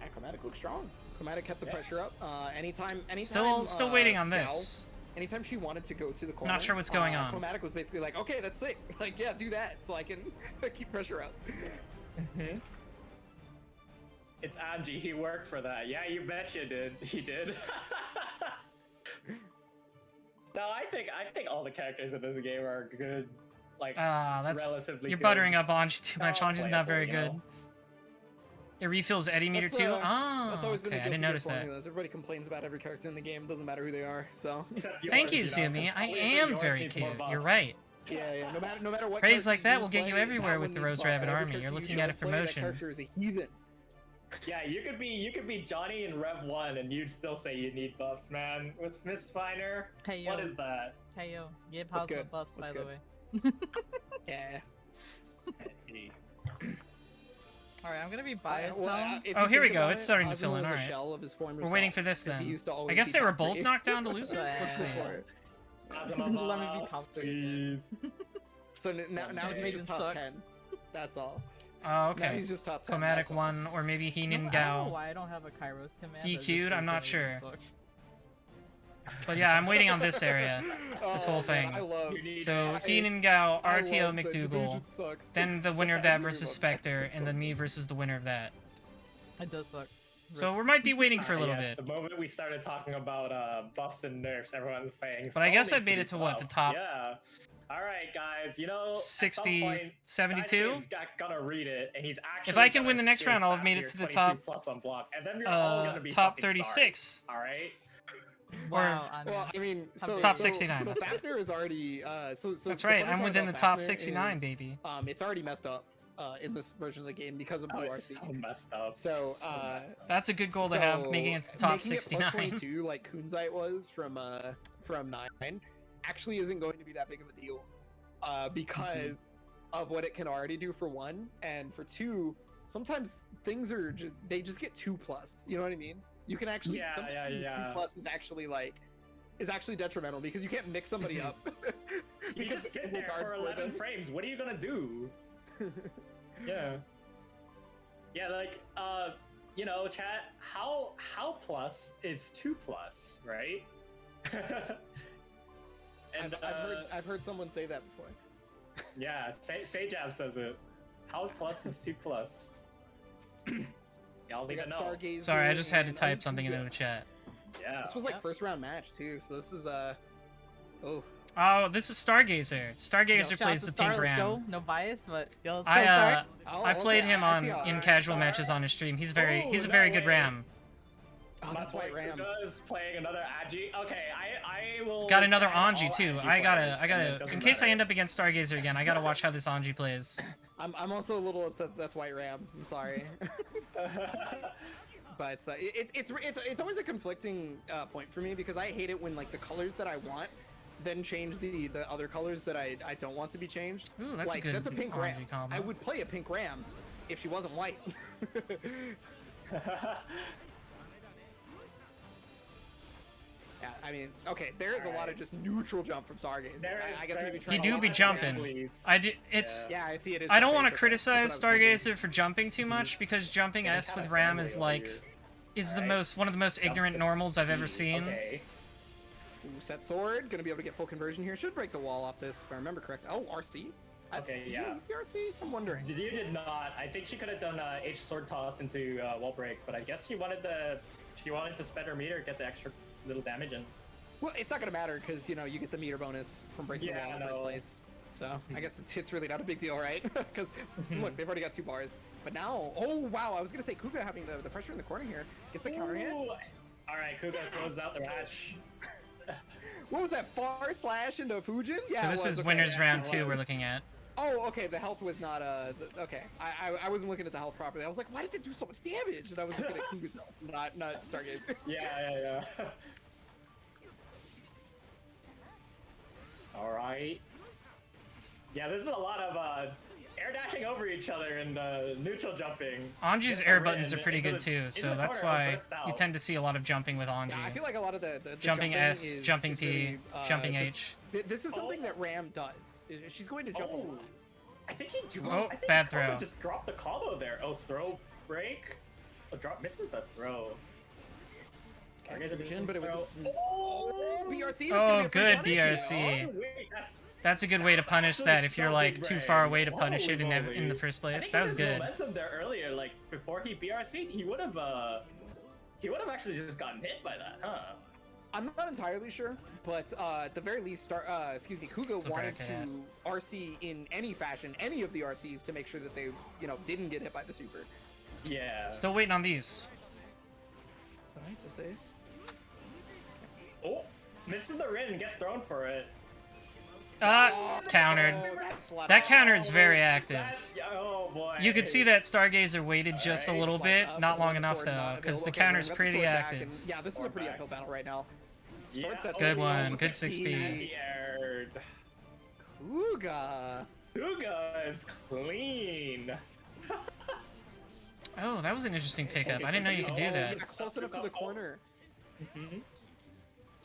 Yeah, Chromatic looks strong. Chromatic kept the pressure up. Anytime. Still waiting on Gal, this. anytime she wanted to go to the corner, Not sure what's going on. Chromatic was basically like, okay, that's sick. Like, yeah, do that so I can keep pressure up. It's Anji. He worked for that. Yeah, you bet you did. He did. No, I think all the characters in this game are good. Like That's relatively. you're good. buttering up Anji too much. Oh, Anji's not very playable, you good. know? It refills Eddie meter That's, too. That's always been Okay, the I didn't guilty gear notice that. formulas. Everybody complains about every character in the game. Doesn't matter who they are. So Except Thank you, yours, know, Sumi. 'cause I obviously am yours very needs more cute. You're buffs. right. yeah. No matter what. Praise like character that you will get you play, everywhere that with one the needs Rose buff. Rabbit Every Army. character You're you looking don't at a play, that promotion. character is a heathen. Yeah, you could be Johnny in Rev 1 and you'd still say you need buffs, man. With Mistfinder, Hey yo, what is that? hey yo, give What's House good? buffs What's by the good? way. Yeah. All right, I'm gonna be biased. If Oh, you here we think go. about It's it, starting to Ozma fill in, was a alright. shell of his former We're waiting self, for this 'cause he then. used to I always guess be they were top both three. knocked down to losers. Yeah, Let's see. go for it. Azuma Let me be buffs, top three please. So now Okay. he's just top Sucks. 10. That's all. Oh, Now okay. he's just top 10. Chromatic that's all. 1, or maybe I Heenan don't know Gao. why I don't have a Kairos command. DQ'd, I'm not sure. Sucks. But yeah, I'm waiting on this area. This whole Oh, thing. Man, I love. You need So it. Heenan Gao, I RTO love that McDougal, Division sucks. then the winner of that versus Spectre, and then me versus the winner of that. It does suck. So we might be waiting for a little Yes, bit. the moment we started talking about buffs and nerfs, everyone's saying. But I Saul guess I needs made be it to what, the buffed. top- Yeah. All right, guys. You know, 60, at some point, 72? Daisuke's gonna read it, and he's actually. If I can gonna win the next do round, I'll have fast made it here, to the 22 top, plus on block, and then you're all gonna be top fucking 36. Sorry, all right. Wow. I mean, Well, I mean, so Top so- 69, So that's right. Fafnir is already. So That's the right, funny I'm part within the about top Fafnir 69, is, baby. It's already messed up in this version of the game because of Oh, Blue it's RC. so messed up. So, It's so messed up. That's a good goal to have, making it to the top making it plus 69. 22 like Kunzite was from 9 actually isn't going to be that big of a deal because of what it can already do for 1, and for 2 sometimes things are just get 2+, you know what I mean? You can actually Yeah, sometimes yeah. 2+ is actually detrimental because you can't mix somebody up. You just sit there for 11 frames. What are you gonna do? Yeah. Yeah, like, you know, chat, how plus is 2+, right? And I've heard someone say that before. yeah, Sajab says it. How plus is 2+. Y'all We need got to know. Stargazer Sorry, I just had to and type something Okuga. into the chat. Yeah. This was like Yep. first round match too, so this is oh. Oh, this is Stargazer. Stargazer Shout out plays to the Star, pink let's ram. go. No bias, but yo, let's go, I Star. Oh, I played okay, him I on see how- in Alright, casual Star. matches on his stream. He's Oh, a no very good way. ram. Oh, My that's boy White Ram. Kuga is playing another Agi. Okay, I will. Got another stand Anji all too. Anji I gotta players, and it doesn't in case I matter. end up against Stargazer again, I gotta watch how this Anji plays. I'm also a little upset that's White Ram. I'm sorry. But it's always a conflicting point for me because I hate it when like the colors that I want then change the other colors that I don't want to be changed. Ooh, that's like, a good that's a pink Anji ram. combo. I would play a pink ram if she wasn't white. Yeah, I mean, okay, there is a lot of just neutral jump from Stargazer. I guess maybe He trying do to be lock it jumping. down. Please. I do. It's. Yeah, I see it is. I don't want to That's criticize what I was thinking. Stargazer for jumping too much because jumping Yeah, S kinda with Ram scrambly is over like here. is the Alright. most one of the most ignorant the normals I've ever seen. Okay. Ooh, set sword, gonna be able to get full conversion here. Should break the wall off this, if I remember correct. Oh, RC. Okay, did yeah. You RC? I'm wondering. You did not. I think she could have done H sword toss into wall break, but I guess she wanted to spend her meter, get the extra little damage in. Well, it's not gonna matter because you know you get the meter bonus from breaking the Yeah, wall in the I first know. place. So I guess it's really not a big deal, right? Because look, they've already got 2 bars. But now, oh wow, I was gonna say Kuga having the pressure in the corner here gets the counter hit. Ooh. All right, Kuga throws out the match. What was that far slash into Fujin? Yeah, So it this was, is okay, winners yeah, round it 2 we're was. looking at. Oh, okay. The health was not okay. I wasn't looking at the health properly. I was like, why did they do so much damage? And I was looking at Kuga's health, not Stargazer's. Yeah. All right. Yeah, this is a lot of air dashing over each other and neutral jumping. Anji's Gets the air buttons rin are pretty into good the- too, into so the that's corner, why burst you out. tend to see a lot of jumping with Anji. Yeah, I feel like a lot of the Jumping S, is, jumping is P, really, jumping just- H. This is something that Ram does. She's going to jump a Oh. lot. I think he dropped. Oh, I think bad Kuga throw. just dropped the combo there. Oh, throw break. Oh, drop misses the throw. Okay, Stargazer Fujin, but it was. throw. Oh, BRC. was Oh, gonna be a free good punish. BRC. Oh, wait, That's a good way to that's punish actually that if you're so like good too brain. far away to punish it Holy in moly. the first I place. think That was his good. momentum there earlier, like before he BRC'd, he would have actually just gotten hit by that, huh? I'm not entirely sure, but at the very least, Kuga It's a wanted bracket. to RC in any fashion, any of the RCs, to make sure that they, didn't get hit by the super. Yeah. Still waiting on these. Alright, to say. Oh, misses the rin and gets thrown for it. Countered. Oh, that's left. That counter is very active. Oh boy. You could see that Stargazer waited just a Alright, little Flies bit, up, not and long one enough sword though, not because the available. Okay, counter's Ram got the pretty sword back, active. and yeah, this is a Sword pretty back. uphill battle right now. Yeah. Sword sets Good early, one, almost good 16. 6P. Anti-aired. Kuga. Kuga is clean. Oh, that was an interesting pickup. Okay, I didn't know you could do yeah, that. close enough to the corner.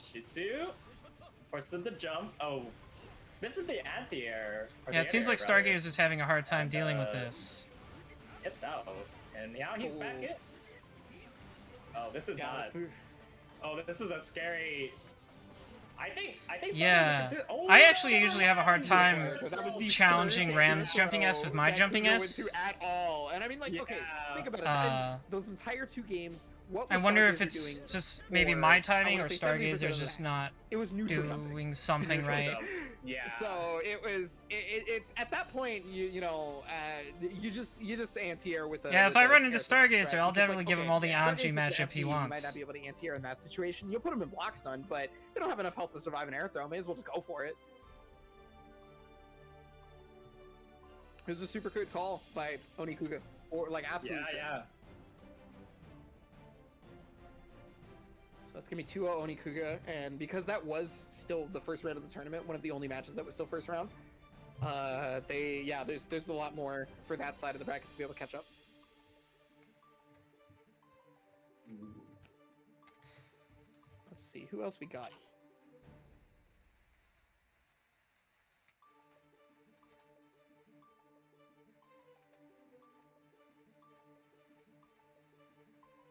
Shitsu forces the jump. Oh, this is the anti-air. or Yeah, the it seems like anti-air, rather. Stargazer is having a hard time dealing with this. Gets out, and now he's back Oh. in. Oh, this is Yeah, not. the Fu- Oh, this is a scary. I think. Stargazer Yeah. could do- Oh, I actually usually have a hard time So that was the challenging first Ram's jumping S throw with my that jumping Kuga S. went to at all. And I mean, like, okay, Yeah. think about it. Uh, those entire 2 games, what I was wonder if Stargazer it's doing just maybe for, my I timing or wanna say 70% Stargazer's of the just match? not It was neutral jumping. doing something right. Yeah. So it's at that point you just anti-air with a Yeah, if with I a run into air Stargazer, threat, I'll because, definitely give him all the Stargazer Anji with the matchup he FD, You might wants. not be able to anti-air in that situation. You'll put him in block stun, but they don't have enough health to survive an air throw. May as well just go for it. It was a super good call by Onikuga, or like absolutely. Yeah. So that's gonna be 2-0 Onikuga, and because that was still the first round of the tournament, one of the only matches that was still first round, there's a lot more for that side of the bracket to be able to catch up. Let's see who else we got.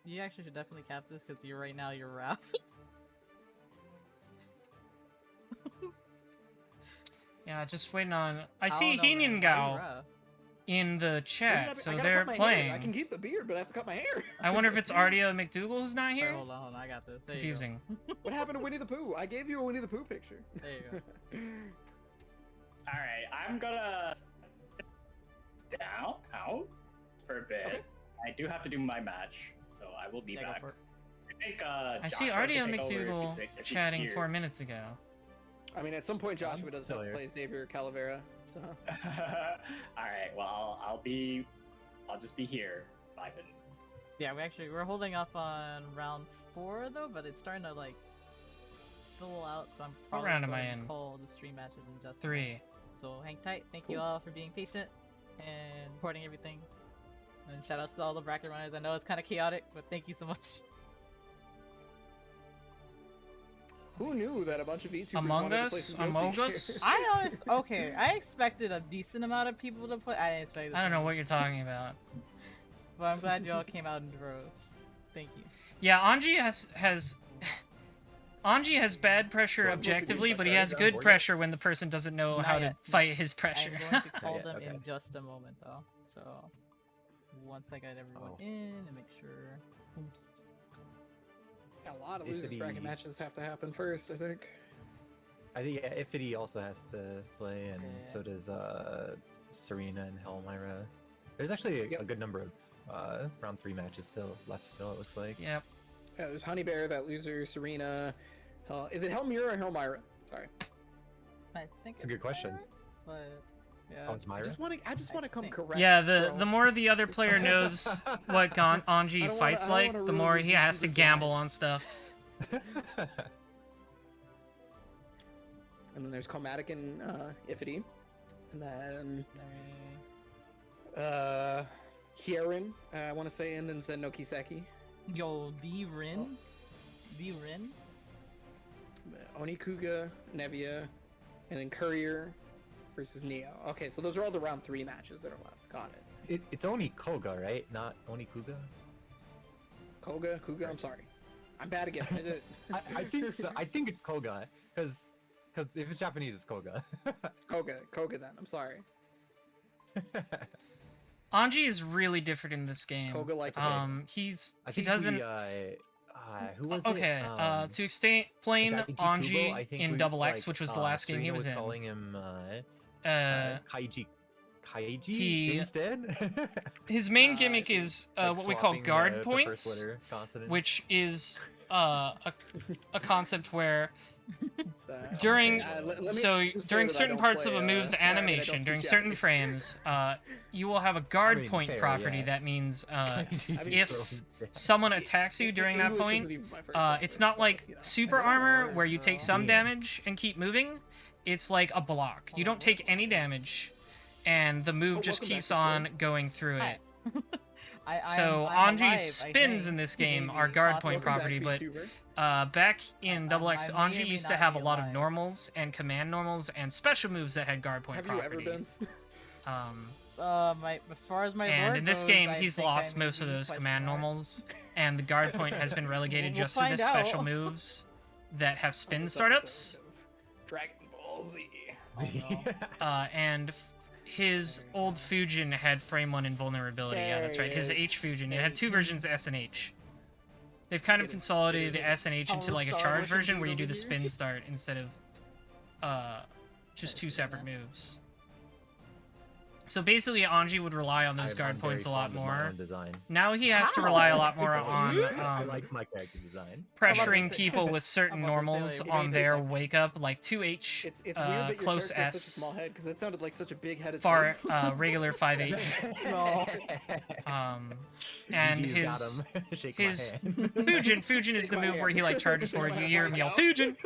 You actually should definitely cap this because right now you're Raph. Yeah, just waiting on. I don't see know, man. Why are you Hinyan Gao Raph? in the I chat, so gotta they're cut my hair. playing. I can keep the beard, but I have to cut my hair. I wonder if it's Ardia McDougal who's not Wait, here? hold on, I got this. There you go. Confusing. What happened to Winnie the Pooh? I gave you a Winnie the Pooh picture. There you go. All right, I'm gonna sit down out for a bit. Okay. I do have to do my match, so I will be Yeah, go back. for it. I think I see Joshua Ardia can take over if McDougal he's chatting here. 4 minutes ago. I mean, at some point, I'm Joshua does still have to here. play Xavier Calavera. So All right, well I'll just be here vibing. Yeah, we're holding off on round 4 though, but it's starting to like fill out, so I'm probably round am going I to in? call the stream matches in just a 3. minute. So hang tight. Thank you all for being patient and reporting everything. And shout outs to all the bracket runners. I know it's kind of chaotic, but thank you so much. who knew that a bunch of VTubers Among wanted to play Us? some Among Guilty Us? Gear? Okay, I expected a decent amount of people to play. I didn't expect this I don't know many. what you're talking about. But I'm glad you all came out in droves. Thank you. Yeah, Anji has Anji has bad pressure So I'm supposed to be objectively, but he like, has on good board? pressure when the person doesn't know Not how yet. to fight his pressure. I'm going to call yet, them okay. in just a moment though. So once I get everyone Oh. in and make sure. Oops. A lot of If losers it bracket be- matches have to happen first, I think. I think Ifity also has to play, and Yeah. so does Serena and Helmira. There's actually a Yep. good number of round 3 matches still left. Still, it looks like. Yep. Yeah, there's Honey Bear, that loser, Serena. Is it Helmira or Helmira? Sorry. I think It's a good question. Myra, but yeah. Oh, it's Myra. I just want to come think- correct. Yeah, the bro. more the other player knows what I Anji don't fights wanna like, the ruin more these he has to VTubers' gamble lives. on stuff. And then there's Chromatic and Ifity. And then Kieran, I want to say, and then Zen no Kiseki. Yo, D-Rin? D-Rin? Onikuga, Nevia, and then Courier versus Neo. Okay, so those are all the round 3 matches that are left. Got it. It's only Koga, right? Not Onikuga. Kuga, I'm sorry. I'm bad again. I did it. I think so. I think it's Koga, because if it's Japanese, it's Koga. Koga then. I'm sorry. Anji is really different in this game. Koga likes he I think doesn't. who was Okay, it? to explain Dakichi Kubo, Anji I think in we- Double X, like, which was the last game he Serena was in. calling him Uh, Kaiji he- instead. his main I gimmick see. is Like what we call swapping guard the first points, letter consonants. which is a concept where So, during let me so just say during that I certain don't parts play, of a move's I don't animation, speak during certain Japanese. frames, you will have a guard mean, point fair, property. yeah. That means Kaiji if throws down. someone attacks you during that English point, isn't even my first language, it's not so, like you know. super It's armor hard, where you take bro. some Yeah. damage and keep moving. It's like a block. You don't take any damage, and the move Oh, just welcome back, keeps Victor. on going through Hi. it. I'm So alive, I Anji's spins think. in this game Maybe are guard possibly. point Welcome back, property, but VTuber. back in I- Double I X, may or Anji may used to not have be a lot of alive. normals and command normals and special moves that had guard point Have you property. ever been? As far as my And lore in this goes, game, I he's think I lost may most of be those quite command smart. normals, and the guard point has been relegated We'll just to the find special out. moves that have spin This startups. episode of Dragon Ball Z. And his old Fujin had frame 1 invulnerability. Yeah, that's There right. he His is. H Fujin. It There had he 2 versions of S and H. They've kind of It is- consolidated it is- S and H into I'll like a start charge with the version dude where you do over the here. spin start instead of just 2 separate moves. So basically, Anji would rely on those guard I'm points a very lot fond of my more. own design. Now he has to How? rely a lot more Excuse on me? I like my character design. pressuring say- people with certain I'm about to say, normals like, on their it's- wake up, like 2H, It's weird that your close character has such a S, small head because that sounded like such a big-headed. far Satan. regular 5H. No. And GG's got him. Shake my his hand. Fujin is the move where he like charges forward. You hear him yell Fujin.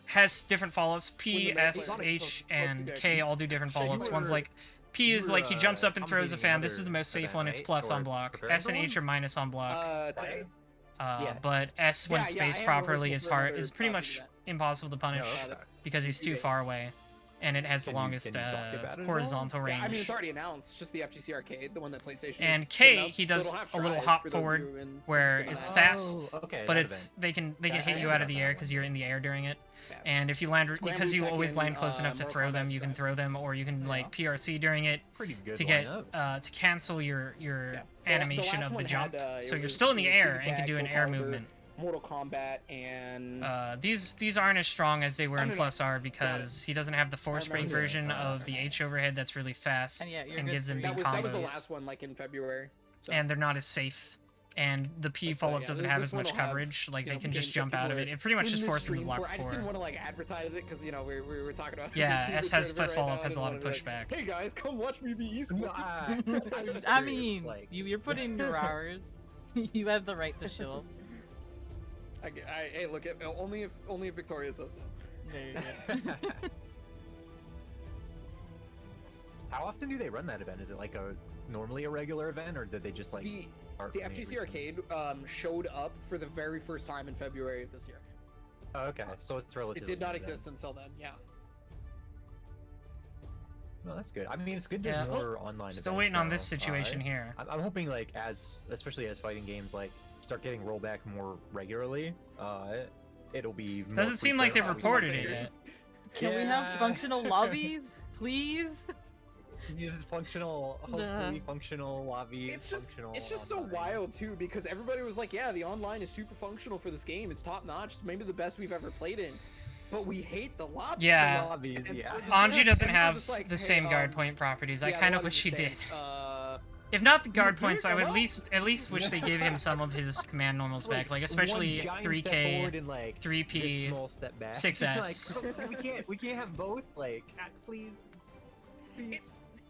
Has different follow-ups. P, When the S, man- H, Let's and go. K all do different Shit, you follow-ups. One's were- like P is you like he were, jumps up and throws a commentating fan. This is another the most safe event, one. It's right? plus on Or block. preparing S and for H are minus on block. Today. Yeah. But S when Yeah, yeah, I spaced am properly rehearsal is for hard another is pretty property much event. impossible to punish No, because he's too Okay. far away. and it has the Can you longest talk about it at all? horizontal range. Yeah, I mean, it's already announced. It's just the FGC Arcade, the one that PlayStation And is K, putting up, he so does it'll have a little Strive hop for those of forward you in- where interested in it's that. fast, okay, but that it's they can Yeah, hit I you heard out of about the that air one. because you're in the air during it. Yeah. And if you land Scramble because you Tekken, always land close enough to Mortal throw them, Kombat you can Strive. throw them, or you can like PRC during it Pretty good to get lineup. to cancel your The animation last of the one jump. had, So it you're was- still in the it was air Big and can do Attack, an Soul air Calibur, movement. Mortal Kombat and These aren't as strong as they were in no, no. Plus R because he doesn't have the force break remember. version of the H overhead that's really fast And yeah, you're and good gives for him that big that was the combos. last one, like in February. So. And they're not as safe. And the P follow up yeah, doesn't this- have this as one much will have, coverage. Like you they know, can just games that jump out of people it. It pretty much in just this forces them to stream block for. I just before. didn't want to like advertise it because you know we were talking about. Yeah, VTuber S has tournament foot follow right up now, has a I lot of didn't wanna be pushback. Hey guys, come watch me be No, esports. I was I curious, mean, like, you're putting your hours. You have the right to show. Hey, look, only if Victoria says so. There you go. how often do they run that event? Is it like normally a regular event, or did they just like The start the running it FGC recently? Arcade showed up for the very first time in February of this year. Oh, okay, so it's relatively. It did not new then. exist until then. Yeah. No, that's good. I mean, it's good. Yeah, There's more online. Still events waiting on now. this situation here. I'm hoping like especially as fighting games like start getting rollback more regularly. It'll be. More Doesn't seem like they've frequent. reported it yet. Can we have functional lobbies, please? Use functional, hopefully functional lobbies. It's just functional so online. wild too because everybody was like, yeah, the online is super functional for this game. It's top notch. It's maybe the best we've ever played in. But we hate the lobby. Yeah. The lobbies, And yeah. we're just- Anji doesn't and we're have just like, the hey, same guard point properties. I yeah, the kind of lobbies wish he are did. staying. If not the guard did points, I would come at least wish they gave him some of his command normals back, like especially one giant step 3K, forward and, like, 3P, this small step back. 6S. Like, we can't have both. Like, please.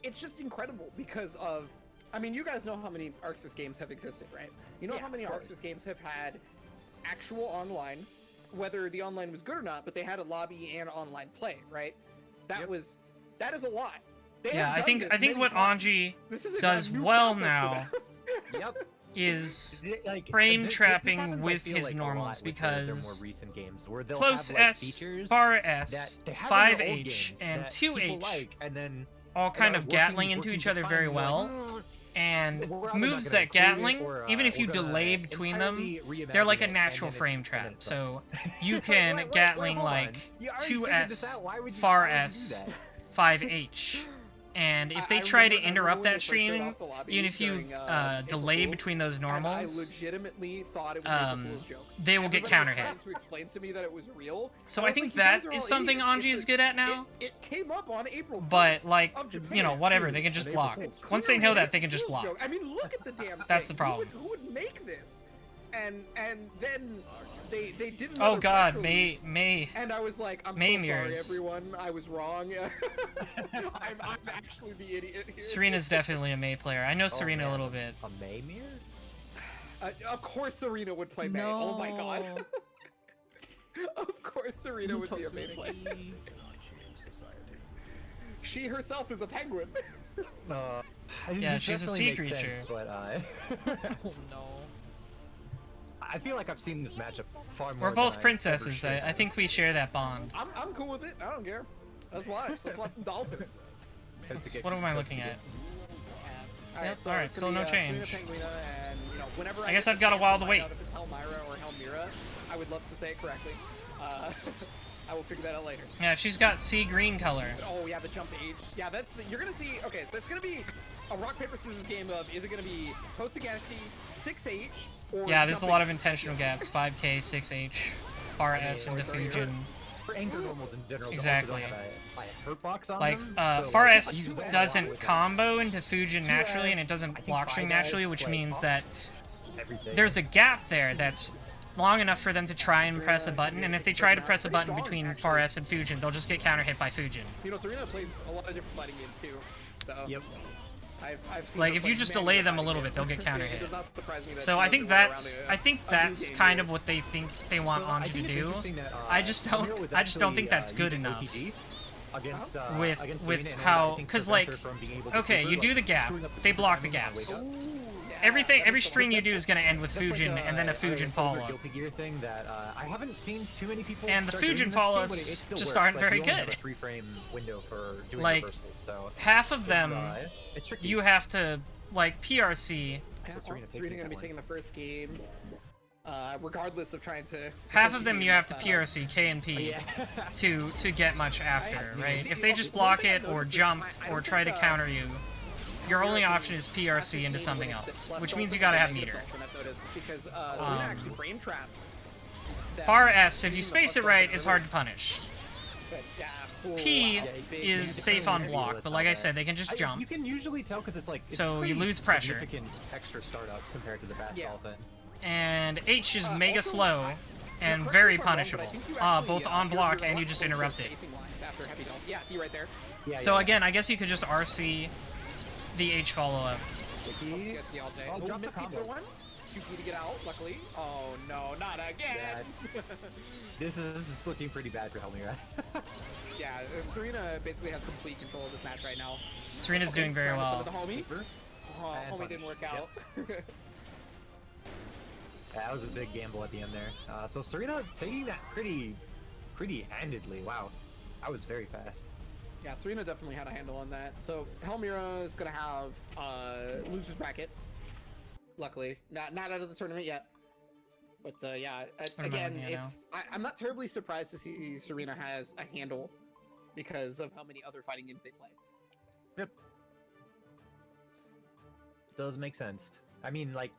It's just incredible because of. I mean, you guys know how many Arxis games have existed, right? You know Yeah, how many of course. Arxis games have had actual online, whether the online was good or not, but they had a lobby and online play, right? That is a lot. They Yeah, have I done think this I think many what times. Anji This is a does new well process for now them. Yep. is Like, frame this trapping happens, I with feel his like, a lot normals with their more because recent games where they'll close have, like, S, features far S, that they have in their old 5H, games and that 2H people like, and then all kind are of working- gatling into working each just other fine, very and you're like, well. And we're either not moves gonna that include it Gatling, or, even if we're you gonna delay between them, entirely they're like reimagine a it, and natural then frame it trap. sucks. So you can Wait, Gatling hold on. like You already figured this 2S, out. Why would you- far why would you do S, that? 5H. And if they I try to remember interrupt when that they first showed stream, off the lobby even if you during, April delay Fools, between those and I normals, legitimately thought it was an April Fool's joke. they will get Everybody was counter trying hit. to explain to me that it was real. So and I was think like, "You guys that are is all something idiots. Anji It's is a- good at now. It came up on April But 1st like, of Japan. you know, whatever, they can just April block. Fools. Once they Clearly know an that, they can April just Fool's block. joke. I mean, look at the damn thing. That's the problem. Who would make this? And then they did Oh another God, press May release, May. and I was like, I'm May so sorry, mirrors. everyone. I was wrong. I'm actually the idiot here. Serena's definitely a May player. I know Serena a man. little bit. A Maymir? Of course, Serena would play May. Oh my God. Of course, Serena would be a May player. Cannot change society. She herself is a penguin. Yeah, this she's a definitely sea makes creature. sense, but Oh no. I feel like I've seen this matchup far more. We're both than I princesses. ever should. I think we share that bond. I'm cool with it. I don't care. Let's watch. Let's watch some dolphins. What am I looking at? So alright, it's still gonna no be, Serena change. Penguina, and you know, whenever I guess get I've the got a chance while to to find wait. out if it's Helmyra or Helmira, I would love to say it correctly. I will figure that out later. Yeah, she's got sea green color. Oh yeah, the jump age. Yeah, that's the, you're gonna see. Okay, so it's gonna be a rock paper scissors game of is it gonna be Totsugaki 6H or Yeah, there's a jump lot age? of intentional gaps. 5K, 6H, far S, and Diffusion. For anchor normals in general, Exactly. they also don't have a hurt box on Like, them, so, far like, S you use that doesn't with, combo into Fujin 2S, naturally, and it I doesn't think block string 5S, naturally, which like, means off that everything. there's a gap there that's long enough for them to try and press a button, and if they try to press a button between far S and Fujin, they'll just get counter hit by Fujin. You know, Serena plays a lot of different fighting games too. So Yep. I've seen Like, her if you play just many delay a them a fighting little game. bit, they'll get counter It hit. does not surprise me that So she I doesn't think go around that's a- I think a new that's game kind yet. of what they think they want So I Anji think to it's do. interesting that, I just Samira was don't actually, think that's good using enough. OTG Against, With against with Serena, and how, I think cause prevents like, her from being able to okay, super, you do like, the gap, screwing up the they super block the timing on gaps. wake up. Ooh, yeah. every string you do is gonna end with That's Fujin like and then a Fujin follow-up. Guilty Gear thing that I haven't seen too many people. And the start doing Fujin this follow-ups game, but it still just works. aren't Like, very you only have good. a 3-frame window for doing Like, reversals, so Half of them, it's tricky. you have to, like, PRC. So Serena Serena taking gonna be that one. taking the first game, regardless of trying to. Half of them continue you have to this PRC K and P Yeah. to get much after, I- right? see, If they one just thing block I've it or noticed is jump I or don't try to think, counter you, your only option is PRC into something else, which means you gotta have meter. Because Serena actually frame trapped. that Far S, if you using the space it plus right, button is earlier. hard to punish. But, yeah, cool, P wow, big is damage. safe on block, but like I said, they can just You jump. can usually tell because it's like it's So you pretty lose pressure. Significant extra startup compared to the bash Yeah. stall thing. And H is mega also, slow and correct me very if I'm wrong, but I punishable. think you actually, Both on you're block a and lot you just closer interrupt it. spacing-wise after heavy dome. Yeah, see right there. Yeah. So again, I guess you could just RC the H follow-up. Let's get the all day. I'll Oh, drop the missed the combo. other one. 2P to get out, luckily. Oh no, not again. This is looking pretty bad for Helmira. Yeah, Serena basically has complete control of this match right now. Serena's doing very trying to well. summon the homie. Oh, And homie didn't work punish. out. That was a big gamble at the end there. So Serena taking that pretty handedly. Wow, that was very fast. Yeah, Serena definitely had a handle on that. So Helmira is gonna have losers bracket. Luckily, not out of the tournament yet. But yeah, again, Tournament, it's I'm not terribly surprised to see Serena has a handle because of how many other fighting games they play. Yep. Does make sense. I mean, like,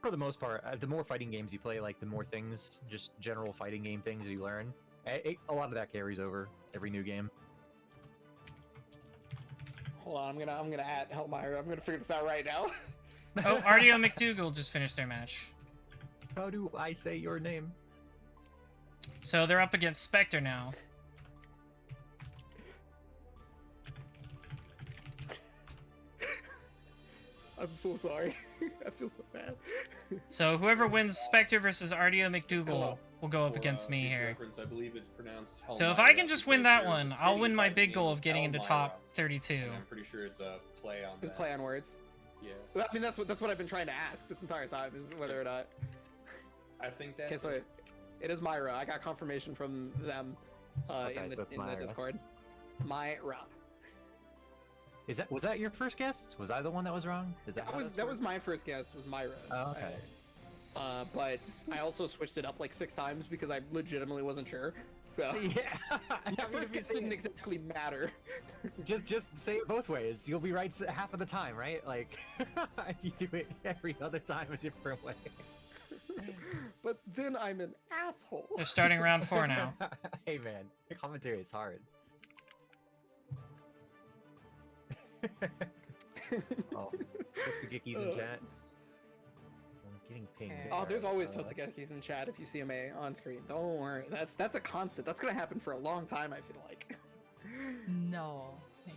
for the most part, the more fighting games you play, like, the more things, just general fighting game things you learn. A lot of that carries over every new game. Hold on, I'm gonna add Helmira. I'm gonna figure this out right now. Oh, Artio McDougal just finished their match. How do I say your name? So they're up against Spectre now. I'm so sorry. I feel so bad. So whoever wins Spectre versus Artio McDougal Hello. will go up For, against me future here. reference, I believe it's pronounced So if Helmira I can just win because that there's one, a I'll city win my by the big name goal of getting into Elmira, top 32. and I'm pretty sure it's a play on Just that. play on words. Yeah. Well, I mean, that's what I've been trying to ask this entire time is whether or not. I think that. Okay, so it is Myra. I got confirmation from them Okay, in so the it's Myra. Discord. Myra. Was that your first guess? Was I the one that was wrong? Is that That was my first guess. Was Myra. Oh, okay. But I also switched it up like 6 times because I legitimately wasn't sure. So Yeah. I my mean, first if you guess say didn't it- exactly matter. Just say it both ways. You'll be right half of the time, right? Like, if you do it every other time a different way. But then I'm an asshole. They're starting round 4 now. Hey man, the commentary is hard. Oh, Totsugeki's in chat. I'm getting pinged. Oh, there's there. always Totsugekis in chat if you see him on screen. Don't worry. That's a constant. That's gonna happen for a long time, I feel like. No. Pain.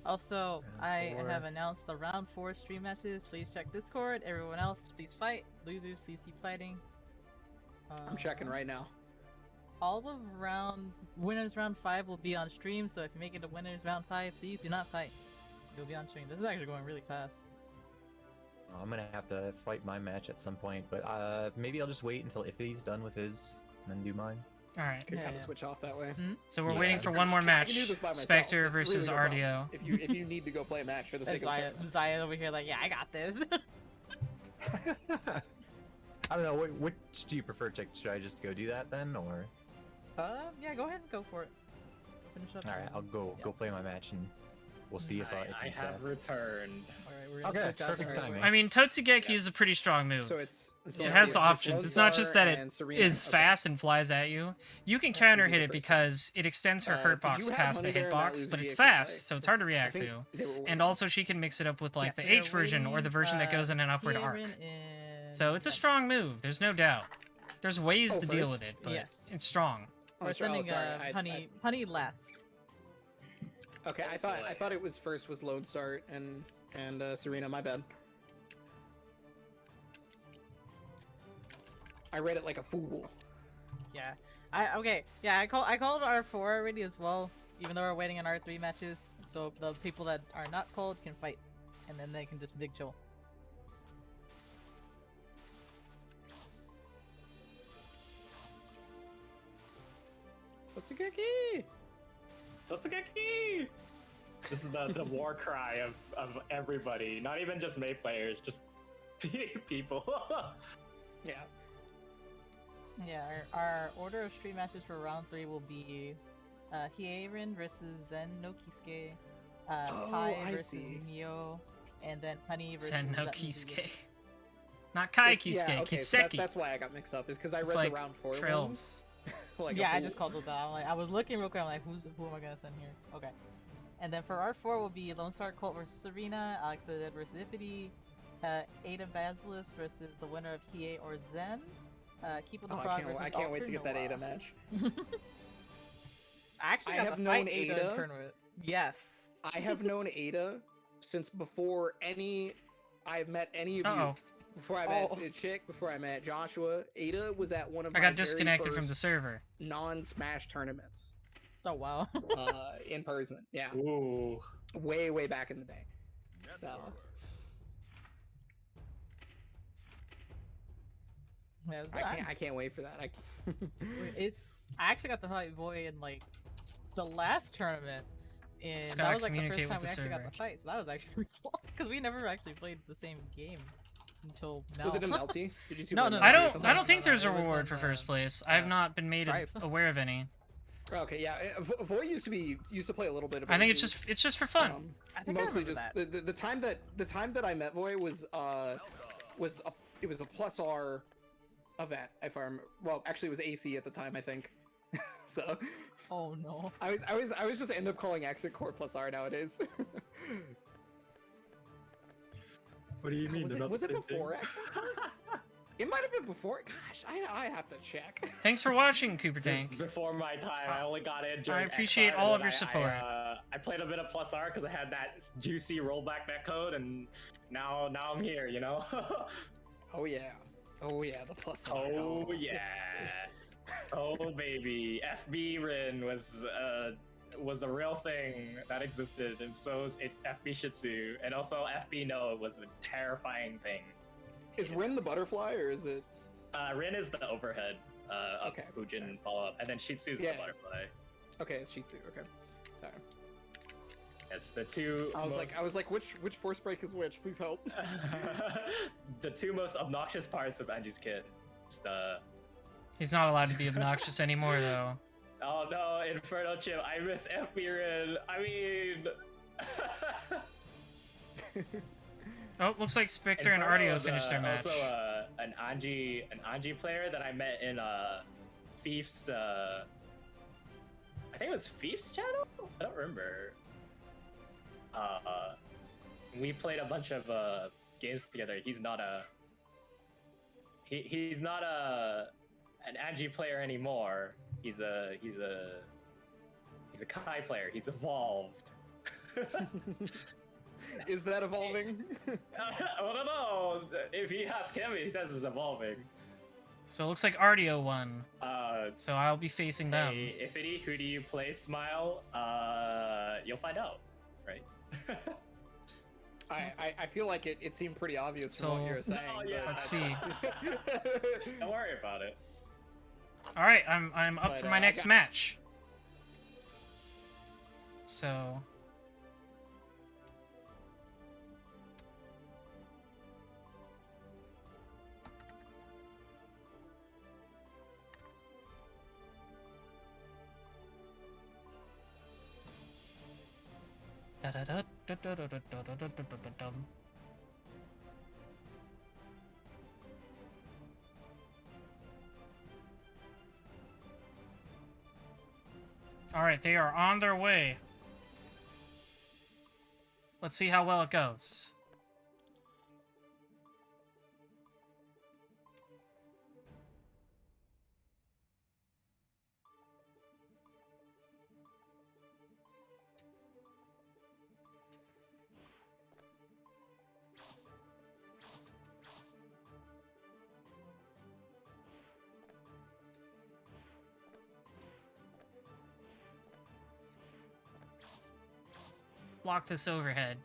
Also, Round I four. have announced the round 4 stream matches. Please check Discord. Everyone else, please fight. Losers, please keep fighting. I'm checking right now. All of winners round 5 will be on stream, so if you make it to winners round 5, please do not fight. You'll be on stream. This is actually going really fast. I'm gonna have to fight my match at some point, but maybe I'll just wait until Iffy's done with his, and then do mine. Alright, Could Yeah, kind of yeah. switch off that way. so we're Yeah. waiting for one more I can match. do this by myself. Spectre It's really versus no problem. Artio. If you need to go play a match for the sake And of Zaya over here like, yeah, I got this. I don't know. Which do you prefer? Should I just go do that then, or? Yeah, go ahead and go for it. Go finish up. All right, I'll go play my match, and we'll see if I he's have fast. returned. Alright, we're gonna Okay, switch out perfect the timing. way. I mean, Totsugeki is a pretty strong move. So it's It has options. It's not just that it and Serena. is Okay. fast and flies at you. You can Yeah, counter you do hit the it first because it extends her Did hurt you box have past the Honey Bear and hitbox, Matt but Luigi it's actually play? fast, so it's hard to I react think to. they were And winning. also she can mix it up with like Yeah, the so H they're version or the waiting, version that goes in an upward arc. Kieran and So it's a Ben. strong move, there's no doubt. There's ways Oh, to deal first? with it, but Yes. it's strong. Oh, We're sorry, sending I- Honey last. Okay, I thought it was first was Lone Start and Serena. My bad. I read it like a fool. Yeah. I called R4 already as well, even though we're waiting on R3 matches. So the people that are not called can fight, and then they can just big chill. Totsugeki! Totsugeki! This is the war cry of everybody, not even just May players, just people. Yeah. Yeah, our order of stream matches for round 3 will be Hierin versus Zen no Kisuke, Tai I versus see. Mio, and then Honey versus Sen no Zutton Kisuke. Yugi. Not Kai It's- Kisuke, yeah, okay, so Kiseki. that's why I got mixed up, is because I It's read like the round 4 ones. Trails. Like a Yeah, I fool. just called it that. I'm like, I was looking real quick. I'm like, who am I gonna send here? Okay. And then for R4 will be Lone Star Colt versus Serena, Alex the Dead versus Ippity, Ada Basilisk versus the winner of Hiei or Zen, Keep with the Oh, Frog versus I can't wait to get that Ultra Ada Noah. match. I actually I got have to known fight Ada in Ada. tournament. Yes. I have known Ada since before I've met any of you. Uh-oh. Before I met Oh. Chick, before I met Joshua, Ada was at one of I my got disconnected from the first server. non-Smash tournaments Oh wow. in person. Yeah, Ooh. way back in the day. So Yeah, it's I can't wait for that. I actually got to fight Boy in like the last tournament, and Just that gotta was like the communicate first time we with the actually got server. to fight. So that was actually cool because we never actually played the same game until now. Was it a melty? Did you see? No, one no, Melty no. I or don't. something? I don't think No, there's a it was reward in, for first place. I've not been made Strife. aware of any. Okay, yeah. Voy used to play a little bit. Of I think it. it's just for fun. I think I Mostly remember just that. the time that I met Voy was a plus R event. If I remember, well, actually it was AC at the time, I think. So Oh no. I was just end up calling Exit Core plus R nowadays. What do you mean? Was it before Exit Core? It might have been before. Gosh, I have to check. Thanks for watching, Cooper This Tank. is before my time. I only got in during I appreciate XR, all and of your then support. I played a bit of plus R because I had that juicy rollback netcode, and now I'm here. You know. Oh yeah, the plus R. Oh yeah. Oh baby, FB Rin was a real thing that existed, and so is FB Shih Tzu, and also FB No was a terrifying thing. Is Rin the butterfly or is it? Rin is the overhead of Okay, Fujin okay. follow up, and then Shih Tzu is Yeah. the butterfly. Okay, it's Shih Tzu. Okay, sorry. Yes, the two. I was like, which force break is which? Please help. The two most obnoxious parts of Anji's kit. It's the He's not allowed to be obnoxious anymore, though. oh no, Inferno Chip. I miss FB Rin. I mean. Oh, looks like Spectre and Inferno Artio was, finished their match. Also, an Anji player that I met in Thief's. I think it was Thief's channel. I don't remember. We played a bunch of games together. He's not an Anji player anymore. He's a Kai player. He's evolved. Is that evolving? I don't know. If you ask him, he says it's evolving. So it looks like Artio won. Uh, So I'll be facing them. hey, Ifity, who do you play? Smile. You'll find out, right? I feel like it seemed pretty obvious So- from what you're saying. No, yeah. Let's see. Don't worry about it. All right, I'm up But, for my I next got- match. So Da-da-da-da-da-da-da-da-da-da-da-dum. All right, they are on their way. Let's see how well it goes. Block this overhead.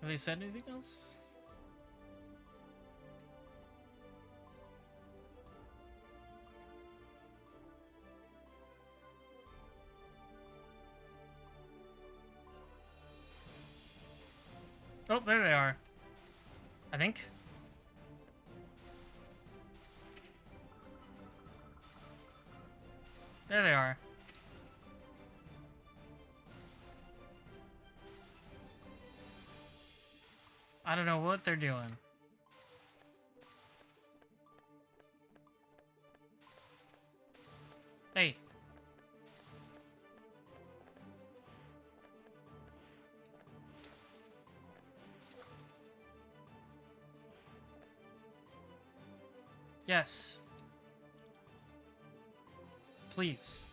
Have they said anything else? Oh, there they are. I think. There they are. I don't know what they're doing. Hey. Yes. Please.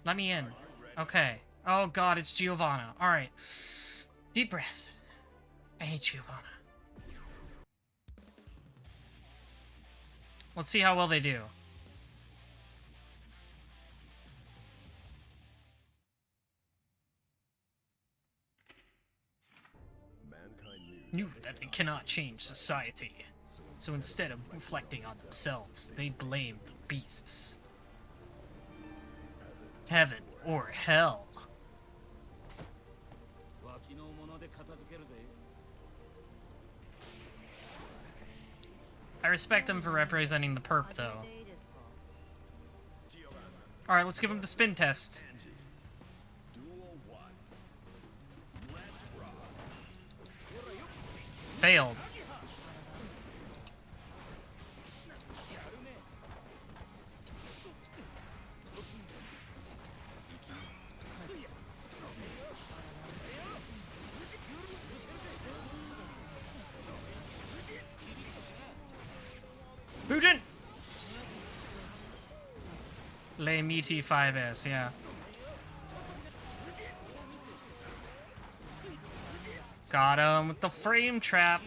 Let me in. Okay. Oh god, it's Giovanna. Alright. Deep breath. I hate Giovanna. Let's see how well they do. Knew that they cannot change society. So instead of reflecting on themselves, they blame the beasts. Heaven or hell. I respect them for representing the perp, though. Alright, let's give him the spin test. Failed. Bujin! Le Meaty 5S, yeah. Got him with the frame trap.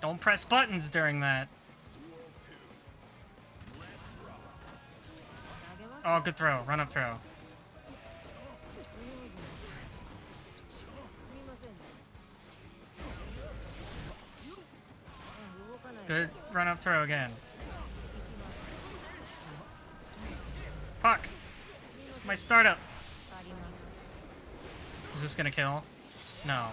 Don't press buttons during that. Oh, good throw. Run up throw. Good run up throw again. Fuck. My startup. Is this gonna kill? No.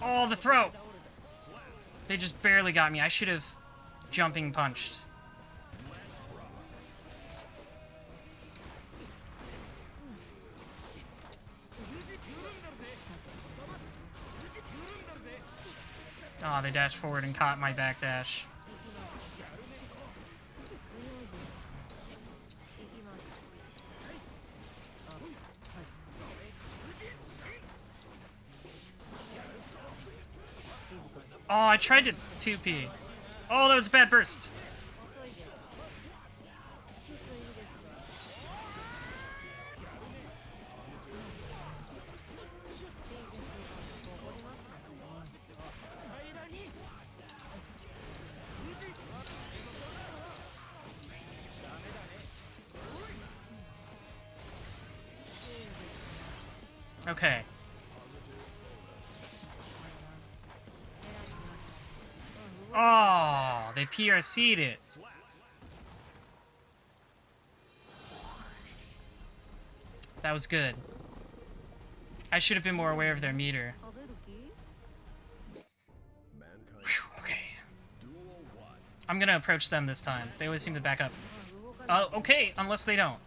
Oh, the throw! They just barely got me. I should have jumping punched. Oh, they dashed forward and caught my backdash. Oh, I tried to 2P. Oh, that was a bad burst. Okay. Oh, they PRC'd it. That was good. I should have been more aware of their meter. Whew, okay. I'm gonna approach them this time. They always seem to back up. Okay, unless they don't.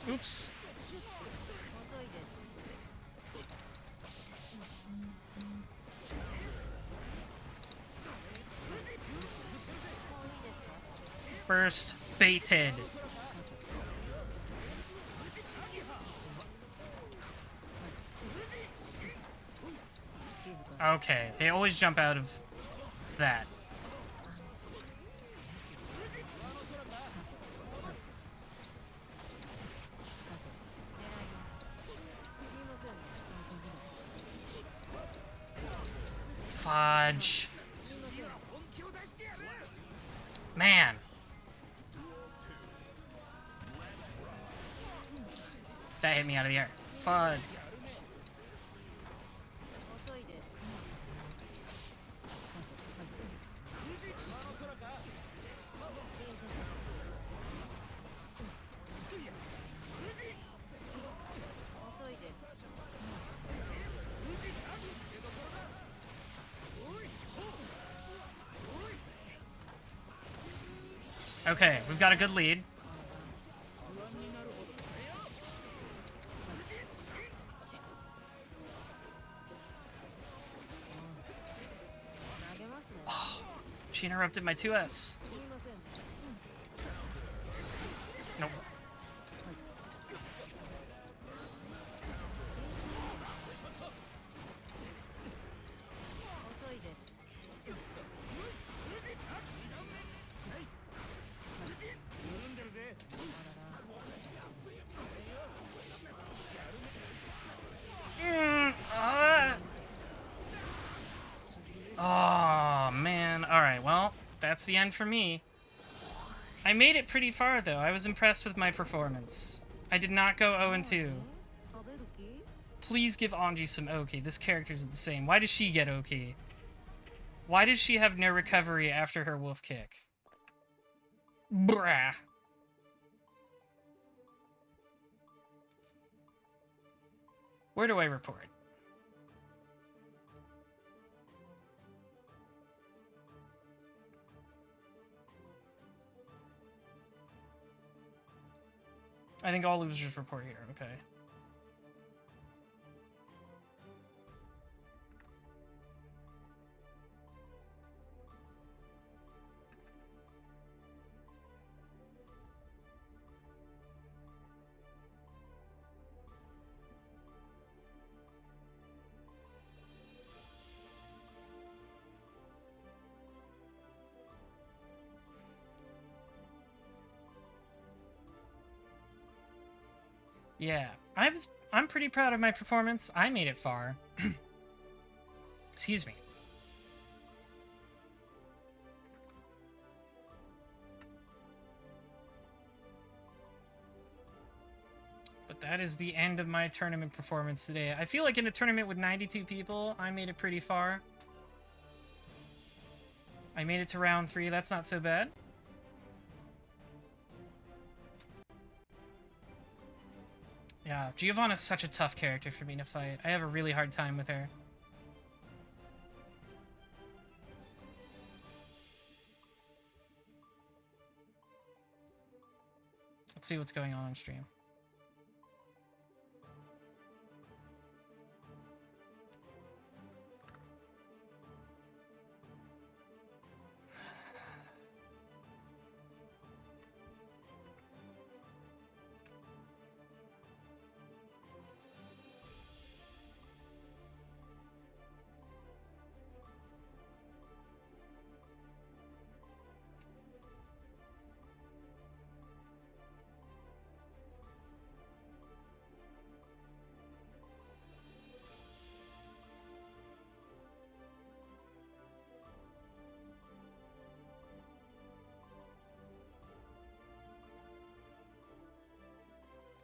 Oops. Burst baited. Okay, they always jump out of that. Fudge. Man. That hit me out of the air. Fudge. Okay, we've got a good lead. Oh, she interrupted my 2S. Nope. Oh, man. Alright, well, that's the end for me. I made it pretty far, though. I was impressed with my performance. I did not go 0-2. Please give Anji some OK. This character's insane. Why does she get OK? Why does she have no recovery after her wolf kick? Brah. Where do I report? I think all losers report here. Okay. Yeah, I'm pretty proud of my performance. I made it far. Excuse me. But that is the end of my tournament performance today. I feel like in a tournament with 92 people, I made it pretty far. I made it to round 3. That's not so bad. Yeah, Giovanna's such a tough character for me to fight. I have a really hard time with her. Let's see what's going on stream.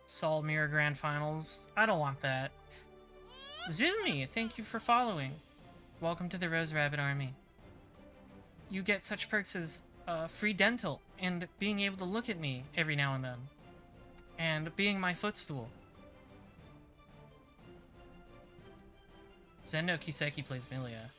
Sol Mirror Grand Finals. I don't want that. Zumi, thank you for following. Welcome to the Rose Rabbit Army. You get such perks as free dental and being able to look at me every now and then. And being my footstool. Zendo Kiseki plays Milia.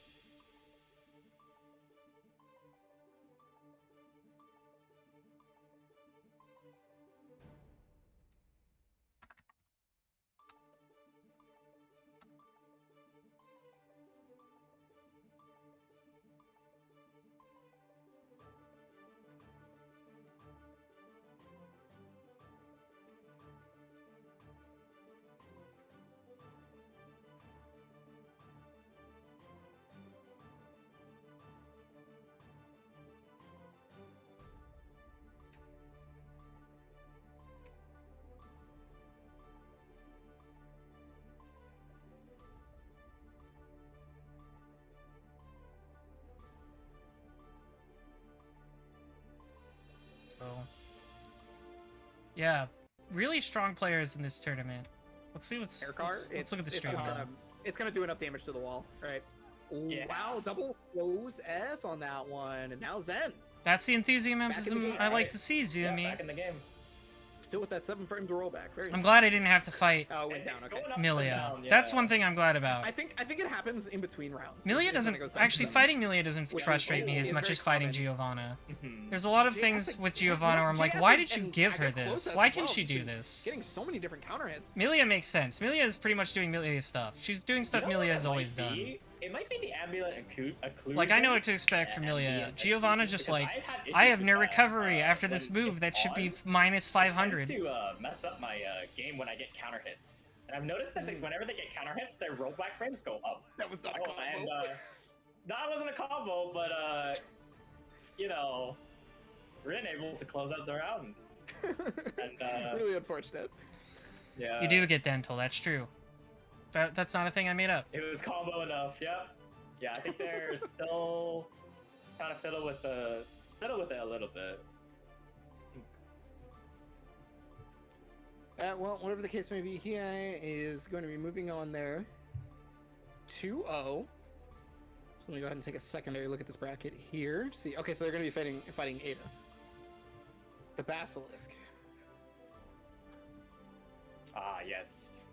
So Yeah, really strong players in this tournament. Let's see what's. Air car. Let's look at the stream. It's gonna do enough damage to the wall, right? Yeah. Wow, double close S on that one, and now Zen That's the enthusiasm game, I like right? to see, Yeah, Zumi. back in the game. still with that 7 frame to rollback. Very. I'm glad I didn't have to fight Oh, it went It's down. Okay. going up and Milia. down, That's yeah. one thing I'm glad about. I think it happens in between rounds. Milia is when doesn't it goes back to actually 7. fighting Milia doesn't Which is- frustrate me is as much very as fighting common. Giovanna. Mhm. There's a lot of Jay things has, like, with Giovanna where I'm Jay like, has, why like, did you and give I her guess close this? S Why as can well. she She's do been this? Getting so many different counter hits. Milia makes sense. Milia is pretty much doing Milia's stuff. She's doing stuff You know Milia what has it always might done. be? It might be the ambulance occlusion. Like, I know what to expect from and Milia. the Giovanna's just because like, I've had I issues have with no that, recovery after when this move it's that should be on. minus It tends 500. to mess up my game when I get counter hits. And I've noticed that whenever they get counter hits, their rollback frames go up. That was not a combo. And that wasn't a combo, but you know, Rin able to close out the round. And really unfortunate. yeah, You do get dental, that's true. That's not a thing I made up. It was combo enough. Yep. Yeah, I think they're still kind of fiddle with it a little bit. Well, whatever the case may be, he is going to be moving on there. 2-0. So let me go ahead and take a secondary look at this bracket here. See, okay, so they're going to be fighting Ada, the Basilisk. Ah, yes.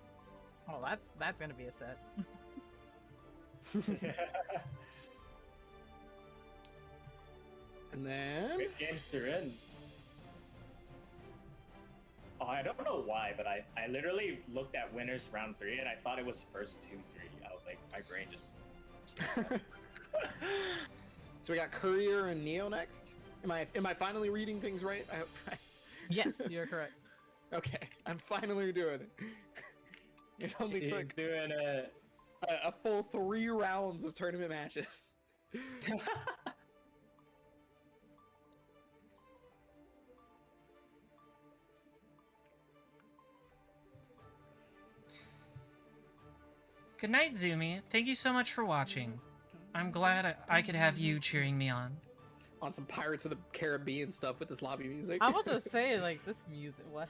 oh, that's gonna be a set. And then Good games to Rin. Oh, I don't know why, but I literally looked at winners round 3 and I thought it was first 2-3. I was like, my brain just. so we got Courier and Neo next. Am I finally reading things right? I hope. Yes, you're correct. Okay, I'm finally doing it. It only He's took doing it. a full 3 rounds of tournament matches. Good night, Zumi. Thank you so much for watching. I'm glad I could have you cheering me on. On some Pirates of the Caribbean stuff with this lobby music. I was about to say, like, this music, what?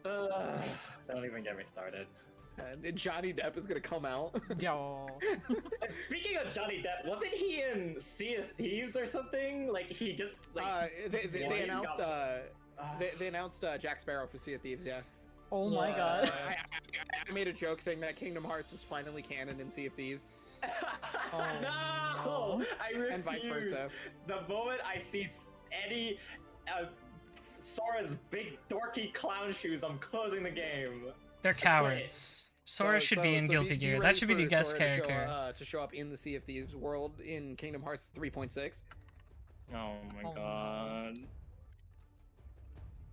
Don't even get me started. And Johnny Depp is gonna come out. Yo. And speaking of Johnny Depp, wasn't he in Sea of Thieves or something? Like he just like They announced they announced Jack Sparrow for Sea of Thieves. Yeah. Oh my Yeah. god. I made a joke saying that Kingdom Hearts is finally canon in Sea of Thieves, Oh, no, I refuse. and vice versa. The moment I see Eddie, Sora's big dorky clown shoes, I'm closing the game. They're cowards. Sora should be in Guilty Gear. That ready should be the for guest Sora character. to show up in the Sea of Thieves world in Kingdom Hearts 3.6. Oh my Oh. god.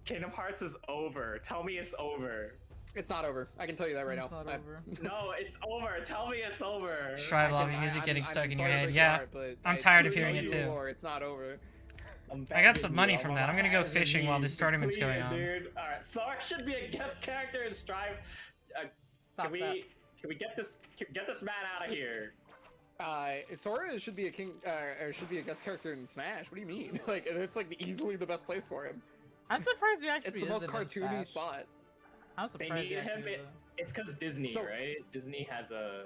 Kingdom Hearts is over. Tell me it's over. It's not over. I can tell you that right It's now. not over. No, it's over. Tell me it's over. Strive lobby music getting stuck in your head. Yeah, I'm tired of hearing it too. It's not over. I got some money from that. I'm gonna go fishing while this tournament's Please, going on. Dude. All right, Sora should be a guest character in Strive. Stop Can that. we get this man out of here? Sora should be a or should be a guest character in Smash. What do you mean? Like, it's like easily the best place for him. I'm surprised you actually It's the most isn't in cartoony Smash. spot. I'm They surprised need you him. actually isn't. It's because Disney, So- right? Disney has a.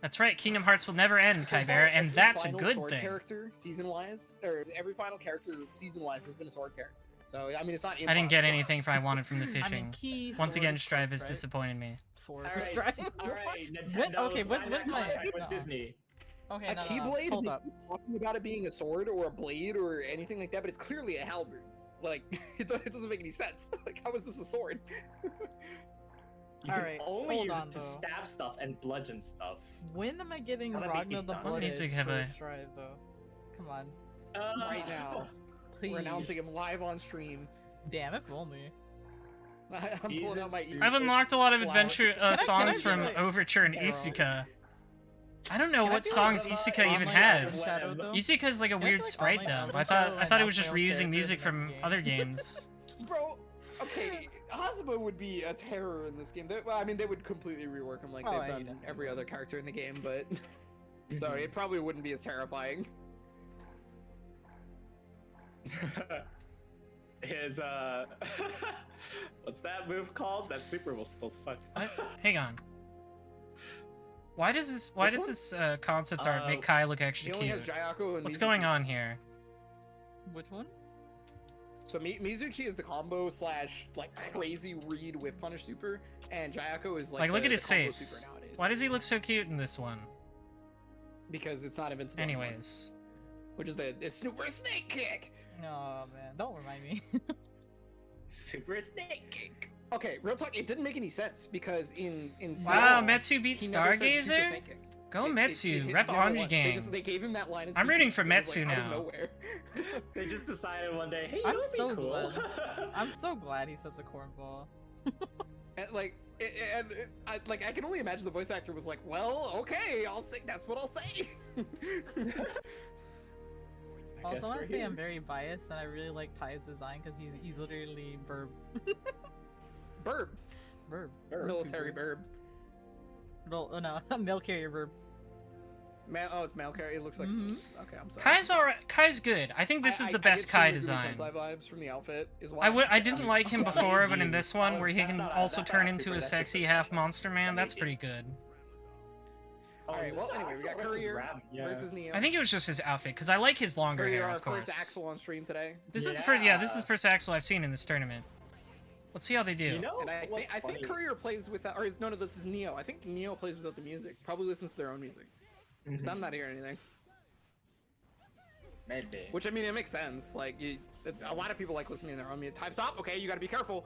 That's right. Kingdom Hearts will never end, So far, Kyber, and every that's a final good sword thing. character season-wise, or every final character season-wise has been a sword character. So I mean, it's not. I didn't get impossible. anything I wanted from the I mean, fishing. key Once sword again, is Strive first, has right? disappointed me. Sword All for right, Strive. all right. Nintendo When- okay, signed when's that my- contract with no. Disney. Okay, A no, Keyblade? hold they up. keep talking about it being a sword or a blade or anything like that, but it's clearly a halberd. Like, it doesn't make any sense. Like, how is this a sword? You All can right, only hold use on, it to though. stab stuff and bludgeon stuff. When am I getting Wanna be Ragnar the done? Blooded Music have for a- Strive, though? Come on. Right now, Please. we're announcing him live on stream. Damn, if only. I'm pulling out my. I've unlocked a lot of Wow. adventure Can I songs get, from like, Overture and Arrow? Isuka. I don't know Can I what do, songs like, Isuka even online has. Shadow, though? Isuka's like a Can I weird do, like, sprite online dump. Overture I thought it was and just announce my own reusing character music in the from next game? other games. Bro, okay, Hazuma would be a terror in this game. Well, I mean, they would completely rework him like Oh, they've yeah, done definitely every other would. character in the game, but so it probably wouldn't be as terrifying. his what's that move called? That super will still suck. What? Hang on. Why does this concept art make Kai look He extra only cute? has Jayako and What's Mizuchi. going on here? Which one? So Mizuchi is the combo slash like crazy read with punish super, and Jayako is like Look the at his combo face. super nowadays. Why does he look so cute in this one? Because it's not invincible. anymore, Anyways. which is the super snake kick. Oh man, don't remind me. Super snake kick. Okay, real talk. It didn't make any sense because in Wow, CS, Metsu beat he never said super Stargazer? snake kick. Go It Metsu, rep never Anji once. gang. They gave him that line. In I'm rooting for secret, and it was, Metsu like, out of now. nowhere. They just decided one day, hey, I'm that would so be cool. glad. I'm so glad he's such a cornball. And, like, I can only imagine the voice actor was like, "Well, okay, I'll say that's what I'll say." Also, I want we're to say here. I'm very biased, and I really like Ty's design because he's literally burb. Burb, Burb. military burb. No, oh no, mail carrier burb. It's mail carrier. It looks like. Mhm. Okay, I'm sorry. Kai's alright. Kai's good. I think this is the best Kai design. Vibes from the outfit is why. I didn't like him before, but in this one, That where he was- can that's not- also that's turn not into super, a that's just sexy a half special. monster man, that's pretty good. Alright, well, anyway, we got Courier versus Neo. I think it was just his outfit, because I like his longer Courier, hair, our of course. first Axel on stream today. This is the first, this is the first Axel I've seen in this tournament. Let's see how they do. You know, And I what's think funny? Courier plays without, or no, this is Neo. I think Neo plays without the music. Probably listens to their own music. So I'm not hearing anything. Maybe. Which I mean, it makes sense. Like, a lot of people like listening to their own music. Time stop. Okay, you got to be careful.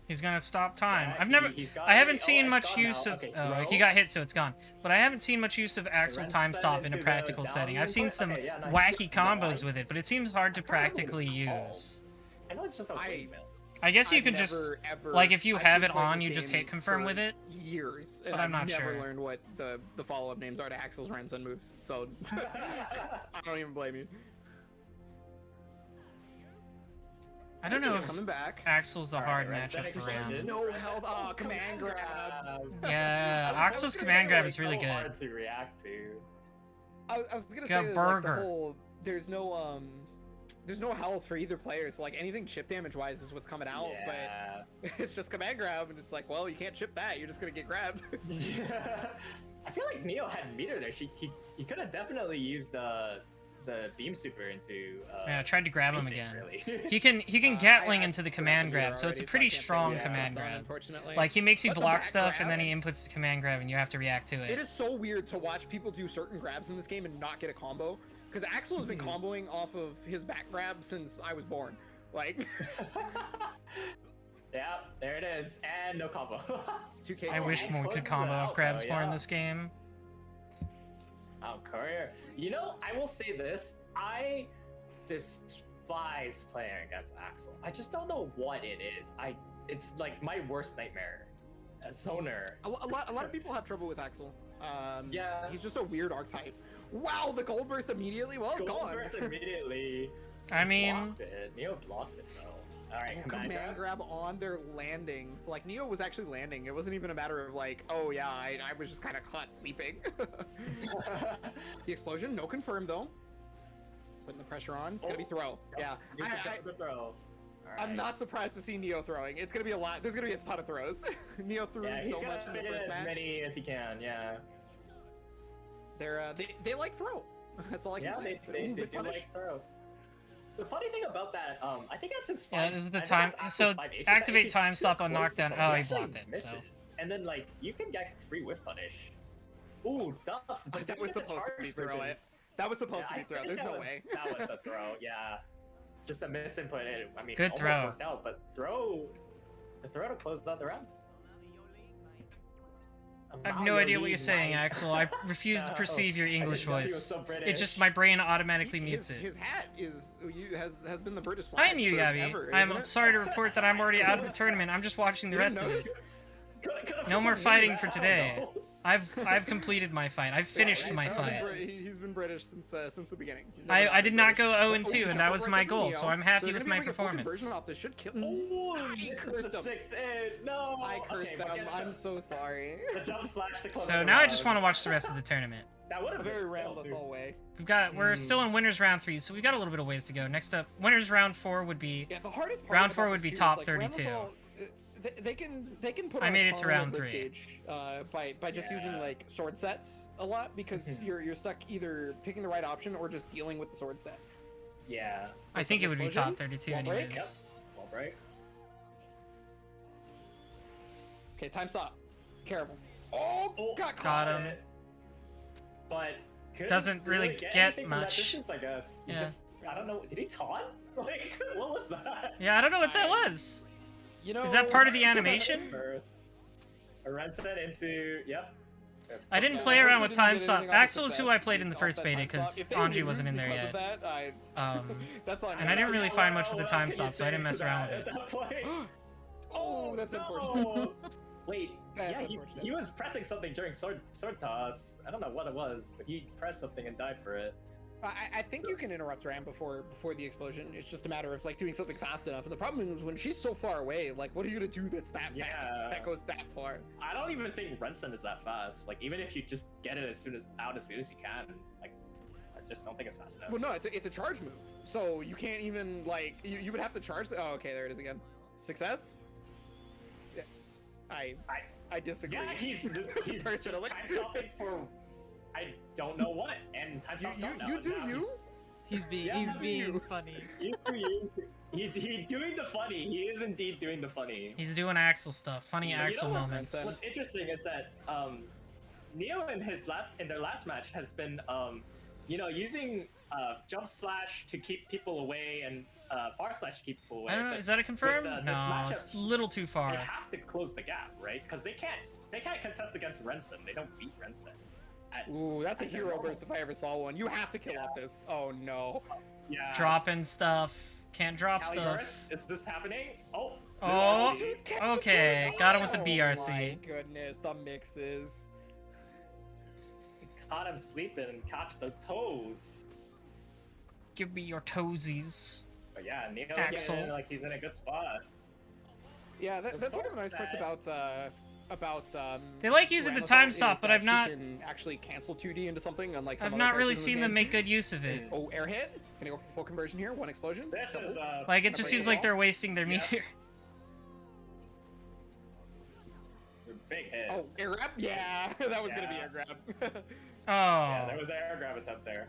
He's gonna stop time. Yeah, he's got I haven't it. seen Oh, much it's gone use now. of, Okay, oh, throw. he got hit, so it's gone. But I haven't seen much use of actual Ren time set stop in a into the practical down setting. I've seen input. some Okay, yeah, nice. wacky combos Nice. with it, but it seems hard to I forgot what practically it's called. use. I know it's just a windmill. I guess you I've could just, never, ever, like, if you I've have been it playing on, this you just game hit confirm for with it. Years, and But I'm not I've never sure. learned what the follow-up names are to Axel's Ranson moves. So I don't even blame you. I don't know if coming back. Axel's a hard Ren matchup Sen for him. extended. No health. Oh, command grab. Yeah, I was Axel's gonna command say, grab like, is really so good. hard to react to. I was gonna Got say that, like, burger. the whole there's no health for either player, so like anything chip damage wise is what's coming out, Yeah. but it's just command grab, and it's like, well, you can't chip that. You're just gonna get grabbed. I feel like Neo had meter there. He could have definitely used the beam super into. Yeah, I tried to grab him anything, again. Really. He can Gatling I into the forgot command the meter grab, so it's a already, pretty I can't say strong what command I've done, grab. Unfortunately, Like he makes you But the block back stuff and grab- then he inputs the command grab and you have to react to It it. is so weird to watch people do certain grabs in this game and not get a combo. Because Axel has been comboing off of his back grab since I was born. Like, Yeah, there it is, and no combo. 2K. I wish and we could closes combo it off out, grabs though, more in yeah. this game. Courier. You know, I will say this: I despise playing against Axel. I just don't know what it is. It's like my worst nightmare. A zoner. A lot of people have trouble with Axel. Yeah. He's just a weird archetype. Wow, the gold burst immediately. Well, it's Gold gone. burst immediately. I mean, Blocked it. Neo blocked it though. All right, Command grab on their landings. Like Neo was actually landing. It wasn't even a matter of like, oh yeah, I was just kind of caught sleeping. The explosion, no confirm though. Putting the pressure on. It's gonna be throw. Yeah. The throw. I'm not surprised to see Neo throwing. It's gonna be a lot. There's gonna be a ton of throws. Neo threw Yeah, he's so gonna much in the fit first as match. many as he can. Yeah. They like throw. That's all I can Yeah, say. they Ooh, do good punish. like throw. The funny thing about that, I think that's his. yeah, five- this is the I think time. that's So Axel's 5/8, activate if time he's stop too on close to knockdown. someone, Oh, he he blocked actually it. So misses. And then like you can get free whiff punish. Ooh, dust. But That then was you get the supposed to be charge throw version. it. That was supposed Yeah, to be I throw. think There's that no was- way. That was a throw. Yeah, just a misinput. I mean, Good almost throw. worked out, but the throw to close out the round. I have no idea what you're saying, Axel. I refuse to No, perceive your I didn't English know he was voice. so It British. just my brain automatically mutes His it. hat has been the British I flag am you, Yabi. forever, I'm isn't it? sorry to report that I'm already out of the tournament. I'm just watching the You didn't rest of notice? it. No more fighting for today. I've completed my fight. I've finished my He's been fight. He's been British since the beginning. He's never I did not British. go 0 Oh, and 2, he and jumped that was right my back to goal. Neo. So I'm happy they're with gonna my be able to get full conversion performance. off. This should kill. Ooh, I this cursed is the him. 6-inch. No. I cursed Okay, them. but I'm so sorry. The jump slash to close So out the now I just want round. to watch the rest of the tournament. That That would a have very been roundabout way. We're still in winners round 3, so we got a little bit of ways to go. Next up, winners round 4 would be. Yeah, the hardest part Round about 4 this would be too is, top like, 32. Ramlethal, they can put I on made a it to ton round of 3. stage by just using like sword sets a lot because Mm-hmm. you're stuck either picking the right option or just dealing with the sword set. Yeah. I think it would be Explosion? top 32 Wall break? anyways. Well, right. Okay, time stop. Careful. Oh, got Got caught. him. But couldn't Doesn't really get get anything from that much. distance, I guess. He Yeah. just, I don't know. Did he taunt? Like, what was that? Yeah, I don't know what that was. You know, Is that part of the animation? First, a run set into yep. I didn't Yeah, play around with unfortunately, time didn't get stop. anything off the Axel is who I success played in the off first that beta time because stop. If they Anji lose wasn't in there because yet. of that, that's on And I me. didn't really find much with the What time else can you stop, so I didn't say mess to around that with it. at that point? Oh, that's no. unfortunate. Wait, That's yeah, unfortunate. he was pressing something during sword toss. I don't know what it was, but he pressed something and died for it. I think you can interrupt Ram before the explosion. It's just a matter of like doing something fast enough. And the problem is when she's so far away, like what are you gonna do that's that Yeah. fast? That goes that far. I don't even think Renson is that fast. Like even if you just get it as soon as you can, like I just don't think it's fast enough. Well, no, it's a charge move. So you can't even like you would have to charge. Oh, okay, there it is again. Success. Yeah, I disagree. Yeah, he's just Personally. time stopping for I don't know what, and time stop you do you. He's being Yeah, he's do being you. funny. He's doing the funny. He is indeed doing the funny. He's doing Axel stuff, funny Axel moments. What's interesting is that Neo in their last match has been using jump slash to keep people away and far slash to keep people away. I don't know, but is that a confirm? with, this No, matchup, it's a little too far. They have to close the gap, right? Because they can't contest against Renson. They don't beat Renson. Ooh, that's a at their hero normal- burst if I ever saw one. You have to kill off this. Oh no. Yeah. Dropping stuff. Can't drop Caliburst, stuff. is this happening? Oh. Oh, BRC. okay. Got him with the Oh BRC. my goodness, the mixes. Caught him sleeping and catch the toes. Give me your toesies. But yeah, Neo Axel. getting in, like he's in a good spot. Yeah, The that's one of the source nice parts set. about They like using the Ramlethal time is stop, but that I've she not can actually cancel 2D into something, unlike some I've other not cards really in this seen game. them make good use of it. Oh, air hit. Gonna go for full conversion here. One explosion. This Double. is Like it just break seems it like all. they're wasting their Yeah. meter. Big hit. Oh, air grab. Yeah, that was gonna be Yeah. air grab. Yeah, Oh. there was an air grab attempt there.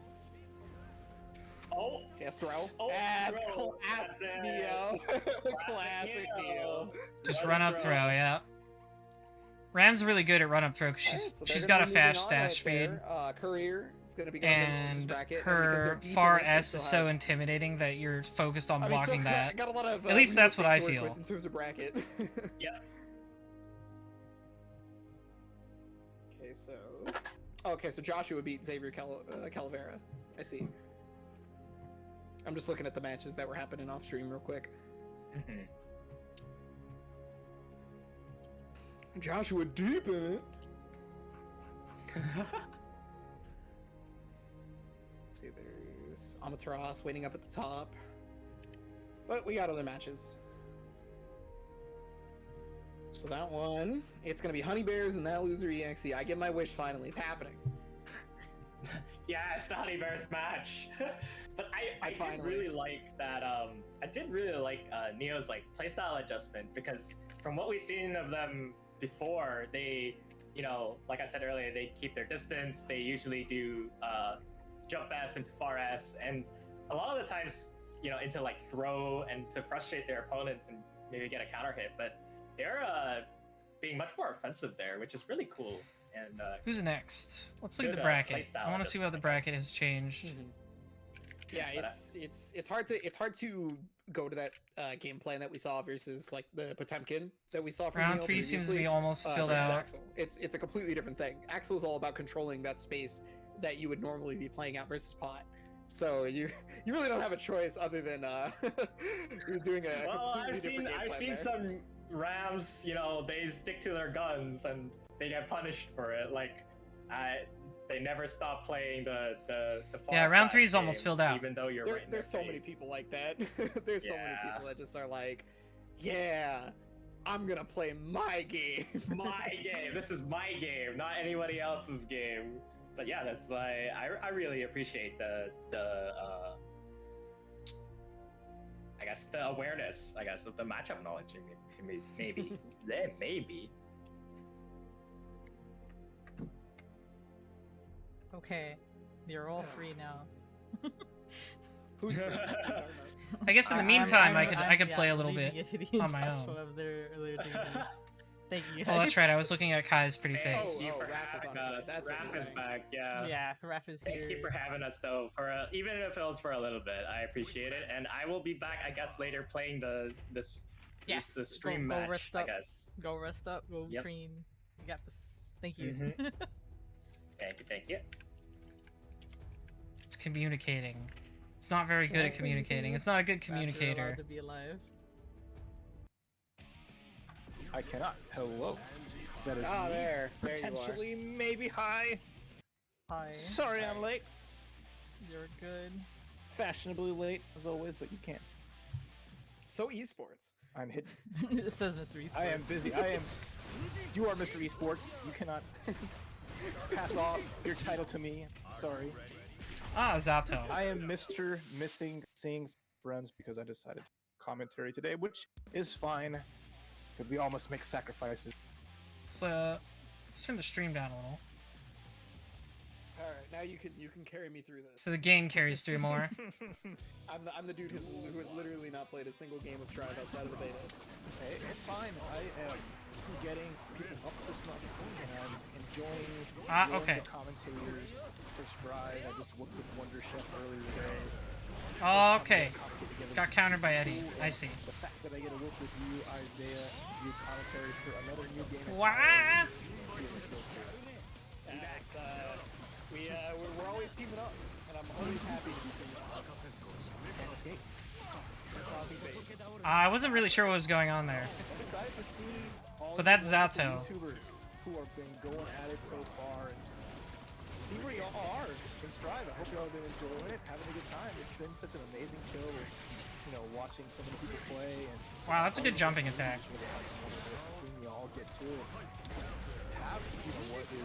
Oh, Just throw. Oh, Ah, throw. classic That's it. Neo. Classic Classic Neo. Just Run run up up throw. throw, yeah. Ram's really good at run up throw because Alright, so they're she's gonna got a be moving fast on dash right speed. there. Courier is gonna be going in the And bracket, because her they're deep far in it, they S still is so have- intimidating that you're focused on I mean, still blocking that. got a lot of, At least that's what real I estate to work feel. with in terms of bracket. Yeah. Okay, so Joshua beat Xavier Calavera. I see. I'm just looking at the matches that were happening off stream real quick. Mhm. Joshua deep in it. Let's see, there's Amaterasu waiting up at the top. But we got other matches. So that one, it's gonna be Honey Bears and that loser EXE. I get my wish finally. It's happening. Yeah, it's the Honey Bears match. But I did finally- really like that. I did really like Neo's like playstyle adjustment because from what we've seen of them before, they, like I said earlier, they keep their distance. They usually do jump S into far S, and a lot of the times, into like throw and to frustrate their opponents and maybe get a counter hit. But they're being much more offensive there, which is really cool. And Who's next? Let's look at the Good, bracket. playstyle I want to see how the adjustment, I bracket guess. has changed. Mm-hmm. Yeah, But, it's hard to go to that game plan that we saw versus like the Potemkin that we saw from Round Neo 3 seems to previously, be almost filled versus out. Axel. It's a completely different thing. Axel is all about controlling that space that you would normally be playing out versus Pot. So you really don't have a choice other than doing a well, completely I've different game plan seen there. some Rams, they stick to their guns and they get punished for it. Like, they never stop playing the far Yeah, round side 3 is almost game, filled out. Even though you're right in There's their so many face. people like that. There's so many Yeah. people that just are like, yeah, I'm gonna play my game. My game. This is my game, not anybody else's game. But yeah, that's why I really appreciate the I guess the awareness, I guess, of the matchup knowledge. Maybe maybe. Okay, you're all free now. Who's free? I guess in the meantime, I could play a little bit on my own. They're doing this. Thank you. Oh, that's right. I was looking at Kai's pretty face. Thank you for Raph is on having his way. us. That's what Raph you're is saying. back. Yeah. Yeah, Raph is here. Thank you for having us, though. For even if it was for a little bit, I appreciate it. And I will be back, I guess, later playing the stream go match. rest I up. guess. Go rest up. Go Yep. train. You got this. Thank you. Mhm. Thank you. It's communicating. It's not very good at communicating. It's not a good Raph, you're communicator. allowed to be alive. I cannot. Hello. That is Ah, me. there you are. Potentially, maybe. Hi. Hi. Sorry I'm late. You're good. Fashionably late, as always, but you can't. So esports. I'm hidden. It says Mr. Esports. I am busy. You are Mr. Esports. You cannot pass off your title to me. Sorry. Ah, Zato. I am Mr. Missing Seeing Friends because I decided to commentary today, which is fine. Because we all must make sacrifices. Let's turn the stream down a little. All right, now you can carry me through this. So the game carries through more. I'm the dude who has literally not played a single game of Strive outside of the beta. Hey, it's fine. I am getting people up to snuff and I'm enjoying okay. the commentators for Strive. I just worked with Wonder Chef earlier today. Oh, okay. Got countered by Eddie. I see. The fact that I get to work with you, Isaiah, to do commentary for another new game. Wow. Feels so cool. Yeah, it's, we're always teaming up, and I'm always happy to be teaming up. Can't escape. Crossing fate. I wasn't really sure what was going on there. I'm excited to see all But you that's wonderful Zato. YouTubers who have been going at it so far and see where y'all are in Strive. I hope y'all have been enjoying it, having a good time. It's been such an amazing show with, watching so many people play and Wow, that's a good jumping attack. Seeing y'all get to it. Have what the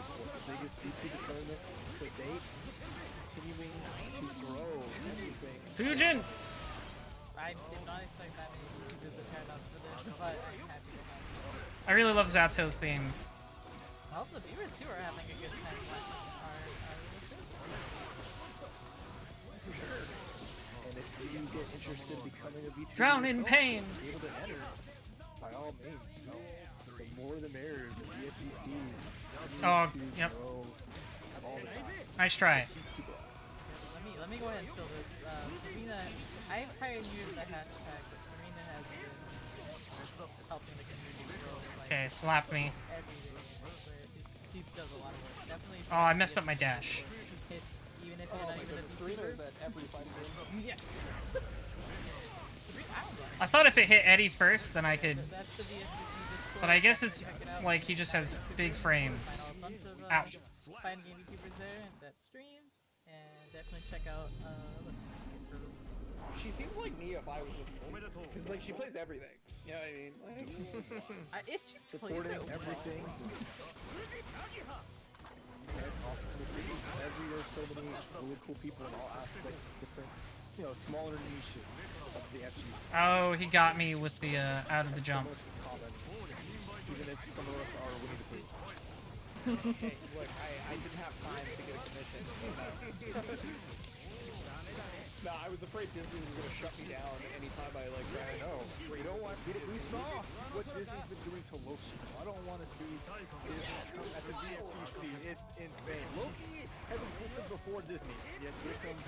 biggest VTuber tournament to date, continuing to grow everything. Fujin! I did not expect that many YouTubers to turn up for this, but I'm happy to have it. I really love Zato's theme. I hope the viewers too are having a good time watching our And if you get interested in becoming a VTuber, Drown in yourself, pain. be able to enter, by all means, the more the merrier. The VFGC Oh, continues to yep. grow all the time. Nice try. Super awesome. Let me go ahead and fill this. Serena, I've pioneered the hashtag, but Serena has been helping the community grow like Okay, slap me. every day. She does a lot of work. Definitely. Oh, I messed up my dash. Hit, even if Oh you're my not even a goodness, Serena VTuber. is at every fighting game. Yes. Serena, I don't know. I thought if it hit Eddie first, then I could... That's the VFGC Discord. But I guess it's Check it out. like he just has big frames. A bunch of Ouch. fighting game YouTubers there that stream, and definitely check out her. She seems like me if I was a VTuber. Because, like, she plays everything. You know what I mean? Like, If she plays Supporting it well. everything. Just... That's awesome to see. There's so many really cool people in all aspects of different, smaller niche of the FGC. Oh, he got me with the out of the Have jump. So much in common, even if some of us are Winnie the Pooh. hey, look, I didn't have time to get a commission. No, I was afraid Disney was going to shut me down anytime I, like, I know. We don't want. We saw what Disney's been doing to Loki. I don't want to see Disney come at the VFGC. It's insane. Loki has existed before Disney. Yet here comes.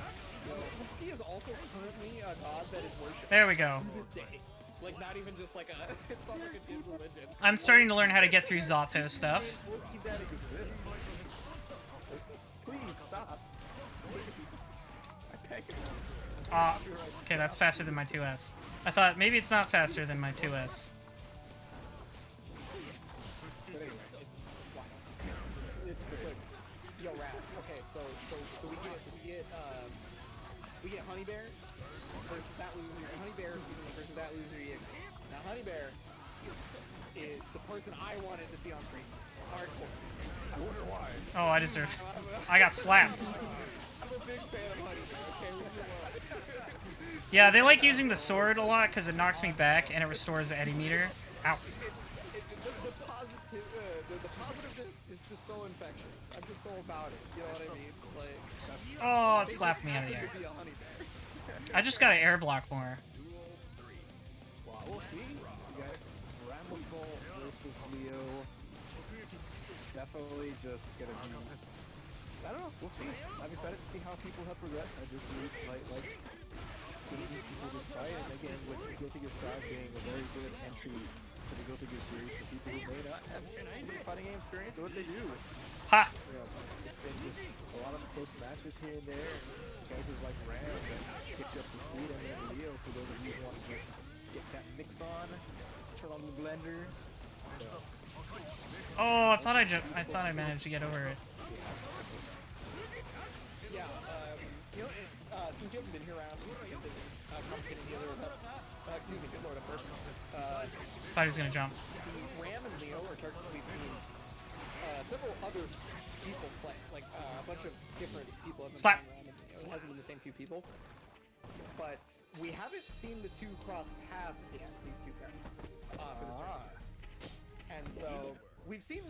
Loki is also currently a god that is worshipped. There we go. To this day. Like, not even just like a, it's not like a new religion. I'm starting to learn how to get through Zato stuff. Loki that exists. Please stop. Please. I beg you. Okay, that's faster than my 2S. I thought maybe it's not faster than my 2S. But anyway, it's wild. It's good. Yo, Raph. Okay, so we get Honey Bear versus that loser. Honey Bear versus that loser EX. Now Honey Bear is the person I wanted to see on screen. Hardcore. I wonder why. Oh, I deserve. I got slapped. I'm a big fan of Honey Bear, okay? Leave me alone. Yeah, they like using the sword a lot because it knocks me back and it restores the eddy meter. Ow. The positiveness is just so infectious. I'm just so about it. You know what I mean? Like, Oh, it slapped me out of it there. should be a Honey Bear. I just gotta air block more. Well, we'll see. We got Ramble versus Leo. Definitely just gonna be. I don't know. We'll see. I'm excited to see how people have progressed. I just like seeing people just fight. And again, with Guilty Gear 5 being a very good entry to the Guilty Gear series for people who may not have fighting game experience, or what they do. Ha! You know, it's been just a lot of close matches here and there. Characters like Ram that get you up to speed, and then Leo for those of you who want to just get that mix on, turn on the blender. So, Oh, I thought I managed to get over it. Yeah, you know, it's, since you haven't been here around, since you've been busy commentating the other excuse me, good lord, I'm burping. Thought he was gonna jump. The Ram and Leo are characters we've seen several other people play. Like, a bunch of different people have been Slap. playing Ram and Leo. It hasn't been the same few people. But we haven't seen the two cross paths yet, these two characters, for this tournament. And so we've seen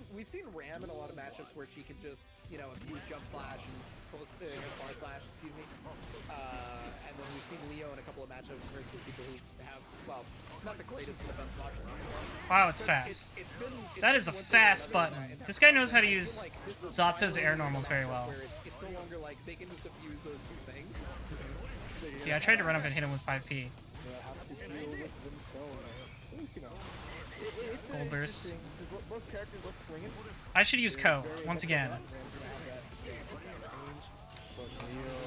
Ram in a lot of matchups where she can just, you know, use jump slash and bar slash, excuse me. And then we've seen Leo in a couple of matchups versus people who have, well, not the greatest defensive options anymore. Wow, it's fast. That is a fast button. This guy knows how to use Zato's air normals very well. It's no longer like they can just abuse those two things. See, I tried to run up and hit him with 5P. they have to deal with themselves. At least, you know, it's Full burst. interesting, 'cause both characters look swinging. I should use Ko once again. Ram's gonna have that range, but Leo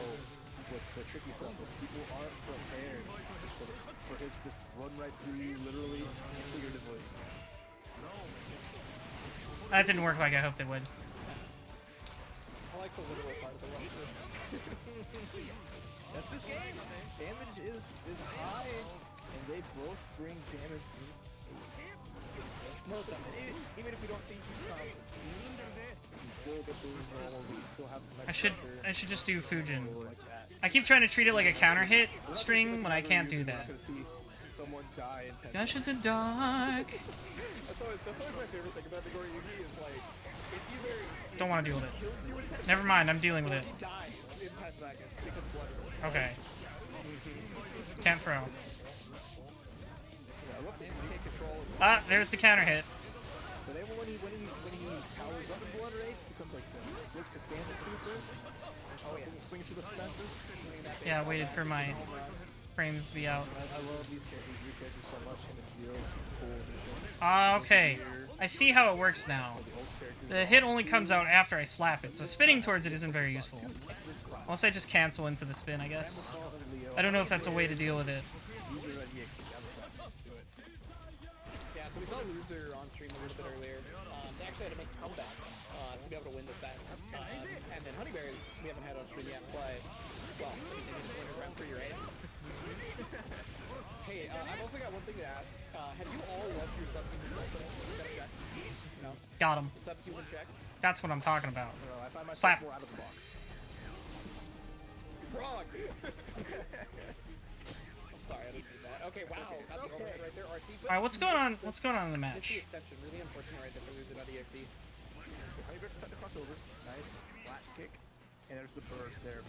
with the tricky stuff, if people aren't prepared for his just run right through you, literally and figuratively. That didn't work like I hoped it would. I like the literal part of the run. That's this game. Damage is high, and they both bring damage in. Most of it. Even if we don't see huge combos, you still get those normal. We still have some. I should just do Fujin. Like that. I keep trying to treat it like a counter hit string when I can't do You're that. not gonna see someone die in 10 Gush into dark. That's always my favorite thing about the Gore Yugi is like, it's either Don't want to deal with it. kills you in 10 Never mind, I'm dealing with it. he dies in 10 seconds because of blood. Okay. Can't throw. Take control of himself. Ah, there's the counter hit. But then when he powers up in Blood Rage, it becomes like the standard super. Oh yeah. Swing through the fences. Yeah, I waited for my frames to be out. I love these new characters so much, and it's real cool. Okay. I see how it works now. The hit only comes out after I slap it, so spinning towards it isn't very useful. Unless I just cancel into the spin, I guess. I don't know if that's a way to deal with it. Yeah, so we saw Loser on stream a little bit earlier. They actually had to make a comeback to be able to win the set. And then Honey Bears, we haven't had on stream yet, but, well, I mean, they didn't win a Grand Prix, right? Hey, I've also got one thing to ask. Have you all loved your subhuman check? No? Got him. Subhuman check? That's what I'm talking about. I find myself Slap. more out of the box. Wrong! I'm sorry, I didn't do that. Okay, wow, got the overhead right there, RC. But Alright, what's going on? What's going on in the Missed the match? extension, really unfortunate right there for losing on EXE. Honey Bear cut the crossover. Nice flat kick, and there's the burst there.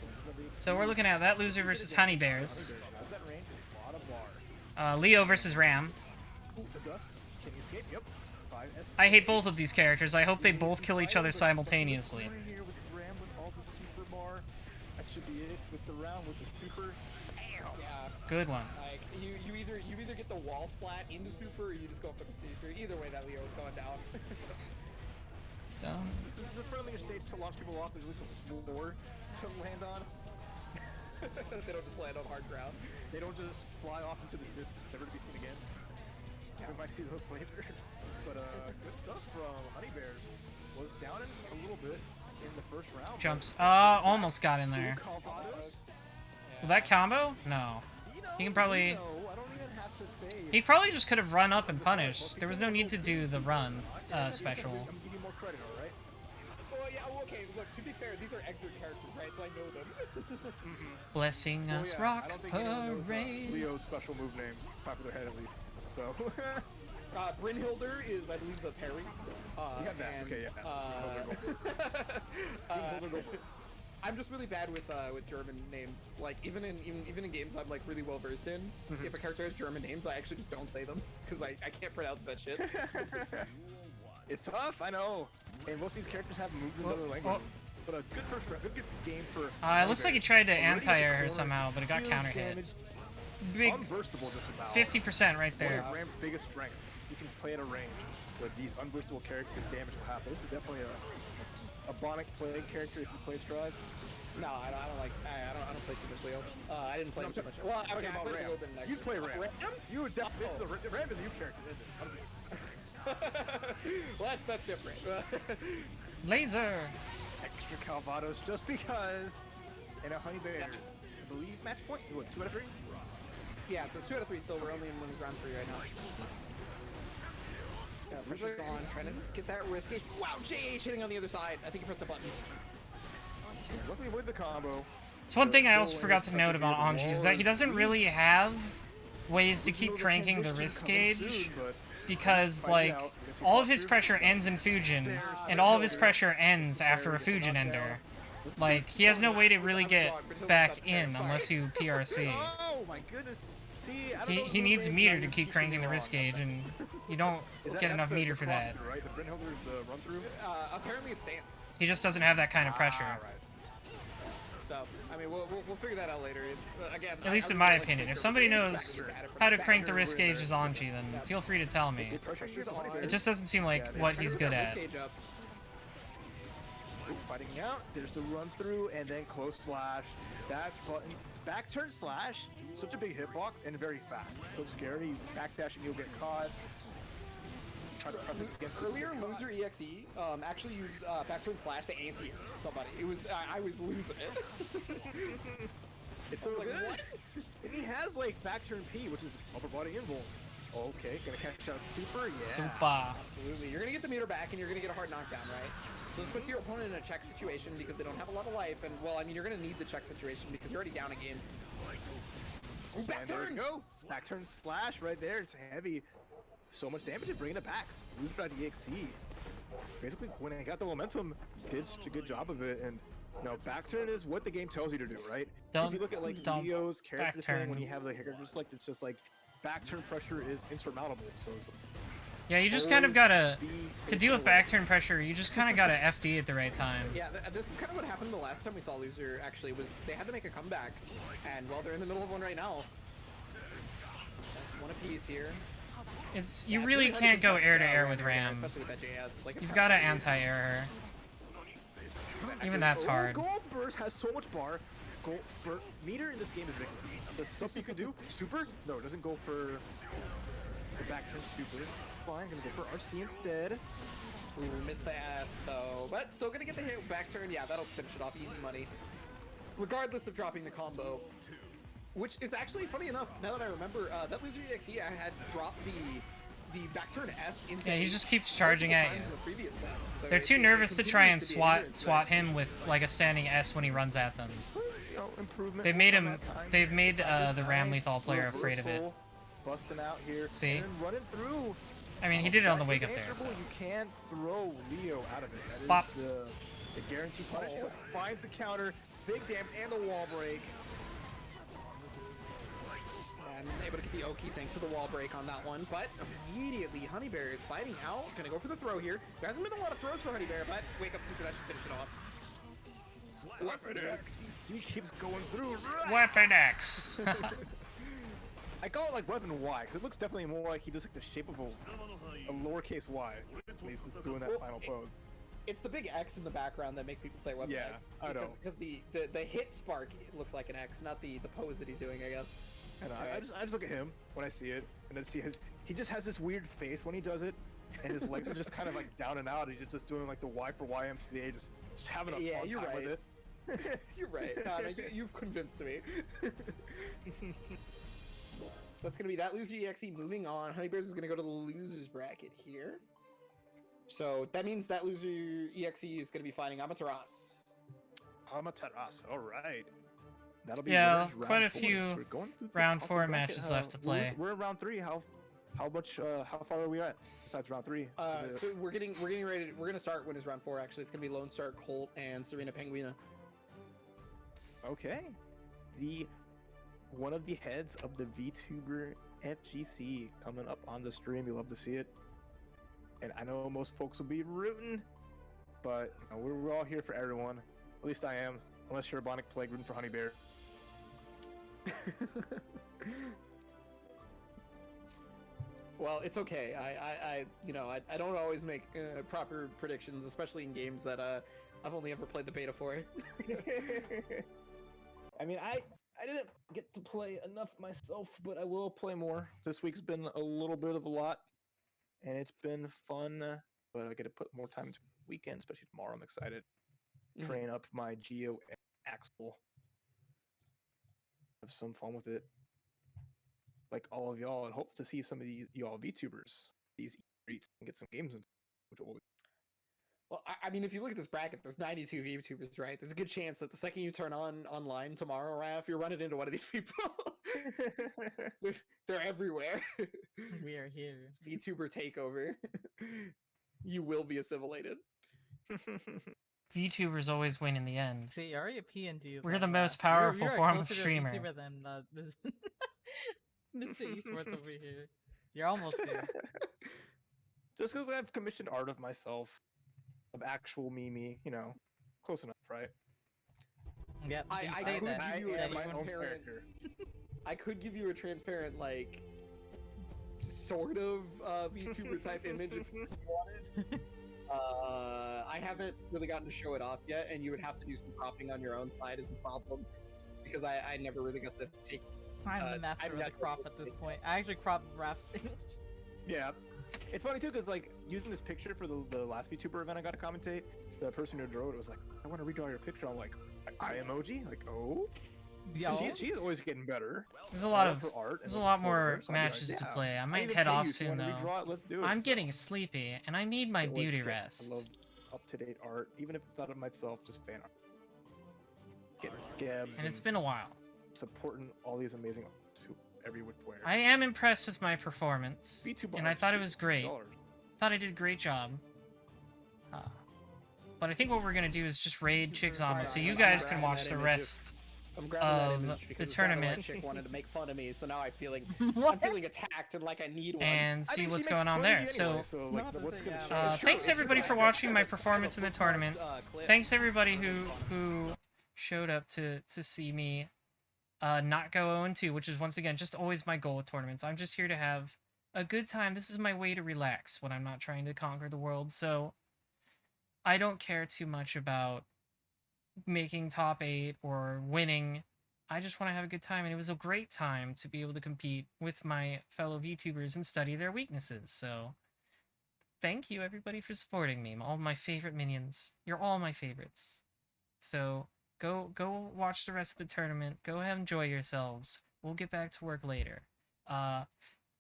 So we're looking at that loser versus Honey Bears. How's that range? A lot of bar. Leo versus Ram. Ooh, the dust. Can you escape? Yep. 5S. I hate both of these characters. I hope they both kill each other simultaneously. Here with Ram with all the super bar. That should be it with the round with the super. Yeah. Good one. Like you either get the wall splat into super or you just go for the super. Either way, that Leo is going down. Dumb. This is a friendlier stage to launch people off. There's at least a floor to land on. They don't just land on hard ground. They don't just fly off into the distance, never to be seen again. We might see those later. But good stuff from Honey Bears. Was down a little bit in the first round. Jumps. Almost got in there. Calvados. Will that combo? No. He can probably... I don't even have to say. He probably just could have run up and punished. There was no need to do the run special. I'm giving you more credit, alright? Well, yeah, okay. look, to be fair, these are excerpt characters, right? So I know them. Blessing Well, us, yeah, I rock don't think anyone knows parade. Leo's special move names top of their head at least. So. Brynhilder is, I believe, the parry. Yeah, that. And, Okay, yeah. I'm just really bad with German names. Like even in games I'm like really well versed in. If a character has German names, I actually just don't say them because I can't pronounce that shit. It's tough, I know. And most of these characters have moves in other languages. But a good first round, good game for. It looks like he tried to Already at the anti-air her corner, somehow, but it got huge counter hit. damage, Big unburstable just about. 50% right One there. of Ram's biggest strengths. You can play at a range where these unburstable characters damage will happen. This is definitely a Bonic playing character if you play Strive. No, I don't play too much Leo. I didn't play him too much. Well, I Talking played about a Ram. little bit in You'd play Ram. Ram? You would definitely. Ram is a you character, isn't it? Well, that's different. Laser. Extra Calvados just because. And a Honey Bears. I believe match point. What, 2 out of 3? Yeah, so it's 2 out of 3 still. We're only in women's round 3 right now. Yeah, pressure's on, trying to get that risky. Wow, JH hitting on the other side. I think he pressed a button. Luckily with the combo. It's one thing I also forgot to note about Anji is that he doesn't really have ways to keep cranking the risk gauge because, like, all of his pressure ends in Fujin, and all of his pressure ends after a Fujin ender. Like, he has no way to really get back in unless you PRC. Oh my goodness. See, I don't know He needs meter to keep cranking the risk gauge, and you don't get enough meter for that. Right? The Brynhilder's the run through. Apparently it stands. He just doesn't have that kind of pressure. Right. So, I mean, we'll figure that out later. It's, again... At least in my opinion. If somebody knows how to crank the risk gauge as Anji, then feel free to tell me. It just doesn't seem like what he's good at. Fighting out, there's the run through, and then close slash. That button, back turn slash, such a big hitbox, and very fast. So scary, backdashing, you'll get caught. Try to press it against earlier, Loser EXE actually used back turn slash to anti somebody. It was, I was losing it. It's so good. What? And he has like back turn P, which is upper body invul. Okay, gonna catch out super, yeah. Super. Absolutely. You're gonna get the meter back, and you're gonna get a hard knockdown, right? So this puts your opponent in a check situation because they don't have a lot of life, and well, I mean, you're gonna need the check situation because you're already down a game. Ooh, back turn! Go! Back turn splash right there. It's heavy. So much damage and bringing it back. Loser.exe. Basically, when it got the momentum, did such a good job of it, and you know, back turn is what the game tells you to do, right? If you look at like Leo's character thing, when you have like characters like, it's just like back turn pressure is insurmountable. So it's, yeah, you just kind of gotta, to deal with back turn pressure, you just kind of gotta FD at the right time. Yeah, this is kind of what happened the last time we saw Loser, actually, was they had to make a comeback, and well, they're in the middle of one right now. One apiece here. It's, you really can't go air to air with Ram. Especially with that JS. Like, You've gotta anti-air her. Even that's hard. Gold Burst has so much bar. Gold for meter in this game is big. The stuff you could do, super. No, it doesn't go for the back turn super. Fine, gonna go for RC instead. Ooh, missed the ass though, but still gonna get the hit back turn. Yeah, that'll finish it off, easy money. Regardless of dropping the combo, which is actually funny enough. Now that I remember, that Loser EXE had dropped the back turn S into. Yeah, he just keeps charging at you. In the previous set. So they're too nervous to try and swat him with like a standing S when he runs at them. You know, improvement. They've made the Ram lethal player afraid of it. Busting out here. See? And running through. I mean, he did it on the wake up there. So. You can't throw Leo out of it. That is Bop. the guaranteed punishment. Finds the counter, big damage, and the wall break. And able to get the Oki thanks to the wall break on that one, but immediately Honeybear is fighting out. Gonna go for the throw here. There hasn't been a lot of throws for Honeybear, but wake up super, that should finish it off. Weapon X. He keeps going through. Weapon X. I call it like Weapon Y because it looks definitely more like he does like the shape of a lowercase y when he's just doing that final pose. It's the big X in the background that make people say Weapon X. I know. Because the hit spark looks like an X, not the pose that he's doing, I guess. I know. I just look at him when I see it, and then see he just has this weird face when he does it, and his legs are just kind of like down and out. He's just doing like the Y for YMCA, just having a fun time with it. You're right. You've convinced me. So that's going to be that Loser EXE moving on. Honeybears is going to go to the losers bracket here. So that means that loser EXE is going to be fighting Amaterasu. Amaterasu. All right. That'll be Yeah, winners quite round a 4. few So we're going through this round awesome 4 bracket. matches left to play. We're in round 3. How far are we at besides round 3? So we're getting ready. We're gonna start when it's round 4. Actually, it's gonna be Lone Star, Colt, and Serena Penguina. Okay. One of the heads of the VTuber FGC coming up on the stream. You love to see it. And I know most folks will be rooting, but you know, we're all here for everyone. At least I am, unless you're a Bionic Plague rooting for Honey Bear. Well, it's okay. I don't always make proper predictions, especially in games that I've only ever played the beta for. I mean, I didn't get to play enough myself, but I will play more. This week's been a little bit of a lot, and it's been fun. But I get to put more time into the weekend, especially tomorrow. I'm excited. Train up my Geo Axel. Have some fun with it. Like all of y'all, and hope to see some of these y'all VTubers, these eats, and get some games in, which will be. Well, I mean, if you look at this bracket, there's 92 VTubers, right? There's a good chance that the second you turn on online tomorrow, Raph, you're running into one of these people. They're everywhere. We are here. It's VTuber takeover. You will be assimilated. VTubers always win in the end. See, you're already a PNG. We're the Raph. most powerful You're form of closer to a streamer. VTuber than Mr. Esports over here. You're almost there. Just because I've commissioned art of myself, of actual Mimi, you know, close enough, right? Yep. I you could say give that. you Yeah, a you my want- own transparent. character. I could give you a transparent, like, sort of VTuber type image if you wanted. I haven't really gotten to show it off yet, and you would have to do some cropping on your own side is the problem, because I never really got to take. I'm the master I've of the got- crop at this point. I actually cropped Raph's image. Yeah. It's funny too, because like using this picture for the last VTuber event I got to commentate, the person who drew it was like, I want to redraw your picture. I'm like, I emoji? Like, oh? Yeah. She's always getting better. There's a lot I love of her art, and there's a I lot support more her, so I'll be like, matches to yeah, play. I I'll might even head pay you off if you soon wanna though. redraw it, let's do it. I'm So, getting sleepy and I need my I always beauty get- rest. I love up-to-date art, even if it's not of myself, just fan art. Getting scabs And it's been a while. supporting all these amazing artists who every which way. I am impressed with my performance, VTuber and I arts, thought it was great. $60. Thought I did a great job. But I think what we're gonna do is just raid Chigzama, so you guys can watch the rest. I'm grabbing that of image because the satellite tournament. chick wanted to make fun of me, so now I'm feeling What? attacked and like I need one. And I see mean, she what's makes going on 20 there. anyway, So, like, Not to what's say, gonna yeah, show? but- It's thanks true. everybody for watching my performance in the tournament. Clip. Thanks everybody who showed up to see me not go 0-2, which is once again just always my goal with tournaments. I'm just here to have a good time. This is my way to relax when I'm not trying to conquer the world. So I don't care too much about making top 8 or winning. I just want to have a good time, and it was a great time to be able to compete with my fellow VTubers and study their weaknesses. So thank you everybody for supporting me. All my favorite minions. You're all my favorites. So go watch the rest of the tournament. Go enjoy yourselves. We'll get back to work later.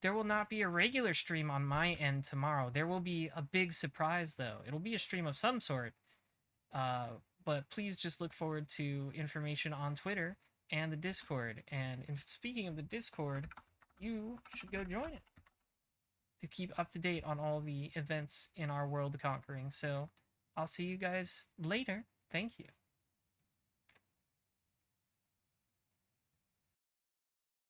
There will not be a regular stream on my end tomorrow. There will be a big surprise though. It'll be a stream of some sort. But please just look forward to information on Twitter and the Discord. And speaking of the Discord, you should go join it to keep up to date on all the events in our world conquering. So I'll see you guys later. Thank you.